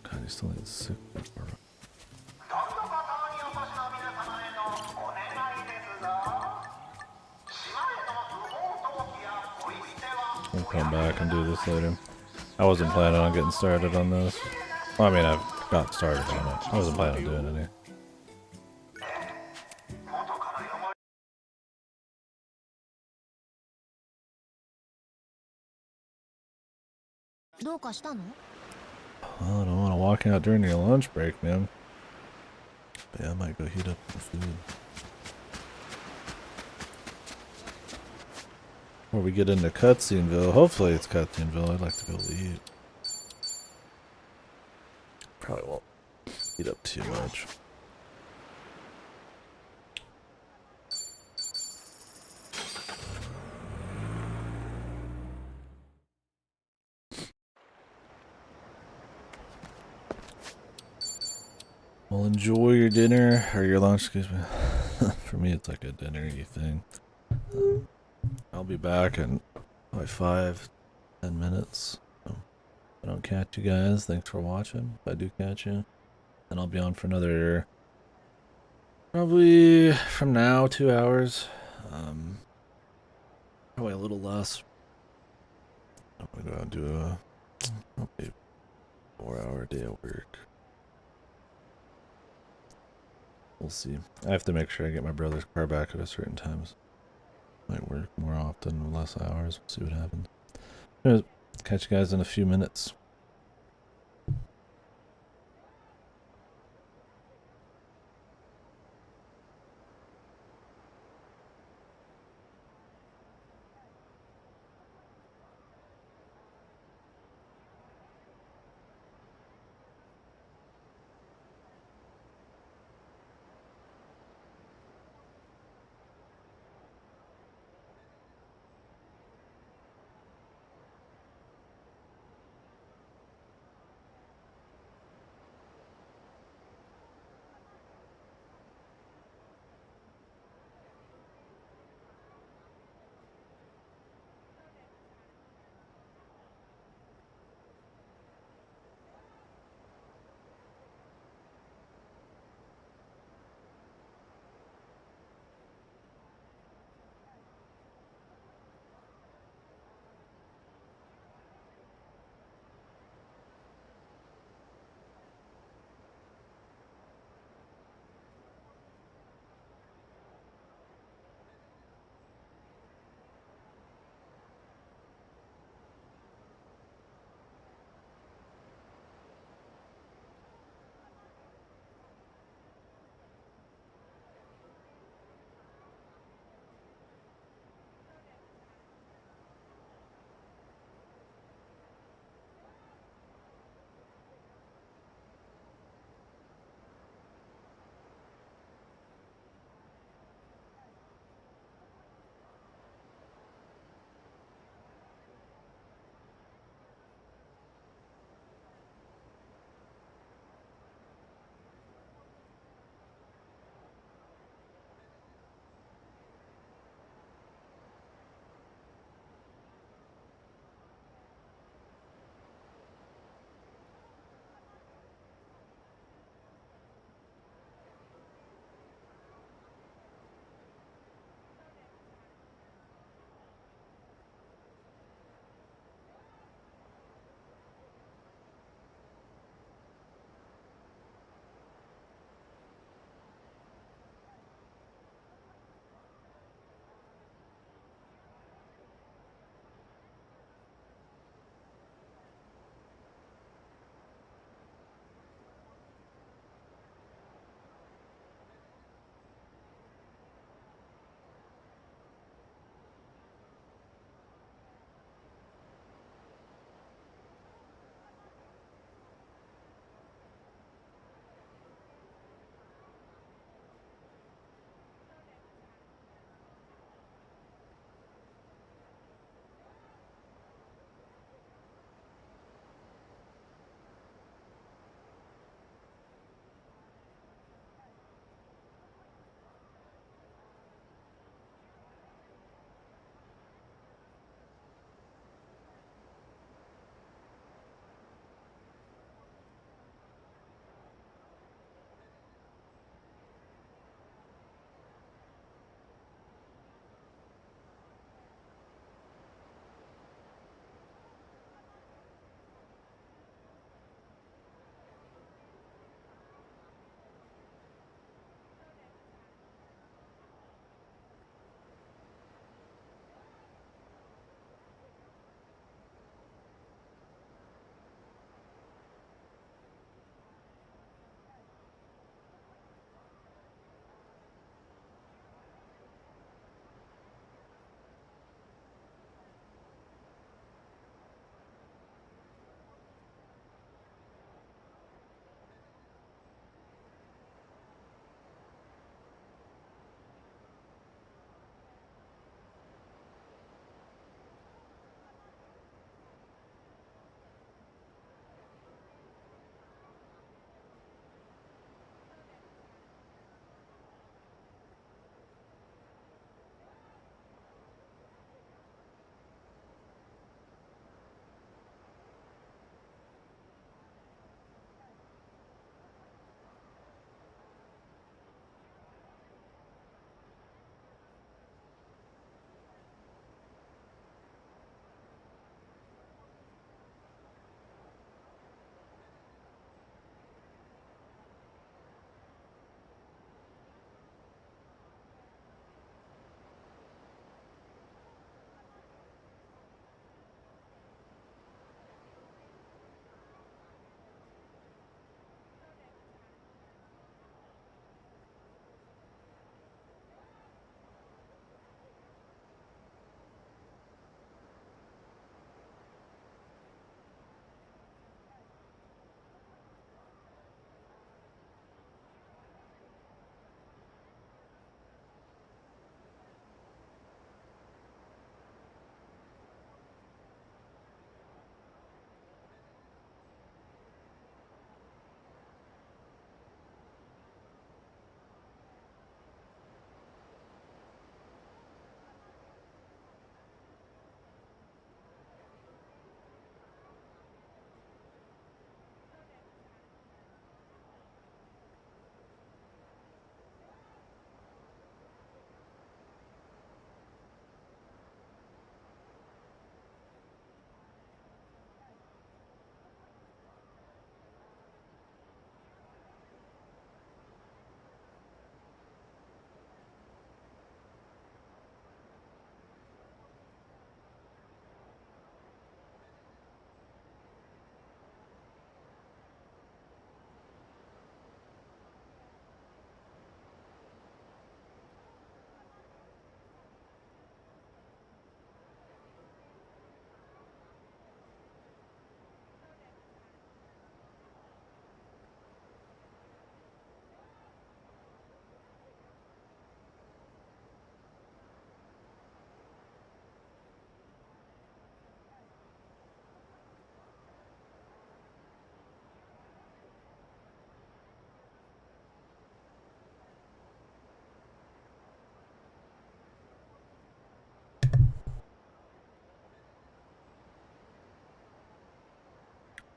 God, you still need 6 people. I'll come back and do this later. I wasn't planning on getting started on this. Well, I mean, I've got started on it. I wasn't planning on doing any. I don't want to walk out during your lunch break, man. But yeah, I might go heat up the food. Before we get into Cutsceneville, hopefully it's Cutsceneville, I'd like to be able to eat. Probably won't eat up too much. Well, enjoy your dinner, or your lunch, excuse me. For me, it's like a dinner-y thing. I'll be back in like 5-10 minutes. So if I don't catch you guys, thanks for watching. If I do catch you, then I'll be on for another, probably from now, 2 hours. Probably a little less. I'm gonna go out and do a probably 4-hour day of work. We'll see. I have to make sure I get my brother's car back at a certain time. Might work more often, less hours. We'll see what happens. Anyways, catch you guys in a few minutes.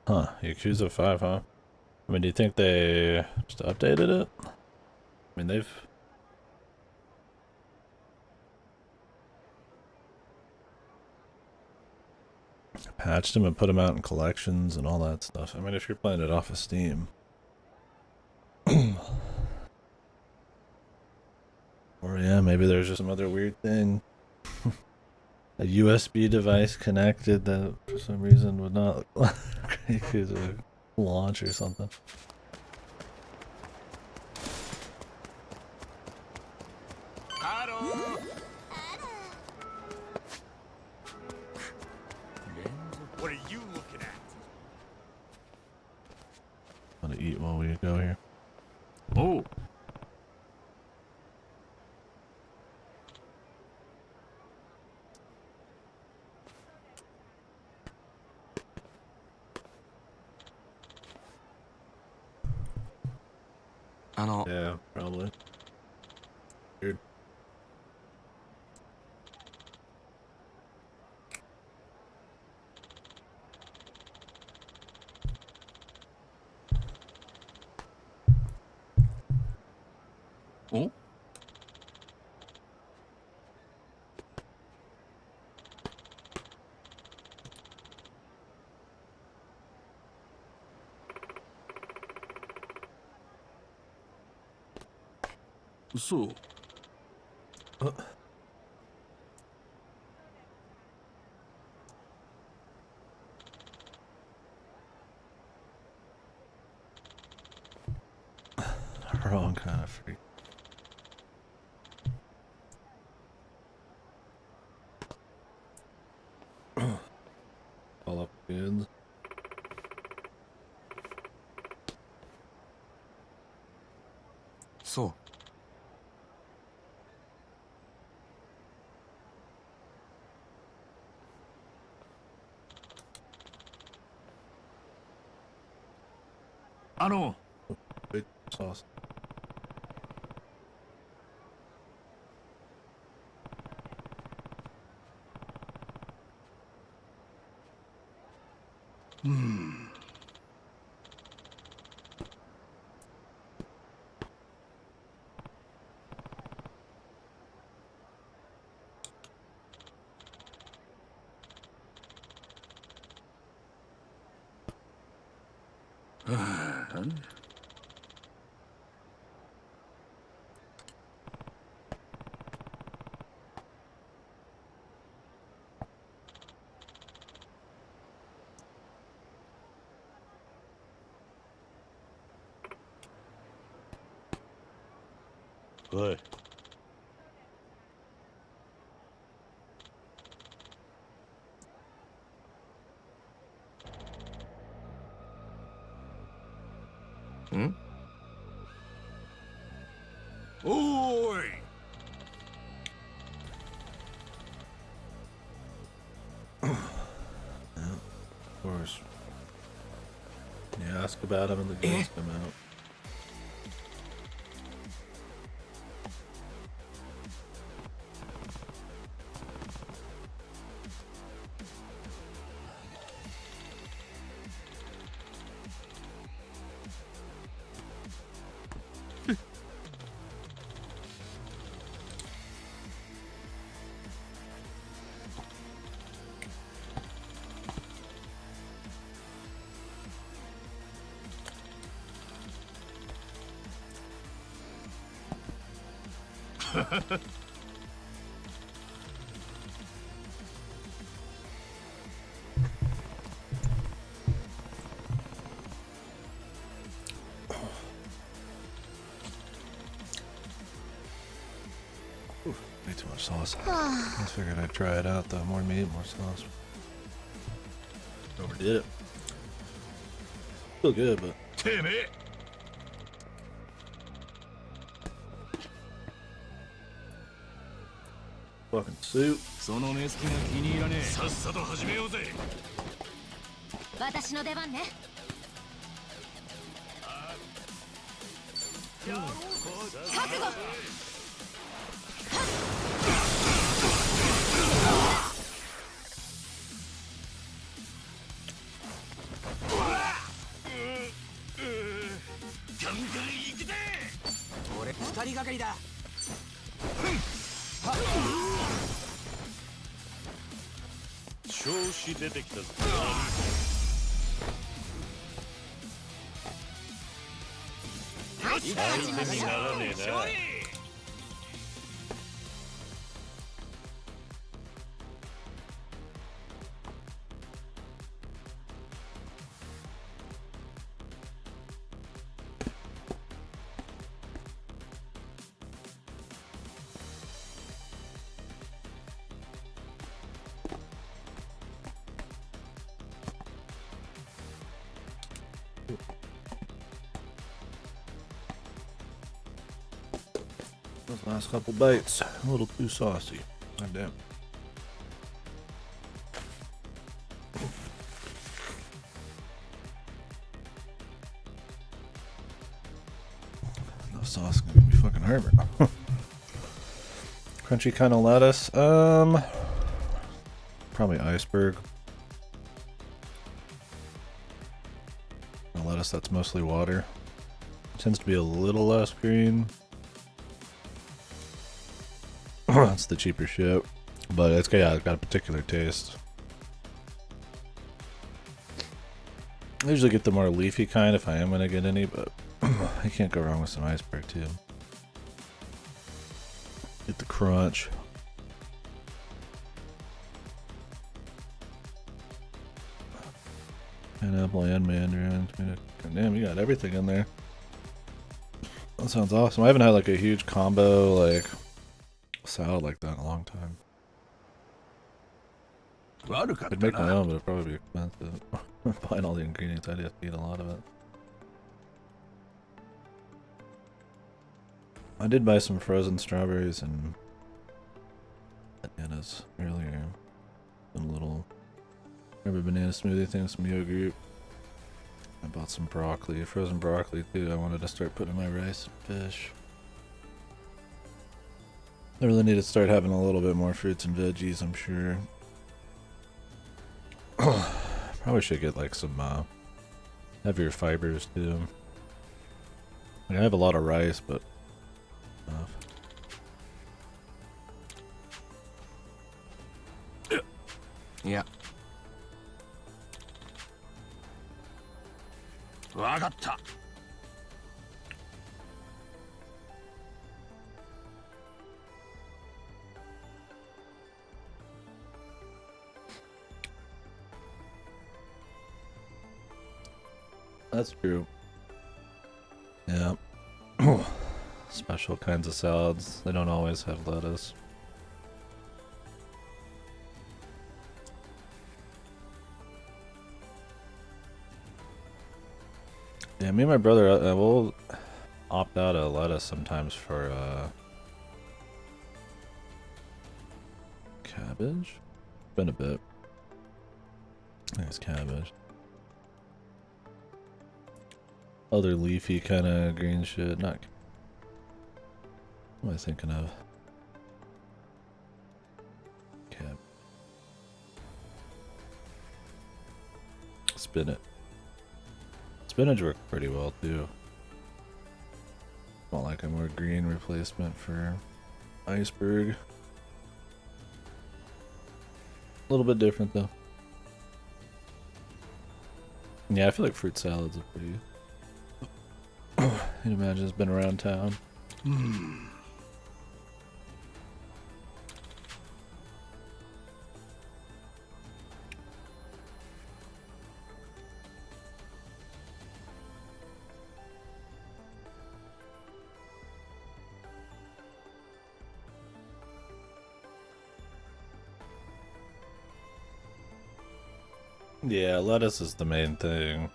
Huh, Yakuza 5, huh? I mean, do you think they just updated it? I mean, they've... patched them and put them out in collections and all that stuff. I mean, if you're playing it off of Steam. Or yeah, maybe there's just some other weird thing. A USB device connected that for some reason would not Yakuza launch or something.
What are you looking at?
I'm gonna eat while we go here.
Oh.
Yeah, probably. Weird.
Oh? So.
Wrong kind of freak. All up goods.
So.
Good sauce.
What?
Hmm?
Oi!
Yeah, of course. You ask about him and the goods come out. Way too much sauce. I just figured I'd try it out though. More meat, more sauce. Overdid it. Still good, but.
Damn it!
Fucking soup.
その目つきが気に入らねえ。さっさと始めようぜ。
私の出番ね。覚悟。
二人がかりだ。
調子出てきたぞ。相手にならねえな。
Those last couple bites, a little too saucy. God damn. No sauce is gonna be fucking hurt. Crunchy kind of lettuce. Probably iceberg. A lettuce that's mostly water. Tends to be a little less green. That's the cheaper shit, but it's got a particular taste. I usually get the more leafy kind if I am gonna get any, but I can't go wrong with some iceberg too. Get the crunch. Pineapple and mandarin. God damn, you got everything in there. That sounds awesome. I haven't had like a huge combo like salad like that in a long time. I'd make my own, but it'd probably be expensive. Buying all the ingredients, I'd have to eat a lot of it. I did buy some frozen strawberries and bananas earlier. And a little banana smoothie thing, some yogurt. I bought some broccoli, frozen broccoli too. I wanted to start putting in my rice and fish. I really need to start having a little bit more fruits and veggies, I'm sure. Probably should get like some heavier fibers too. Like, I have a lot of rice, but
yeah.
わかった。
That's true. Yeah. Special kinds of salads. They don't always have lettuce. Yeah, me and my brother will opt out of lettuce sometimes for cabbage. Been a bit. I think it's cabbage. Other leafy kind of green shit. Not. What am I thinking of? Cab. Spinach. Spinach worked pretty well too. Not like a more green replacement for iceberg. A little bit different though. Yeah, I feel like fruit salads are pretty. You'd imagine it's been around town. Yeah, lettuce is the main thing.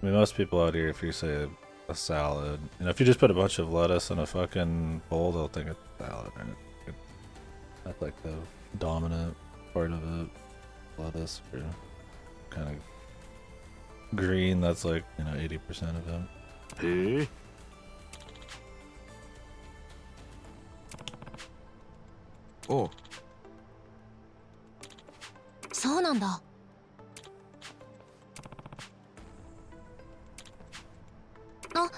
I mean, most people out here, if you say a salad, you know, if you just put a bunch of lettuce in a fucking bowl, they'll think it's a salad, right? That's like the dominant part of it. Lettuce, or kind of green, that's like, you know, 80% of it.
Hey.
Oh.
そうなんだ。あ、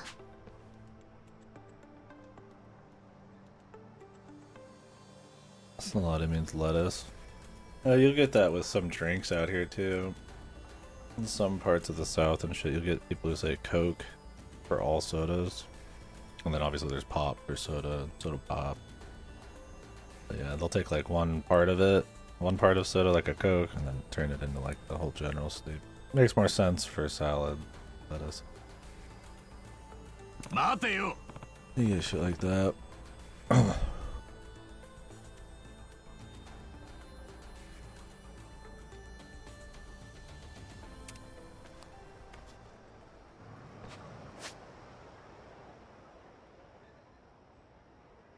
Salada means lettuce. You'll get that with some drinks out here too. In some parts of the South and shit, you'll get people who say Coke for all sodas. And then obviously there's pop for soda, soda pop. But yeah, they'll take like one part of it, one part of soda like a Coke, and then turn it into like the whole general state. Makes more sense for salad, lettuce. You get shit like that.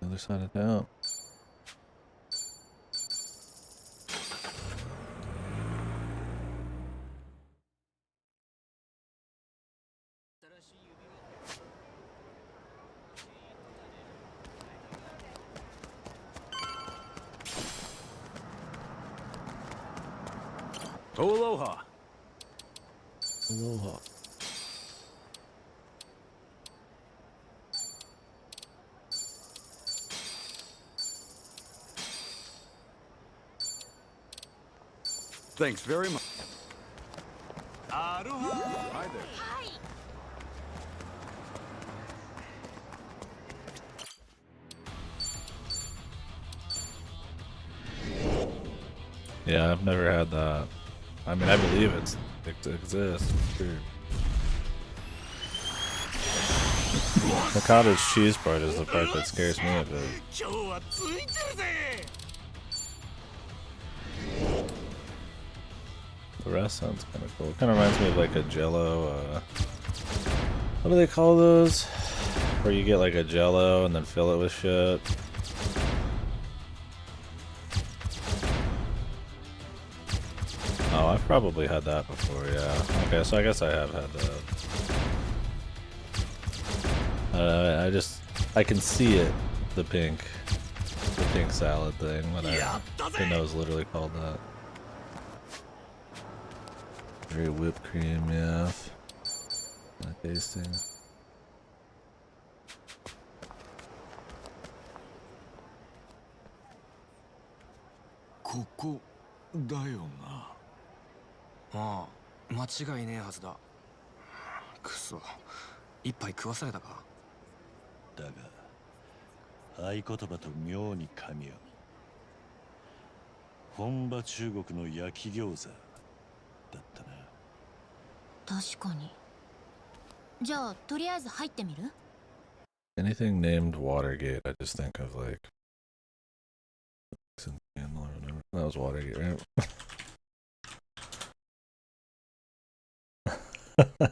Other side of town.
Aloha.
Aloha.
Thanks very much.
Aloha.
Hi there.
Yeah, I've never had that. I mean, I believe it exists. Sure. The cottage cheese part is the part that scares me a bit. The rest sounds kind of cool. Kind of reminds me of like a Jello. What do they call those? Where you get like a Jello and then fill it with shit. Oh, I've probably had that before, yeah. Okay, so I guess I have had that. I can see it, the pink salad thing, but I didn't know it was literally called that. Very whipped cream, yeah. Not tasting.
Koko da yo na. ああ、間違いねえはずだ。くそ、一杯食わされたか。
だが合言葉と妙に噛み合う。本場中国の焼き餃子だったな。
確かに。じゃあとりあえず入ってみる？
Anything named Watergate, I just think of like. That was Watergate, right?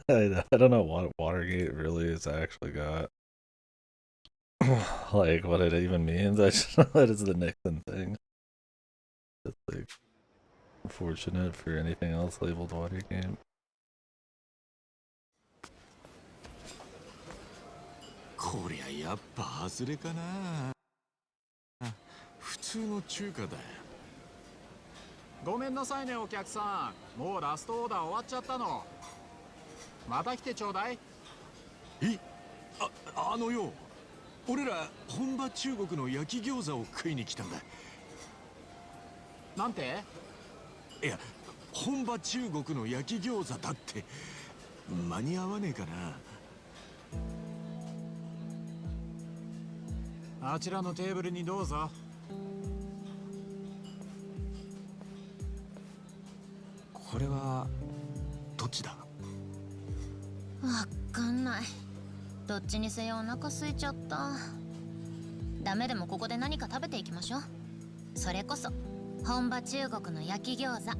I don't know what Watergate really is actually got. Like, what it even means. I just know that it's the Nixon thing. It's like unfortunate for anything else labeled Watergate.
こりゃやっぱ外れかな。普通の中華だよ。
ごめんなさいねお客さん、もうラストオーダー終わっちゃったの。また来てちょうだい。
あのよ、俺ら本場中国の焼き餃子を食いに来たんだ。
なんて？
いや、本場中国の焼き餃子だって。間に合わねえか
な。あちらのテーブルにどうぞ。
これはどっちだ？
わかんない。どっちにせよお腹空いちゃった。ダメでもここで何か食べていきましょう。それこそ本場中国の焼き餃子。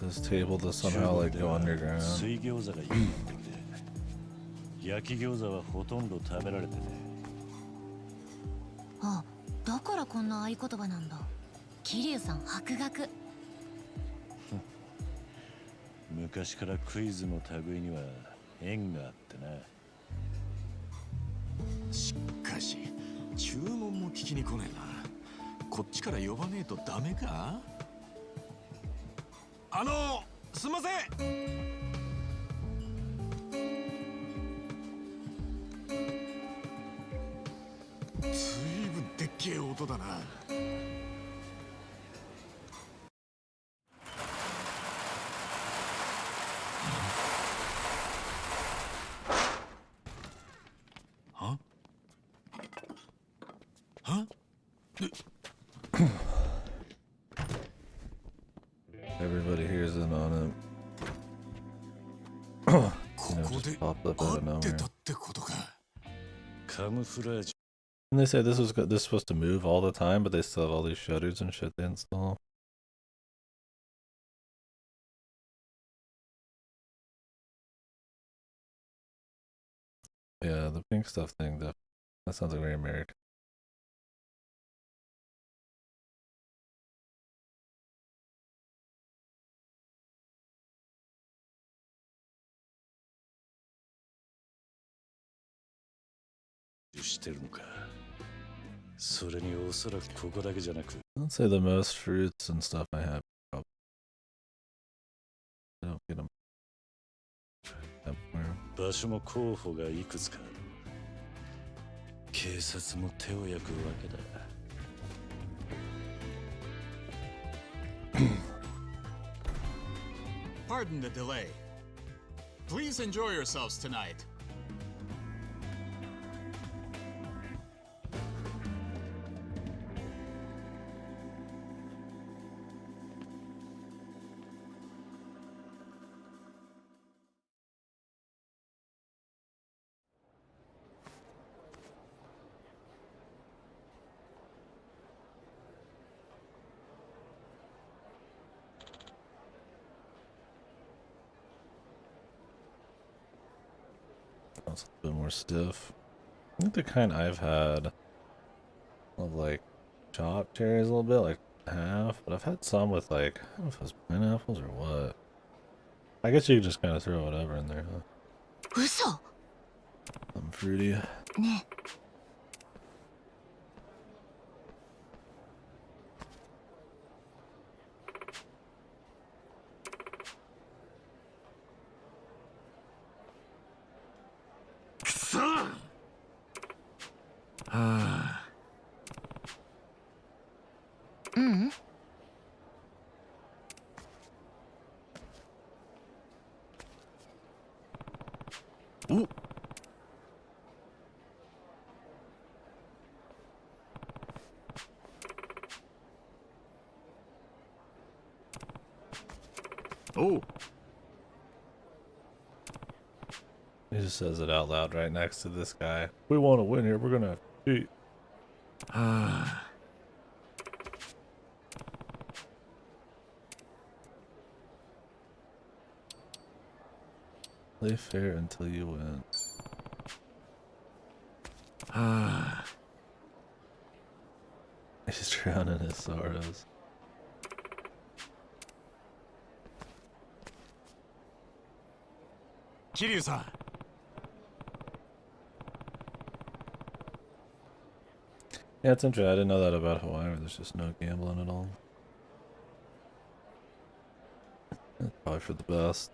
This table does somehow like go underground.
水餃子がいいって焼き餃子はほとんど食べられてね。
あ、だからこんな合言葉なんだ。桐生さん博学。
昔からクイズの類には縁があってな。
しかし注文も聞きに来ねえな。こっちから呼ばねえとダメか？すいません。ずいぶんでっけえ音だな。は？は？
Everybody here's in on it. You know, just popped up out of nowhere. And they say this was this supposed to move all the time, but they still have all these shutters and shit they install. Yeah, the pink stuff thing, that sounds like very American. I'd say the most fruits and stuff I have. I don't get them.
場所も候補がいくつかある。警察も手を焼くわけだ。
Pardon the delay. Please enjoy yourselves tonight.
It's a bit more stiff. I think the kind I've had of like chopped cherries a little bit, like half, but I've had some with like, I don't know if it's pineapples or what. I guess you can just kind of throw whatever in there, huh? Something fruity.
Ooh. Oh.
He just says it out loud right next to this guy. We want to win here. We're gonna cheat. Play fair until you win. He's drowning his sorrows.
Kiryu-san.
Yeah, it's interesting. I didn't know that about Hawaii, where there's just no gambling at all. It's probably for the best.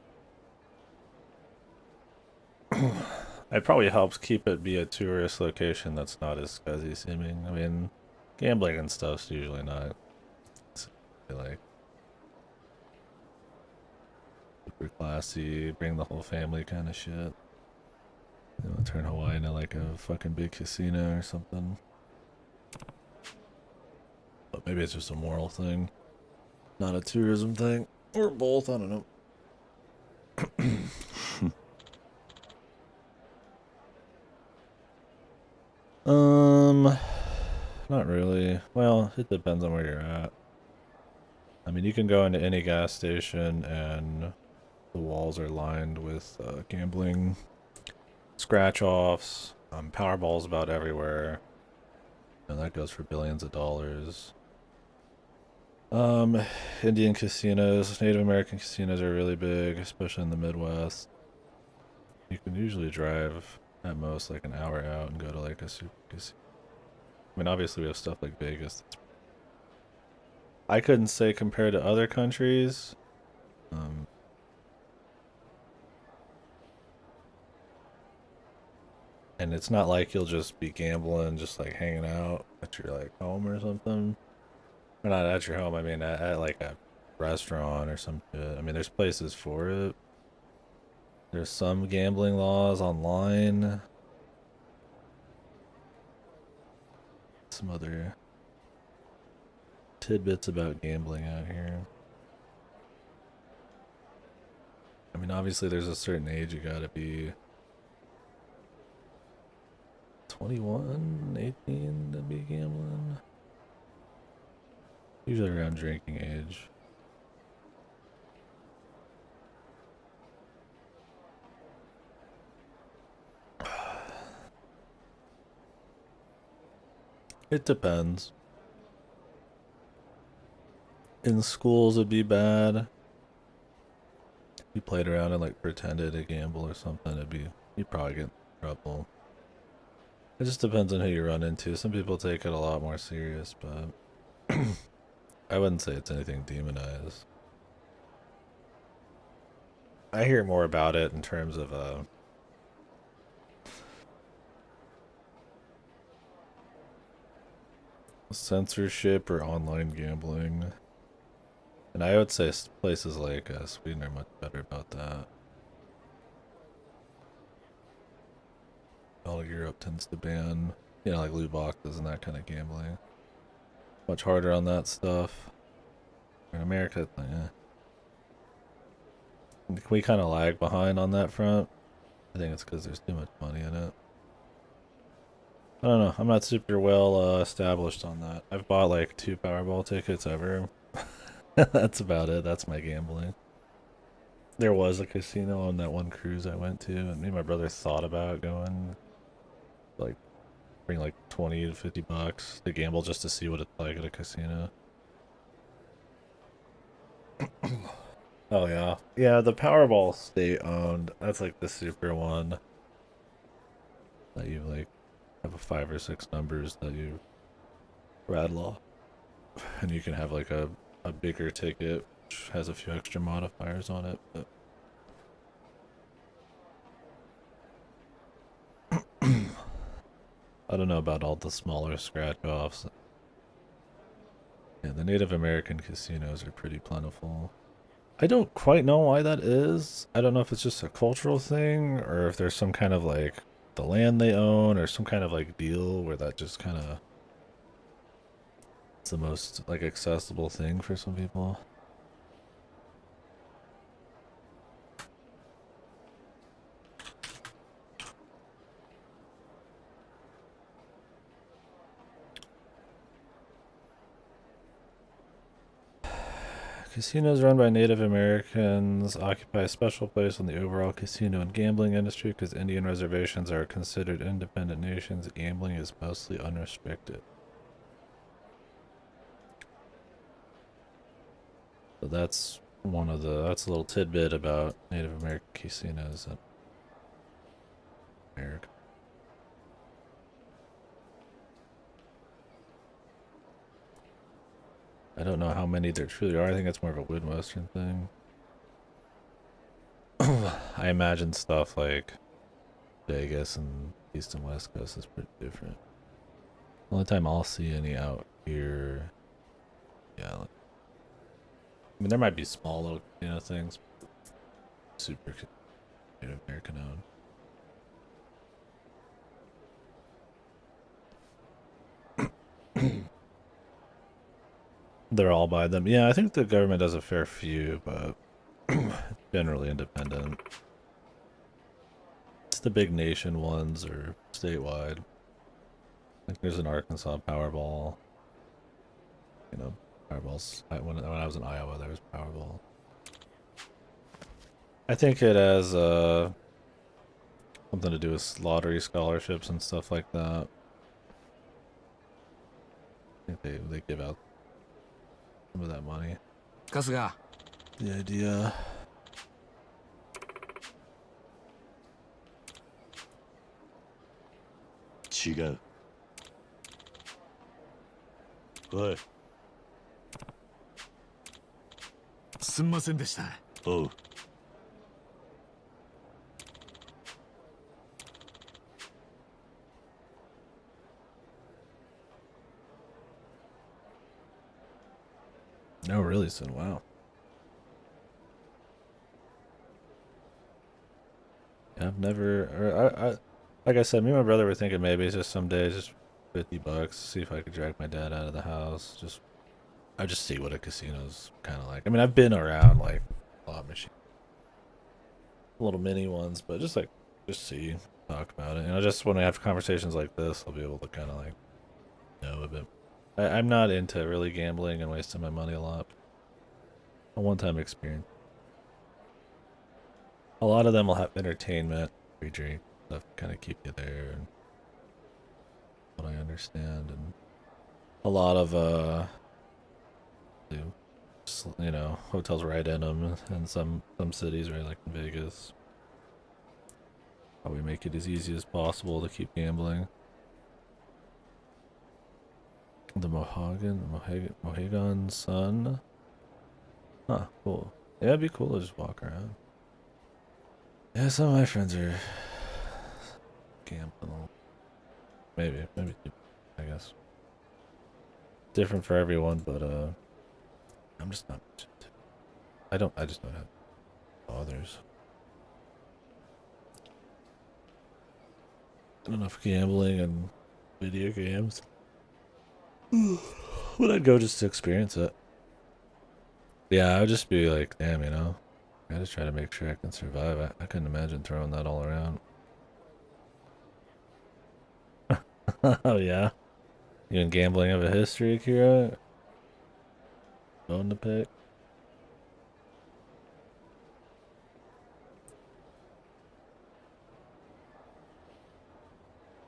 It probably helps keep it be a tourist location that's not as scuzzy seeming. I mean, gambling and stuff's usually not like super classy, bring the whole family kind of shit. You know, turn Hawaii into like a fucking big casino or something. But maybe it's just a moral thing, not a tourism thing, or both. I don't know. Not really. Well, it depends on where you're at. I mean, you can go into any gas station and the walls are lined with gambling scratch-offs, Powerballs about everywhere, and that goes for billions of dollars. Indian casinos, Native American casinos are really big, especially in the Midwest. You can usually drive at most like an hour out and go to like a super casino. I mean, obviously we have stuff like Vegas. I couldn't say compared to other countries. And it's not like you'll just be gambling, just like hanging out at your like home or something. Or not at your home, I mean at like a restaurant or some shit. I mean, there's places for it. There's some gambling laws online. Some other tidbits about gambling out here. I mean, obviously there's a certain age you gotta be 21, 18 to be gambling. Usually around drinking age. It depends. In schools it'd be bad. If you played around and like pretended to gamble or something, you'd probably get in trouble. It just depends on who you run into. Some people take it a lot more serious, but I wouldn't say it's anything demonized. I hear more about it in terms of censorship or online gambling. And I would say places like Sweden are much better about that. All of Europe tends to ban, like loot boxes and that kind of gambling. Much harder on that stuff. In America, we kind of lag behind on that front. I think it's because there's too much money in it. I don't know. I'm not super well established on that. I've bought like 2 Powerball tickets ever. That's about it. That's my gambling. There was a casino on that one cruise I went to, and me and my brother thought about going. Like, bring like 20 to 50 bucks to gamble just to see what it's like at a casino. Oh yeah. Yeah, the Powerball state owned. That's like the super one. That you like have 5 or 6 numbers that you rattle off. And you can have like a bigger ticket which has a few extra modifiers on it, but I don't know about all the smaller scratch offs. Yeah, the Native American casinos are pretty plentiful. I don't quite know why that is. I don't know if it's just a cultural thing or if there's some kind of like the land they own or some kind of like deal where that just kind of it's the most like accessible thing for some people. Casinos run by Native Americans occupy a special place in the overall casino and gambling industry because Indian reservations are considered independent nations. Gambling is mostly unrestricted. So that's that's a little tidbit about Native American casinos in America. I don't know how many there truly are. I think it's more of a Midwestern thing. I imagine stuff like Vegas and East and West Coast is pretty different. The only time I'll see any out here, yeah. I mean, there might be small little things. Super Native American owned. They're all by them. Yeah, I think the government does a fair few, but generally independent. It's the big nation ones or statewide. I think there's an Arkansas Powerball. Powerballs. When I was in Iowa, there was Powerball. I think it has something to do with lottery scholarships and stuff like that. I think they give out some of that money.
Kasuga.
The idea.
違う。おい。
すんませんでした。
おう。
Oh, really soon? Wow. Yeah, I've never. Like I said, me and my brother were thinking maybe it's just some days, just $50, see if I could drag my dad out of the house. I just see what a casino's kind of like. I mean, I've been around like slot machine, little mini ones, but just see, talk about it. Just when I have conversations like this, I'll be able to kind of like know a bit. I'm not into really gambling and wasting my money a lot. A one-time experience. A lot of them will have entertainment, free drink, stuff to kind of keep you there, and what I understand, and a lot of hotels right in them, and some cities, right, like in Vegas. Probably make it as easy as possible to keep gambling. The Mohegan Sun. Huh, cool. Yeah, it'd be cool to just walk around. Yeah, some of my friends are gambling. Maybe, I guess. Different for everyone, but I'm just not. I just don't have others. Enough gambling and video games. Would I go just to experience it? Yeah, I would just be like, damn, I just try to make sure I can survive. I couldn't imagine throwing that all around. Oh yeah, you and gambling have a history, Akira? Bone to pick.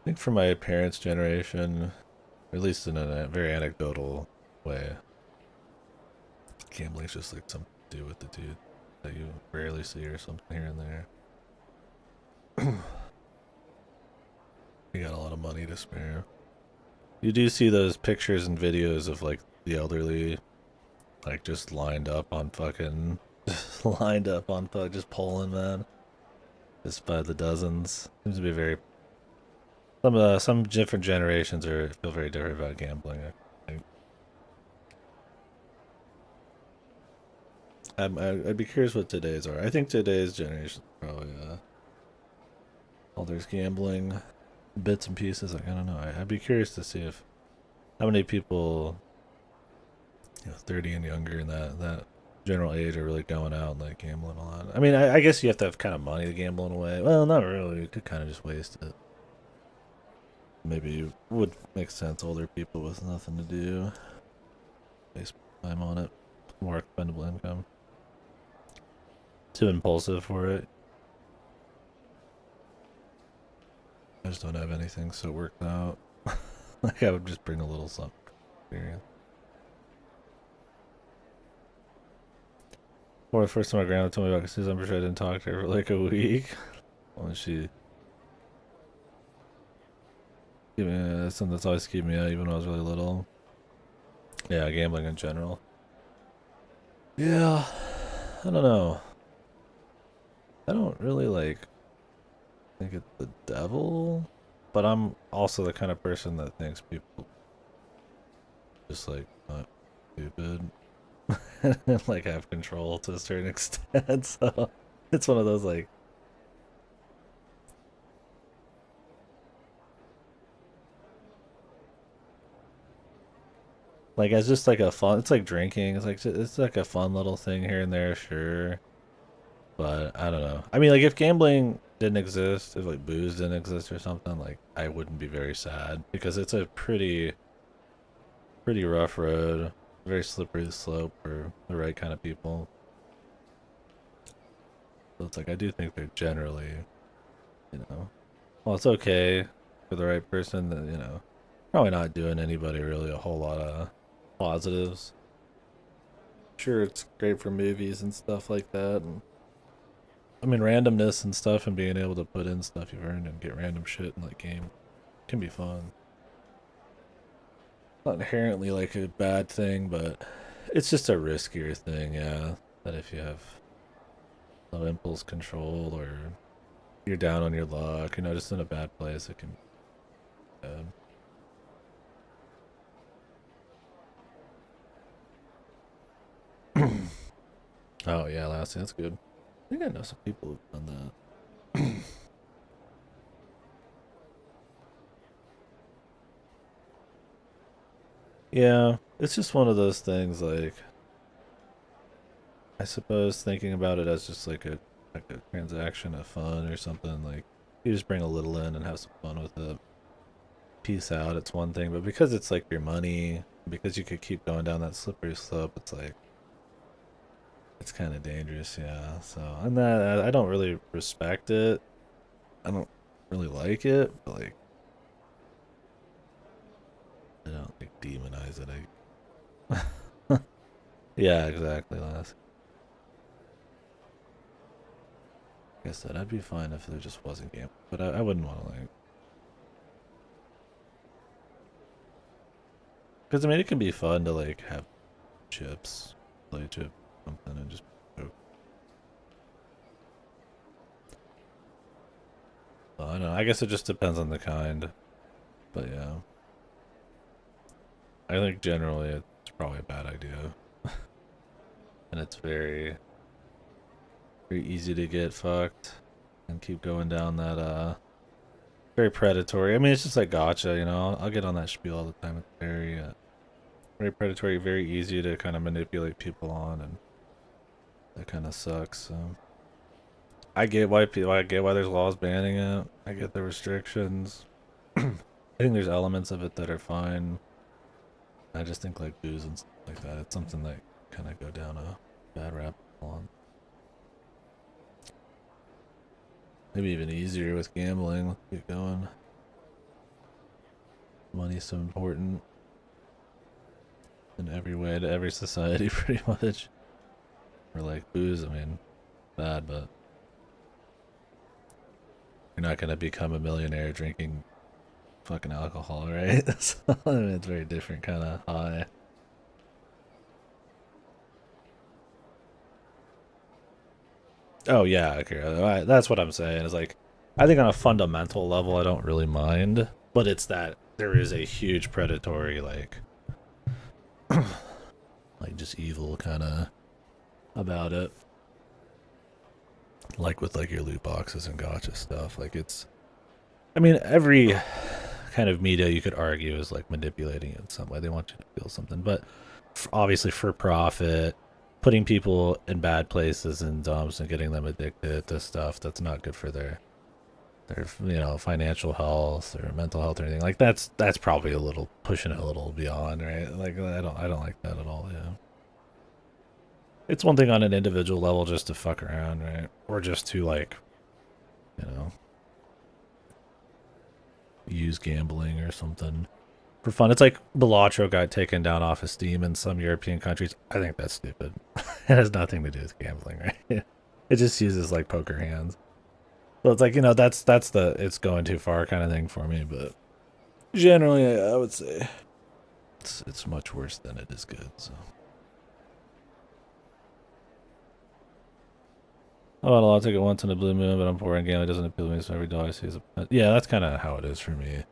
I think for my parents' generation, or at least in a very anecdotal way, gambling's just like something to do with the dude that you rarely see or something here and there. You got a lot of money to spare. You do see those pictures and videos of like the elderly, like just lined up on fucking, just pulling, man, just by the dozens. Seems to be very. Some different generations feel very different about gambling. I'd be curious what today's are. I think today's generation probably all there's gambling, bits and pieces. Like I don't know. I'd be curious to see how many people, 30 and younger in that general age are really going out and like gambling a lot. I mean, I guess you have to have kind of money to gamble in a way. Well, not really. You could kind of just waste it. Maybe it would make sense. Older people with nothing to do, waste time on it, more expendable income. Too impulsive for it. I just don't have anything so worked out. Like I would just bring a little something experience. Or the first time my grandma told me about casinos, I'm sure I didn't talk to her for like a week. When she that's something that's always keeping me out even when I was really little. Yeah, gambling in general. Yeah, I don't know. I don't really think it's the devil, but I'm also the kind of person that thinks people just like not stupid and like have control to a certain extent. So it's one of those like it's just like a fun. It's like drinking. It's like a fun little thing here and there, sure. But I don't know. I mean, like if gambling didn't exist, if like booze didn't exist or something, like I wouldn't be very sad because it's a pretty rough road, very slippery slope for the right kind of people. So it's like I do think they're generally, well, it's okay for the right person that probably not doing anybody really a whole lot of positives. Sure, it's great for movies and stuff like that, and I mean randomness and stuff, and being able to put in stuff you've earned and get random shit in like game can be fun. Not inherently like a bad thing, but it's just a riskier thing, yeah. That if you have low impulse control or you're down on your luck, just in a bad place, it can be bad. I Oh yeah, Lassie, that's good. I think I know some people who've done that. Yeah, it's just one of those things, like, I suppose thinking about it as just like a transaction of fun or something, like you just bring a little in and have some fun with it. Peace out, it's one thing, but because it's like your money, because you could keep going down that slippery slope, it's like it's kind of dangerous, yeah. So, and that I don't really respect it. I don't really like it, but like I don't like demonize it. Yeah, exactly, last. Like I said, I'd be fine if there just wasn't gambling, but I wouldn't want to like. Because I mean, it can be fun to like have chips, play chip, something, and just. Well, I don't know. I guess it just depends on the kind, but yeah. I think generally it's probably a bad idea, and it's very easy to get fucked and keep going down that very predatory. I mean, it's just like gotcha, you know. I'll get on that spiel all the time. It's very predatory, very easy to kind of manipulate people on, and that kind of sucks. So I get why there's laws banning it. I get the restrictions. I think there's elements of it that are fine. I just think like booze and stuff like that, it's something that kind of go down a bad rabbit hole on. Maybe even easier with gambling. Let's keep going. Money's so important in every way to every society, pretty much. Or like booze, I mean, bad, but you're not gonna become a millionaire drinking fucking alcohol, right? So, I mean, it's very different kind of high. Oh yeah, okay. That's what I'm saying. Is like, I think on a fundamental level, I don't really mind, but it's that there is a huge predatory like just evil kind of about it. Like with like your loot boxes and gotcha stuff. Like it's, I mean, every kind of media you could argue is like manipulating it in some way. They want you to feel something, but obviously for profit, putting people in bad places and dumps and getting them addicted to stuff that's not good for their financial health or mental health or anything. Like that's probably a little pushing it a little beyond, right? Like I don't like that at all, yeah. It's one thing on an individual level just to fuck around, right? Or just to like, use gambling or something for fun. It's like Balatro got taken down off of Steam in some European countries. I think that's stupid. It has nothing to do with gambling, right? It just uses like poker hands. So it's like, that's the it's going too far kind of thing for me, but generally I would say it's much worse than it is good, so. Oh, I'll take it once in a blue moon, but I'm poor in game. It doesn't appeal to me, so every dollar I see is a... Yeah, that's kind of how it is for me.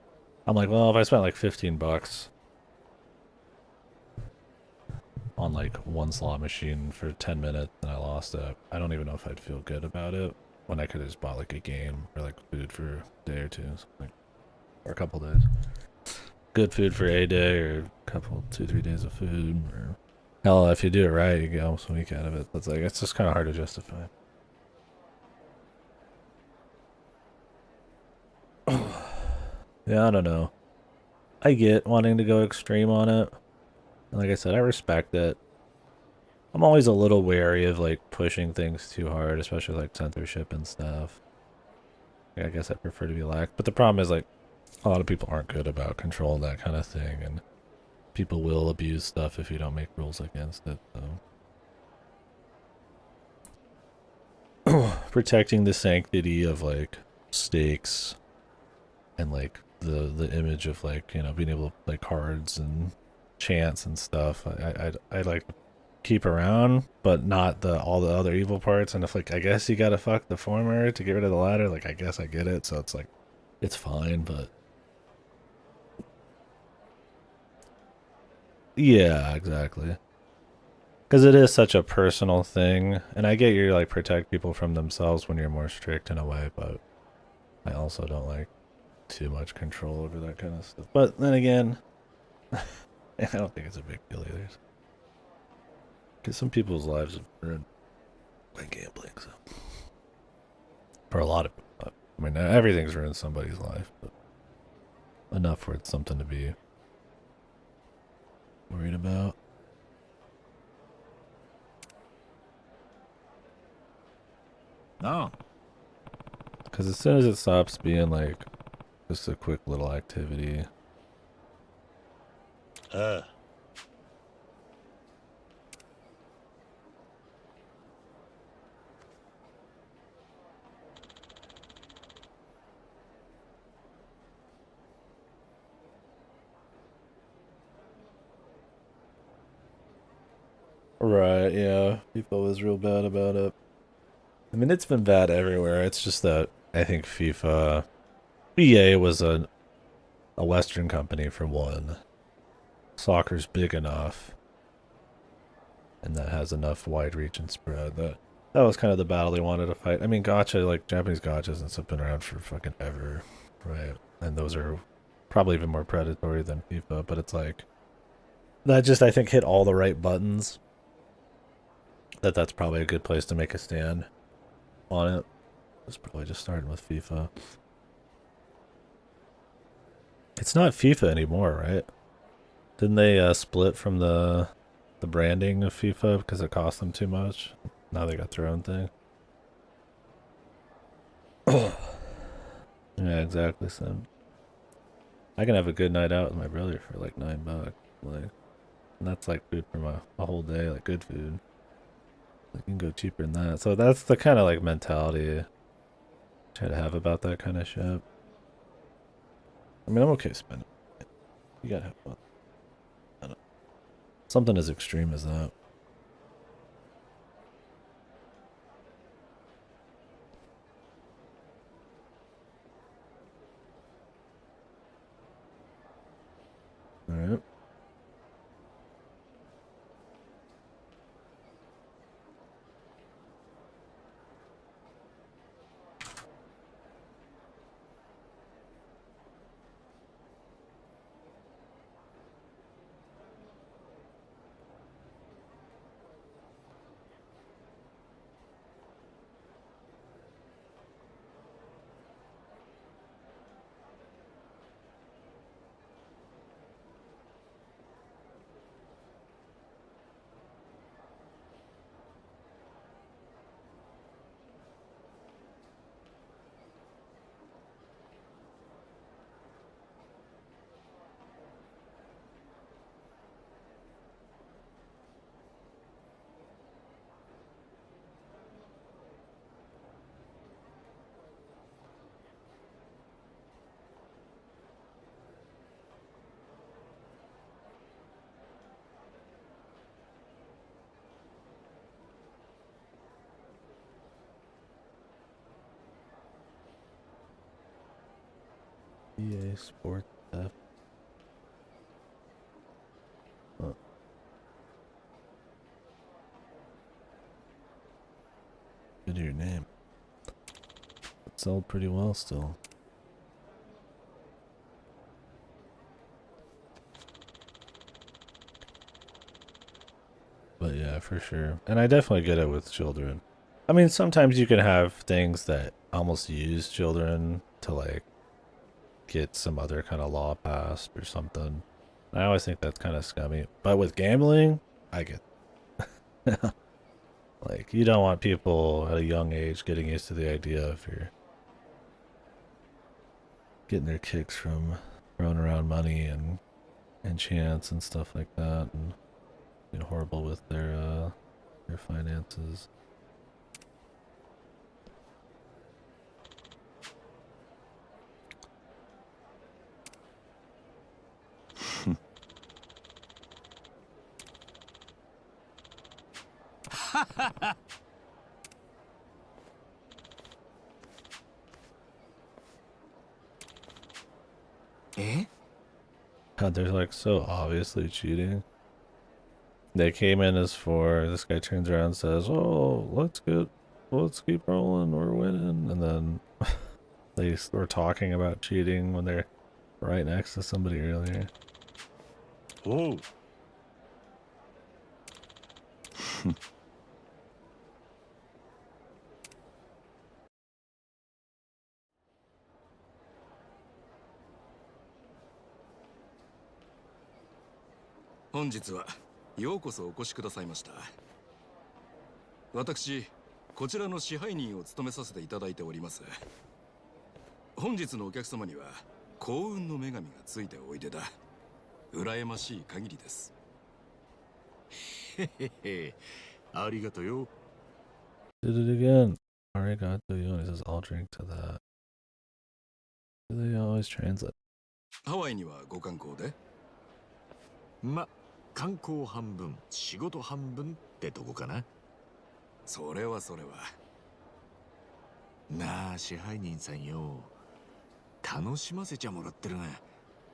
I'm like, well, if I spent like $15 on like one slot machine for 10 minutes and I lost it, I don't even know if I'd feel good about it when I could have just bought like a game or like food for a day or two, or a couple days. Good food for a day or a couple, 2-3 days of food, or hell, if you do it right, you get almost a week out of it. That's like, it's just kind of hard to justify. Yeah, I don't know. I get wanting to go extreme on it. And like I said, I respect it. I'm always a little wary of like pushing things too hard, especially like censorship and stuff. I guess I prefer to be lax. But the problem is like a lot of people aren't good about controlling that kind of thing, and people will abuse stuff if you don't make rules against it. So protecting the sanctity of like stakes and like the image of like, being able to play cards and chance and stuff, I like keep around, but not all the other evil parts. And if like, I guess you gotta fuck the former to get rid of the latter, like I guess I get it. So it's like, it's fine, but yeah, exactly. Because it is such a personal thing, and I get you like protect people from themselves when you're more strict in a way, but I also don't like too much control over that kind of stuff. But then again, I don't think it's a big deal either. Because some people's lives are ruined by gambling, so for a lot of people, I mean, everything's ruined somebody's life, but enough where it's something to be worried about.
No.
Because as soon as it stops being like just a quick little activity. Right, yeah. FIFA was real bad about it. I mean, it's been bad everywhere. It's just that I think EA was a Western company for one. Soccer's big enough, and that has enough wide reach and spread that was kind of the battle they wanted to fight. I mean, gacha, like Japanese gachas and stuff, been around for fucking ever, right? And those are probably even more predatory than FIFA, but it's like that just I think hit all the right buttons. That's probably a good place to make a stand on it. It's probably just starting with FIFA. It's not FIFA anymore, right? Didn't they split from the branding of FIFA because it cost them too much? Now they got their own thing. Yeah, exactly, Sim. I can have a good night out with my brother for like $9. Like, and that's like food for a whole day, like good food. You can go cheaper than that. So that's the kind of like mentality I try to have about that kind of shit. I mean, I'm okay spending. You gotta have fun. I don't know. Something as extreme as that. Alright. EA Sports F. Oh. Good to your name. It sold pretty well still. But yeah, for sure. And I definitely get it with children. I mean, sometimes you can have things that almost use children to like get some other kind of law passed or something. I always think that's kind of scummy. But with gambling, I get like you don't want people at a young age getting used to the idea of you're getting their kicks from throwing around money and chance and stuff like that and being horrible with their finances.
Eh?
God, they're like so obviously cheating. They came in as 4. This guy turns around and says, "Oh, let's keep rolling. We're winning." And then they were talking about cheating when they're right next to somebody earlier.
Whoa.
本日はようこそお越しくださいました。私、こちらの支配人を務めさせていただいております。本日のお客様には幸運の女神がついておいでだ。羨ましい限りです。
へへへ、ありがとうよ。
Did it again. Arigato yo. He says, "I'll drink to that." Do they always translate?
ハワイにはご観光で？
ま、観光半分、仕事半分ってとこかな。
それは。
なあ、支配人さんよ。楽しませちゃもらってるが、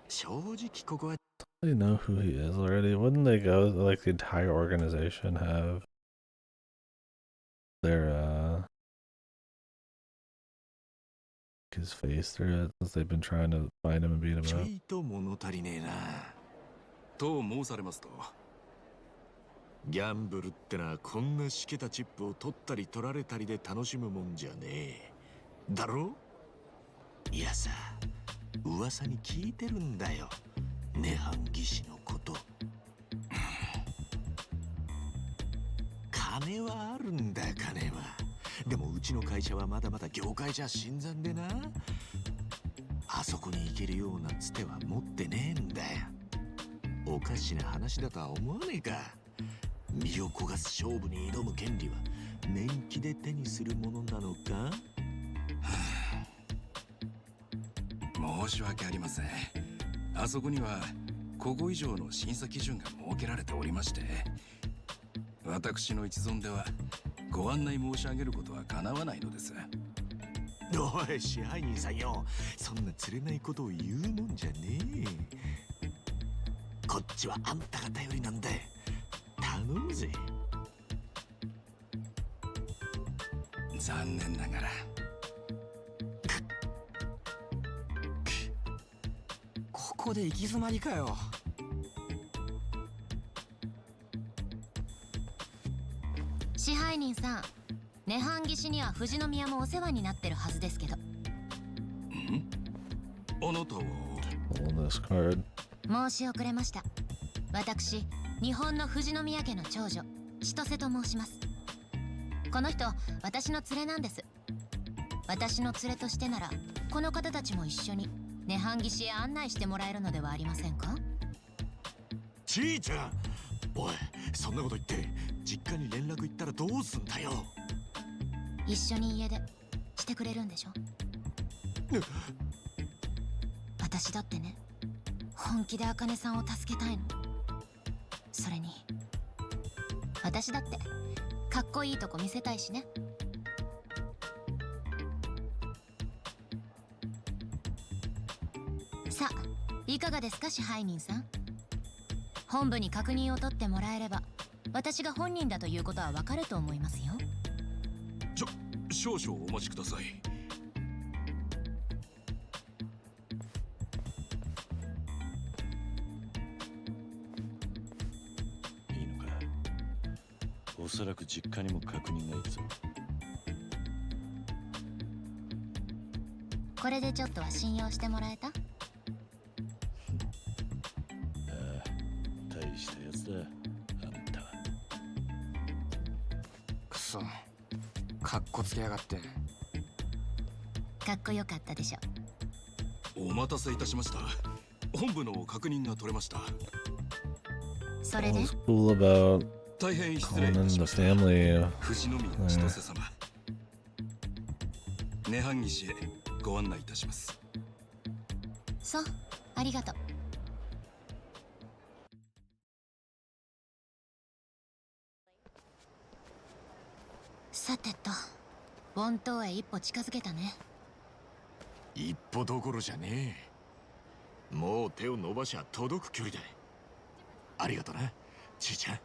正直ここは。
They know who he is already. Wouldn't they go, like the entire organization have their, his face through it since they've been trying to find him and beat him
ちょ
up?
いと物足りねえな。
と申されますと？
ギャンブルってのはこんなしけたチップを取ったり取られたりで楽しむもんじゃねえ。だろ？いやさ、噂に聞いてるんだよ。涅槃技師のこと。金はあるんだ、金は。でもうちの会社はまだまだ業界じゃ新参でな。あそこに行けるようなつては持ってねえんだよ。おかしな話だとは思わねえか。身を焦がす勝負に挑む権利は年季で手にするものなのか？
申し訳ありません。あそこにはここ以上の審査基準が設けられておりまして、私の一存ではご案内申し上げることはかなわないのです。
おい、支配人さんよ、そんな釣れないことを言うもんじゃねえ。こっちはあんたが頼りなんだ。頼むぜ。
残念ながら。
ここで行き詰まりかよ。
支配人さん、涅槃技師には富士宮もお世話になってるはずですけど。
あなたは？
On this card.
申し遅れました。私、日本の富士宮家の長女、千歳と申します。この人、私の連れなんです。私の連れとしてなら、この方たちも一緒に涅槃技師へ案内してもらえるのではありませんか？
ちーちゃん、おい、そんなこと言って実家に連絡行ったらどうすんだよ。
一緒に家出してくれるんでしょ？私だってね、本気で茜さんを助けたいの。それに私だってかっこいいとこ見せたいしね。さあ、いかがですか、支配人さん。本部に確認を取ってもらえれば、私が本人だということはわかると思いますよ。
少々お待ちください。
いいのか。おそらく実家にも確認がいるぞ。
これでちょっとは信用してもらえた？
ああ、大したやつだ、あんたは。
くそ、かっこつけやがって。
かっこよかったでしょ。
お待たせいたしました。本部の確認が取れました。
それで
What's cool about
大変失礼
calling
いた
in
し
the
ました。
family?
富士宮千歳様。涅槃技師へご案内いたします。
そう、ありがとう。さてと、盆島へ一歩近づけたね。
一歩どころじゃねえ。もう手を伸ばしゃ届く距離だ。ありがとな、ちーちゃん。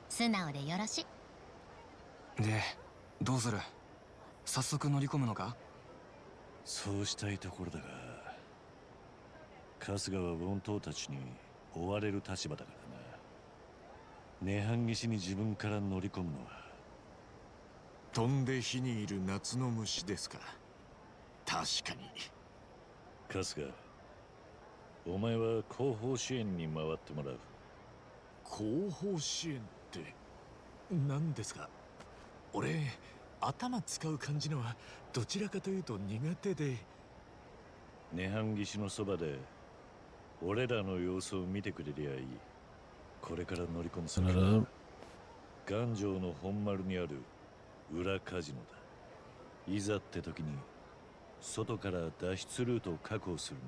素直でよろしい。
でどうする？早速乗り込むのか？
そうしたいところだが、春日は凡頭たちに追われる立場だからな。涅槃岸に自分から乗り込むのは。
飛んで火にいる夏の虫ですか。確かに。
春日、お前は後方支援に回ってもらう。
後方支援って何ですか？俺頭使う感じのはどちらかというと苦手で。
涅槃岸のそばで俺らの様子を見てくれりゃいい。これから乗り込む先は岩城の本丸にある裏カジノだ。いざって時に外から脱出ルートを確保するんだ。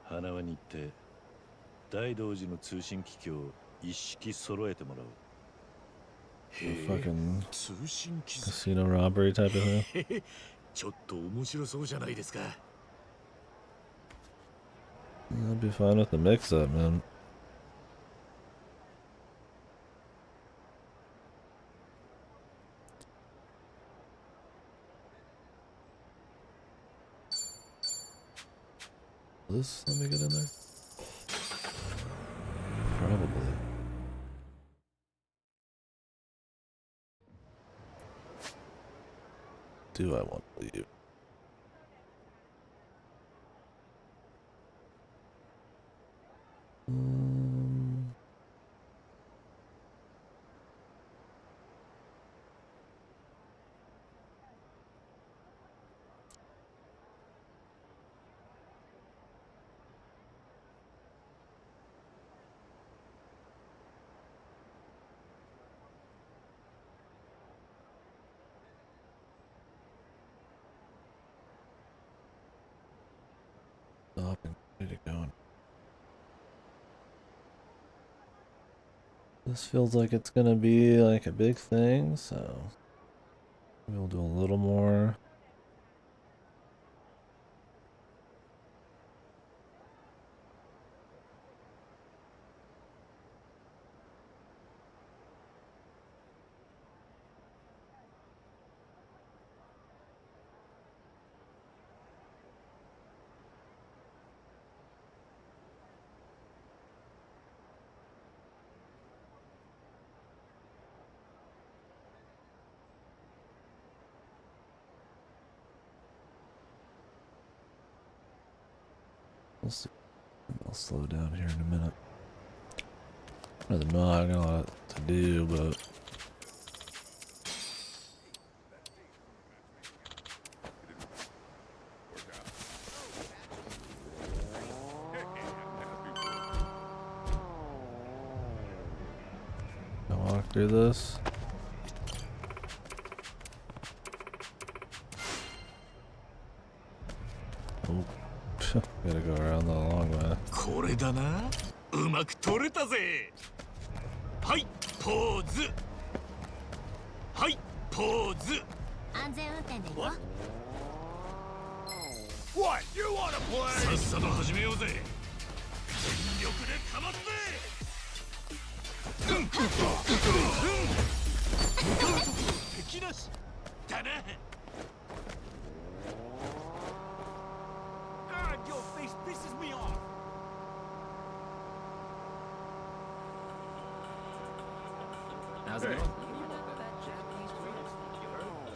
花輪に行って大道寺の通信機器を一式揃えてもらおう。
Fucking
通信機材
casino robbery type of thing.
ちょっと面白そうじゃないですか。
I'd be fine with the mix-up, man. This, let me get in there. Probably. Do I want to leave? Stop and get it going. This feels like it's gonna be like a big thing, so we'll do a little more. I'll slow down here in a minute. Rather not, I got a lot to do, but I walk through this. Oh. Gotta go around the long way.
これだな。うまく取れたぜ。はい、ポーズ。はい、ポーズ。
安全運転でいいよ。
What? You wanna play? さっさと始めようぜ。全力でかますぜ。敵なし。だな。Your face pisses me off.
How's it going?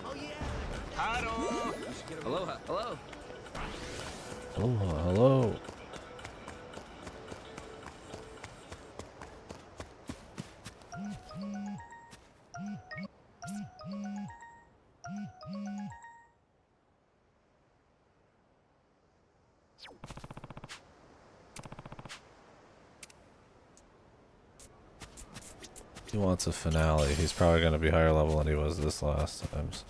Oh yeah. Hello.
Aloha. Hello.
Aloha, hello. He wants a finale. He's probably going to be higher level than he was this last time, so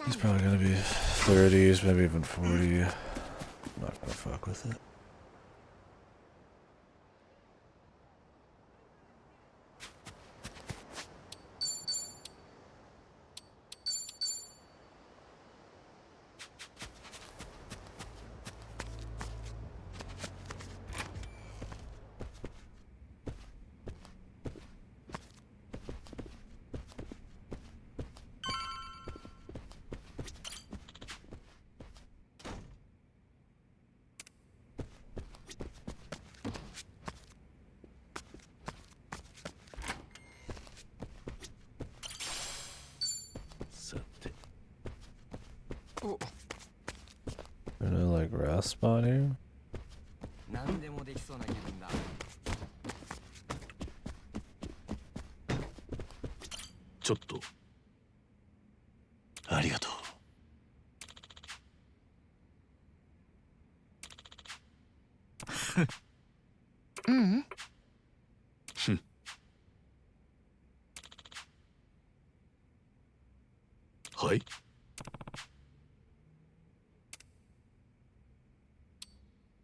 he's probably going to be 30s, maybe even 40. I'm not going to fuck with it. There's no like rest spot here?
何でもできそうな気分だ。
ちょっと。
ありがとう。
うん。
はい。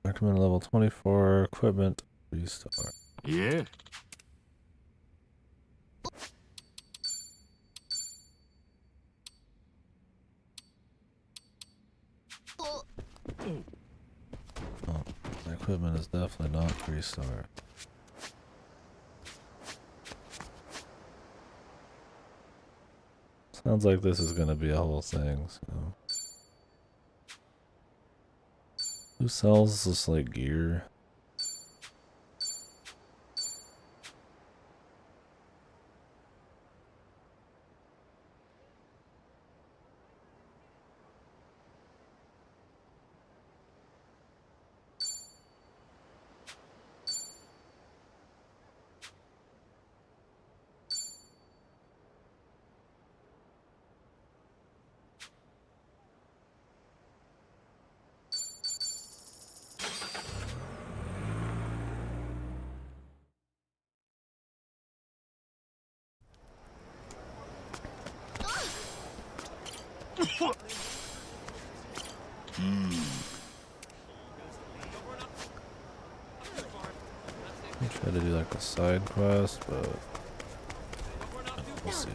Recommend level 24 equipment restart.
Yeah.
Oh, my equipment is definitely not restart. Sounds like this is gonna be a whole thing, so. Who sells this like gear? I try to do like a side quest, but we'll see.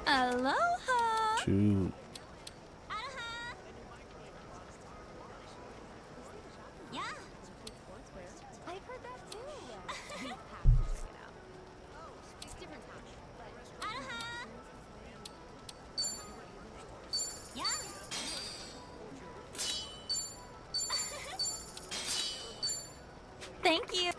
Aloha.
Shoot.
Yeah. I've heard that too. Yeah. Thank you.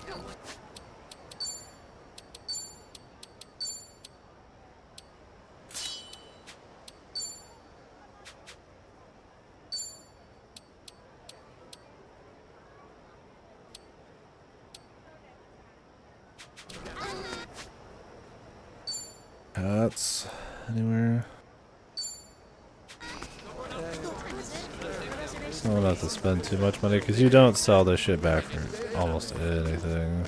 Hats anywhere? I don't have to spend too much money because you don't sell this shit back for almost anything.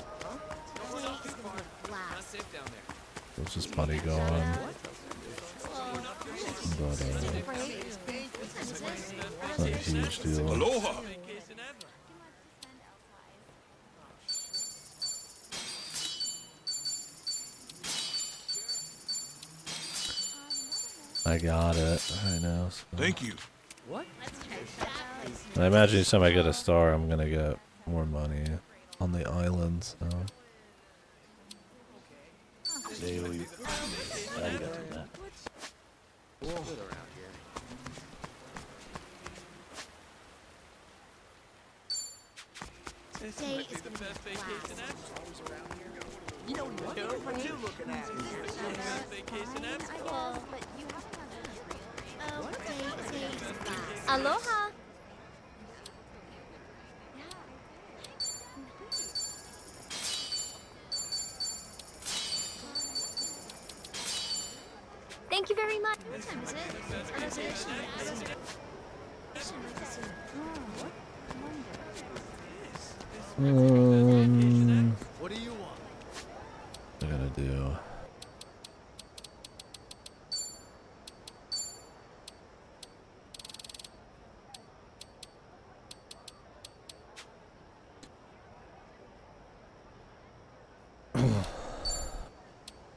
There's just money going. But not a huge deal.
Aloha.
I got it right now. So.
Thank you.
What?
I imagine each time I get a star, I'm gonna get more money on the island. So.
Today is the best vacation ever.
You know what you looking at?
Best vacation ever. But you haven't. Oh, today is the last.
Aloha. Thank you very much.
What time is it?
What do you want?
What am I gonna do?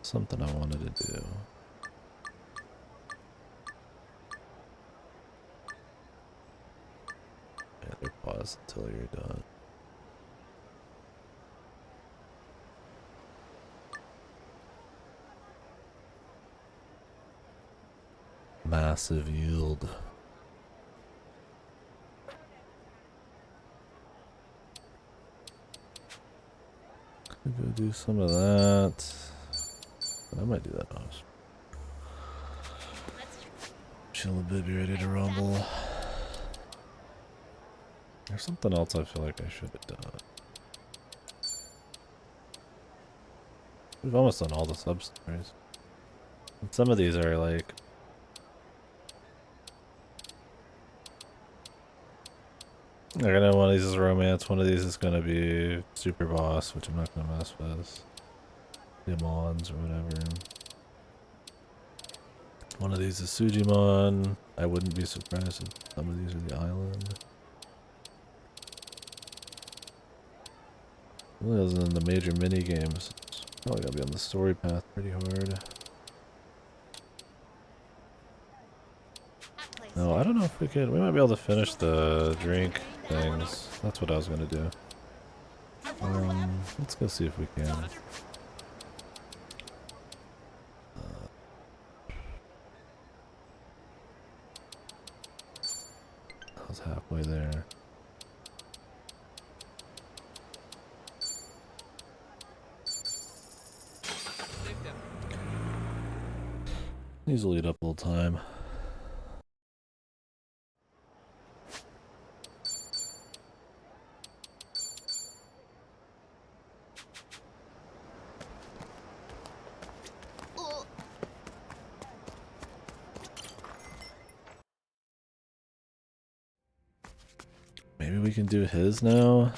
Something I wanted to do. Yeah, pause until you're done. Massive yield. Go do some of that. I might do that honestly. Chill a bit, be ready to rumble. There's something else I feel like I should have done. We've almost done all the sub-stories. And some of these are like... I know one of these is romance, one of these is gonna be super boss, which I'm not gonna mess with. Demons or whatever. One of these is Sujimon. I wouldn't be surprised if some of these are the island. Really, other than the major mini games, it's probably gotta be on the story path pretty hard. No, I don't know if we could. We might be able to finish the drink things. That's what I was gonna do. Let's go see if we can. I was halfway there. Easily eat up a little time. Maybe we can do his now?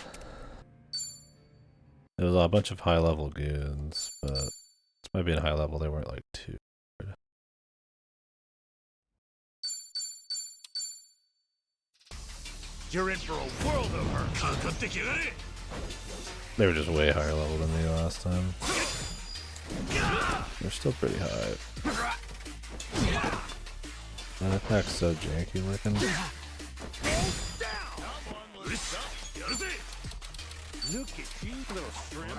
There was a bunch of high level goons, but this might be in high level, they weren't like too good.
You're in for a world of hurt.
They were just way higher level than me last time. They're still pretty high. That attack's so janky looking.
Look at you, little shrimp.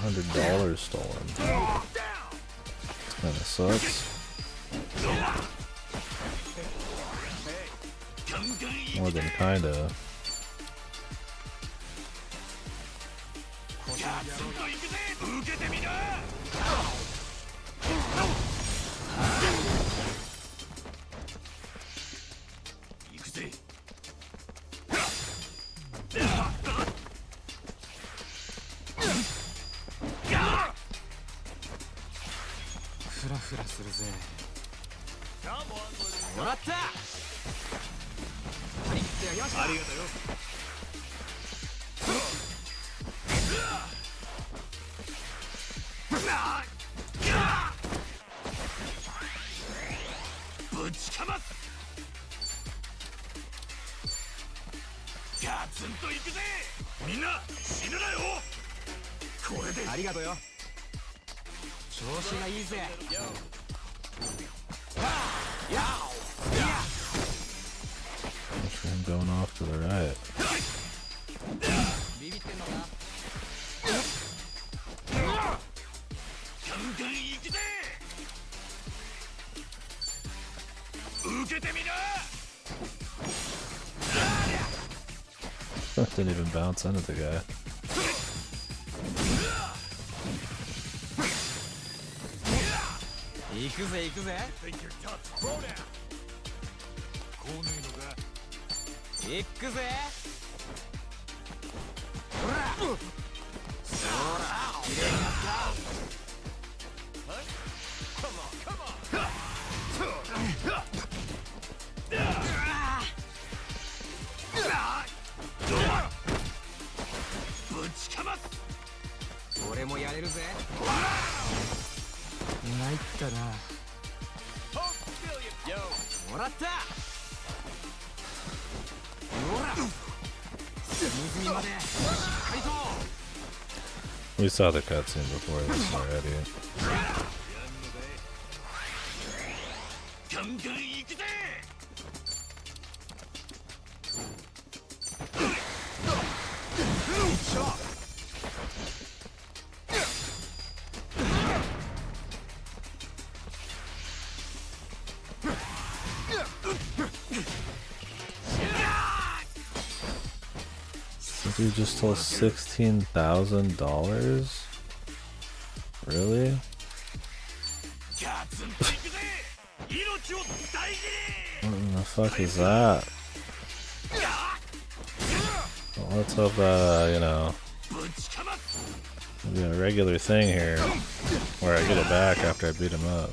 $100 stolen. Kinda sucks. More than kinda. I'm going off to the right. Didn't even bounce into the guy.
Think you're tough? Throw down.
行くぜ。ほらほら、綺麗になった
ぶちかます。
俺もやれるぜ。参ったな。もらった。ほら隅々までしっかりと。
We saw the cutscene before this already.
ガンガン行くぜ。
Dude just stole $16,000? Really? What in the fuck is that? Well, let's hope you know, maybe a regular thing here where I get it back after I beat him up.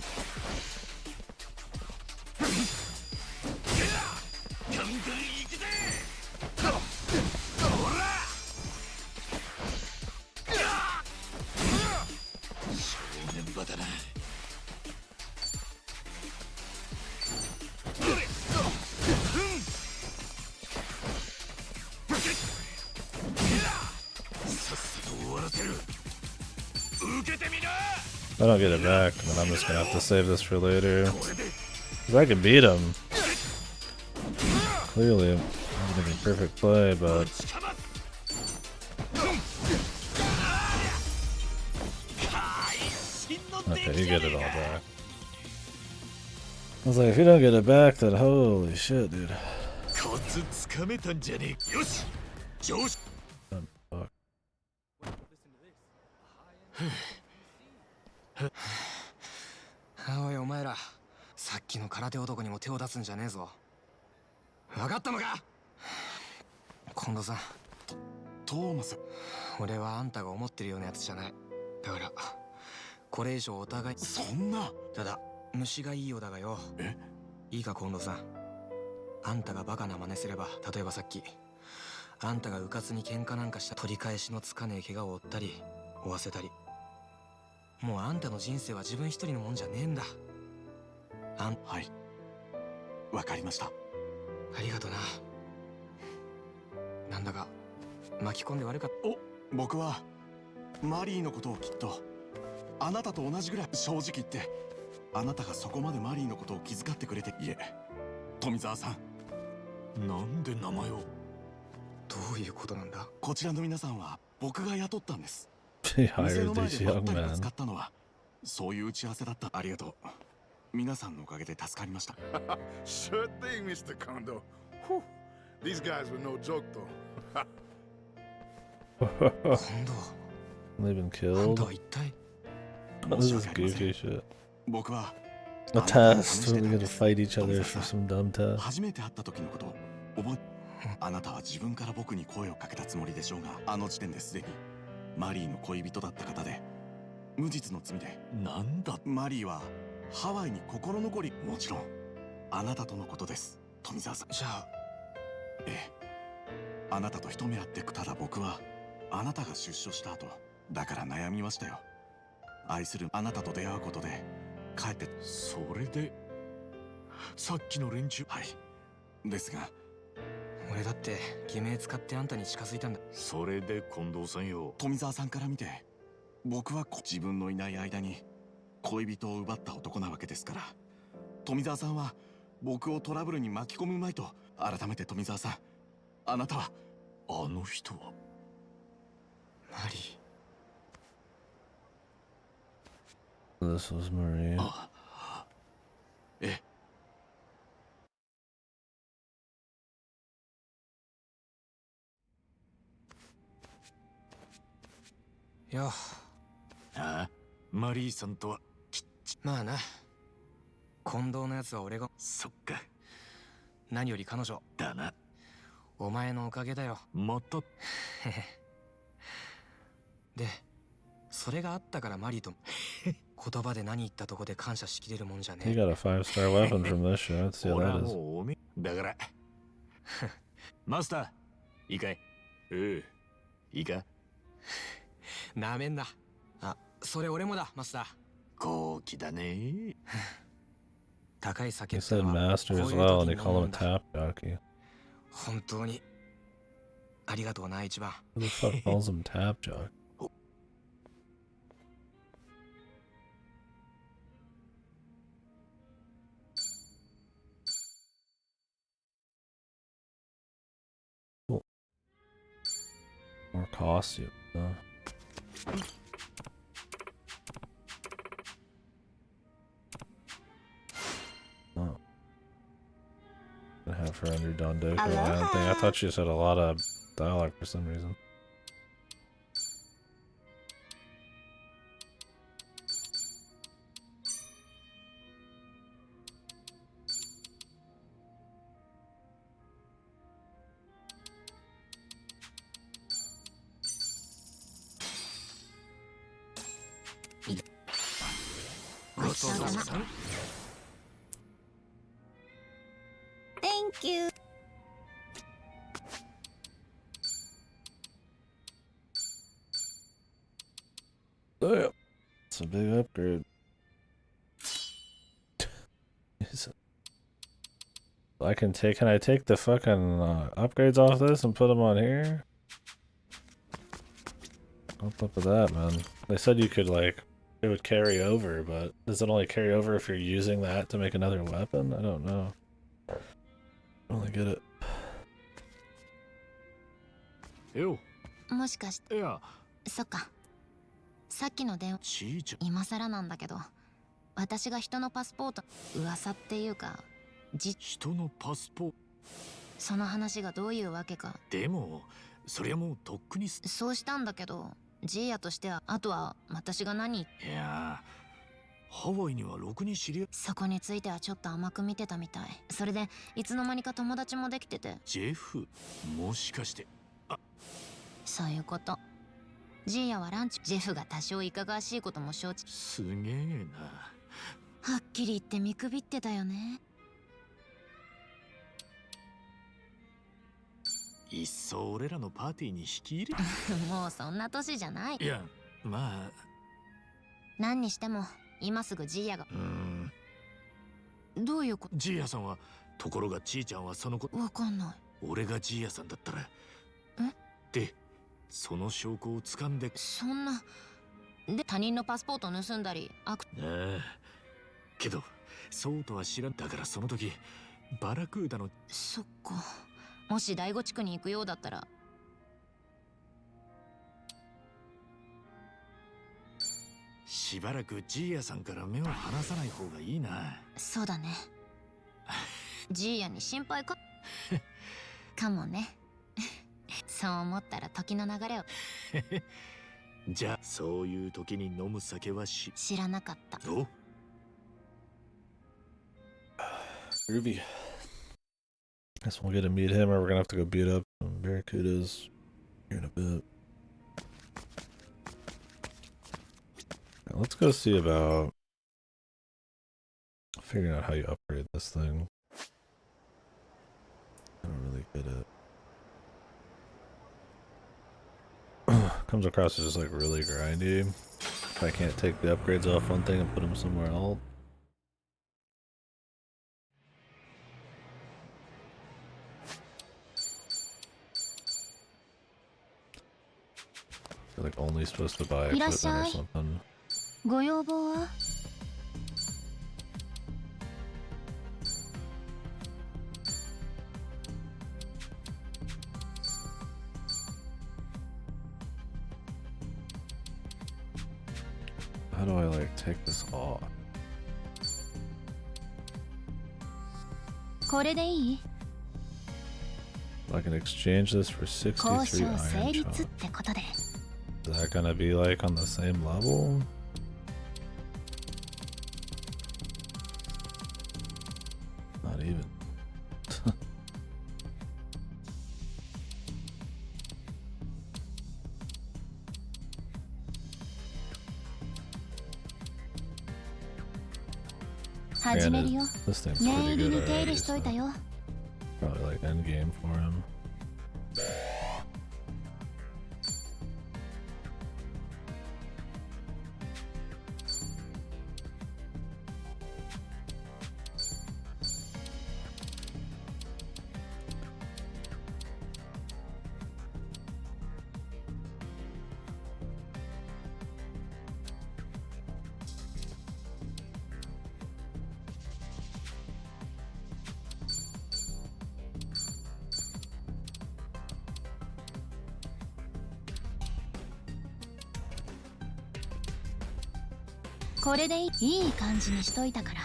If I don't get it back, then I'm just gonna have to save this for later. Cause I can beat him. Clearly, I'm gonna be perfect play, but okay, you get it all back. I was like, if you don't get it back, then holy shit, dude. Fuck.
おいお前ら、さっきの空手男にも手を出すんじゃねえぞ。分かったのか。近藤さん、トーマス、俺はあんたが思ってるようなやつじゃない。だからこれ以上お互い。そんな。ただ虫がいいようだがよ。え、いいか近藤さん、あんたがバカな真似すれば、例えばさっきあんたがうかつに喧嘩なんかした取り返しのつかねえ怪我を負ったり負わせたり、もうあんたの人生は自分一人のもんじゃねえんだ。はい、わかりました。ありがとな。なんだか巻き込んで悪かった。僕はマリーのことをきっとあなたと同じぐらい、正直言ってあなたがそこまでマリーのことを気遣ってくれて。いえ、富澤さん、なんで名前を。どういうことなんだ。こちらの皆さんは僕が雇ったんです。
He hired this young man.
使ったのはそういう打ち合わせだった。ありがとう。皆さんのおかげで助かりました。
Sure thing, Mr. Kondo. Whew. These guys were no joke, though.
They've been killed. This is goofy shit. A test. We're gonna fight each other for some dumb test.
初めて会った時のこと覚え。あなたは自分から僕に声をかけたつもりでしょうが、あの時点ですでにマリーの恋人だった方で、無実の罪で。なんだ。マリーはハワイに心残り。もちろんあなたとのことです、富澤さん。じゃあ。ええ、あなたと一目会って。ただ僕はあなたが出所した後だから悩みましたよ。愛するあなたと出会うことで帰って。それでさっきの連中。はい、ですが俺だって偽名使ってあんたに近づいたんだ。それで近藤さんよ、富澤さんから見て僕は自分のいない間に恋人を奪った男なわけですから、富澤さんは僕をトラブルに巻き込むまいと。改めて富澤さん、あなたは。あの人はマリー。
This was Marie.
ええ。よ。ああ、マリーさんとはまあな。近藤のやつは俺が。そっか。
何より彼女
だな。
お前のおかげだよ。
また。
で、それがあったからマリーと言葉で何言ったとこで感謝しきれるもんじゃね
He
え。
got a 5-star weapon from this shit. Let's see what
俺
that
は
is.
もうだから。マスター、いいかい？いいか？
なめんな。あ、それ俺もだ、マスター。
高貴だね。
高い酒
He
って
said
のは
master
こ
as
ういう
well,
時
and
に
they
飲
call
む
him
んだ。
tap jockey.
本当にありがとうな、一番。
Who the fuck calls him tap jockey? Cool. More costume. Oh. Gonna have her under Don Deco. I don't think. I thought she said a lot of dialogue for some reason.
Thank you.
Oh yeah, it's a big upgrade. Can I take the fucking upgrades off this and put them on here? What's up with that, man? They said you could, like, it would carry over, but does it only carry over if you're using that to make another weapon? I don't know. I don't really get it.
Ew.
もしかして。
いや。
そっか。さっきの電話。
ちーちゃん。
今更なんだけど、私が人のパスポート、噂っていうか、
人のパスポート。
その話がどういうわけか。
でも、そりゃもうとっくに。
そうしたんだけど、ジーヤとしては、あとは私が何。
いやハワイにはろくに知り合い。
そこについてはちょっと甘く見てたみたい。それでいつの間にか友達もできてて。
ジェフ、もしかして。あ、
そういうこと。ジーヤはランチ。ジェフが多少いかがわしいことも承知。
すげえな。
はっきり言って見くびってたよね。
いっそ俺らのパーティーに引き入れ。
もうそんな年じゃない。
いや、まあ。
何にしても今すぐジーヤが。どういうこと？
ジーヤさんは、ところがちーちゃんはその子。
わかんない。
俺がジーヤさんだったら。で、その証拠を掴んで。
そんな。で、他人のパスポートを盗んだり、あ
あ。けど、そうとは知らん。だからその時、バラクーダの。
そっか。もし第五地区に行くようだったら。
しばらくジーヤさんから目を離さない方がいいな。
そうだね。ジーヤに心配かかもね。そう思ったら時の流れを。
じゃあそういう時に飲む酒は
知らなかった。
お
Ruby. Guess we'll get to meet him, or we're gonna have to go beat up some barracudas here in a bit. Now, let's go see about figuring out how you upgrade this thing. I don't really get it. Comes across as just like really grindy. If I can't take the upgrades off one thing and put them somewhere else. You're like only supposed to buy equipment or something.
ご要望は?
How do I like take this off?
これでいい?
I can exchange this for 63 iron chop. Is that gonna be like on the same level? Not even.
始めるよ。
This thing's
念
pretty
入り
good
に手入れ
already,
しといた
so
よ。
probably like end game for him.
これでいい感じにしといたから。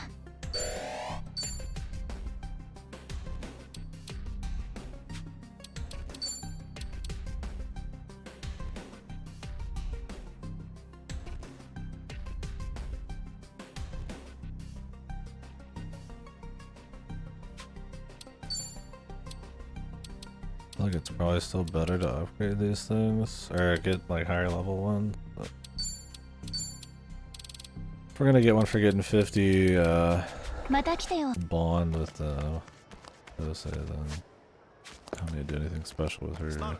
Like it's probably still better to upgrade these things or get like higher level ones. But if we're gonna get one for getting 50 bond with Jose, then I don't need to do anything special with her. Time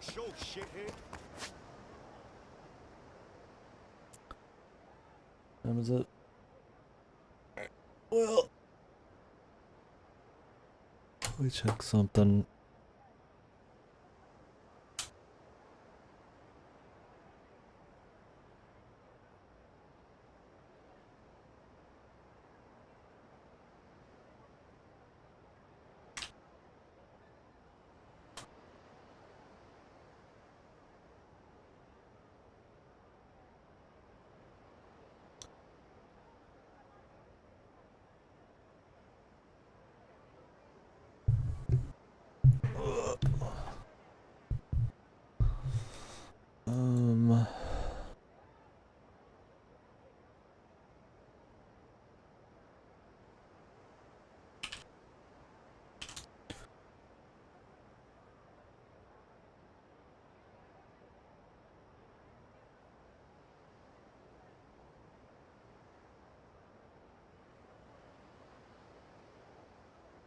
is it? Well, let me check something.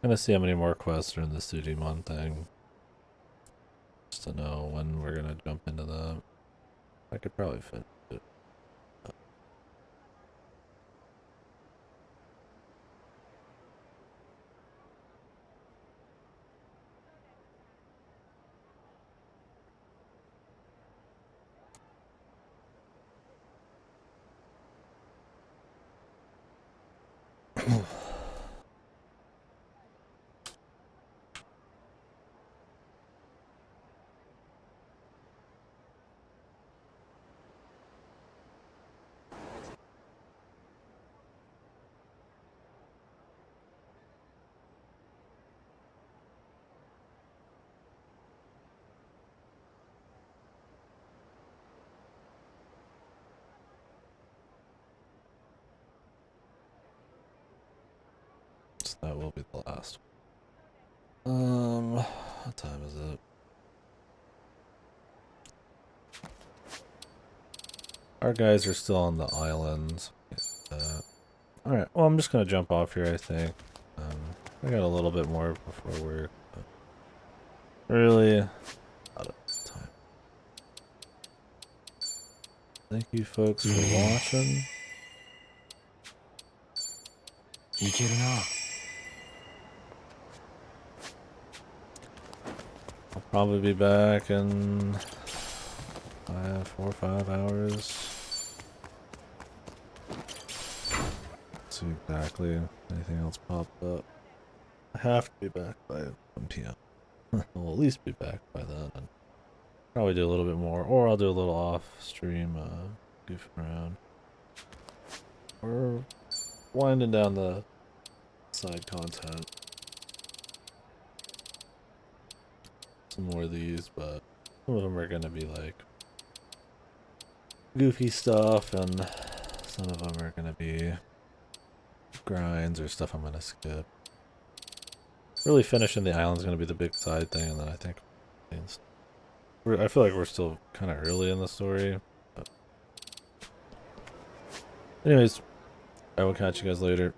Gonna see how many more quests are in the Sudimon thing. Just to know when we're gonna jump into that. I could probably fit it. So that will be the last. What time is it? Our guys are still on the islands. Alright, well I'm just gonna jump off here I think. I got a little bit more before work. But really, out of time. Thank you folks for watching. I'll probably be back in 4 or 5 hours. Let's see exactly if anything else popped up. I have to be back by 1 p.m. I'll at least be back by then and probably do a little bit more, or I'll do a little off stream goofing around. We're winding down the side content. Some more of these, but some of them are gonna be like goofy stuff, and some of them are gonna be grinds or stuff I'm gonna skip. Really finishing the island's gonna be the big side thing, and then I think I feel like we're still kind of early in the story. But anyways, I will catch you guys later.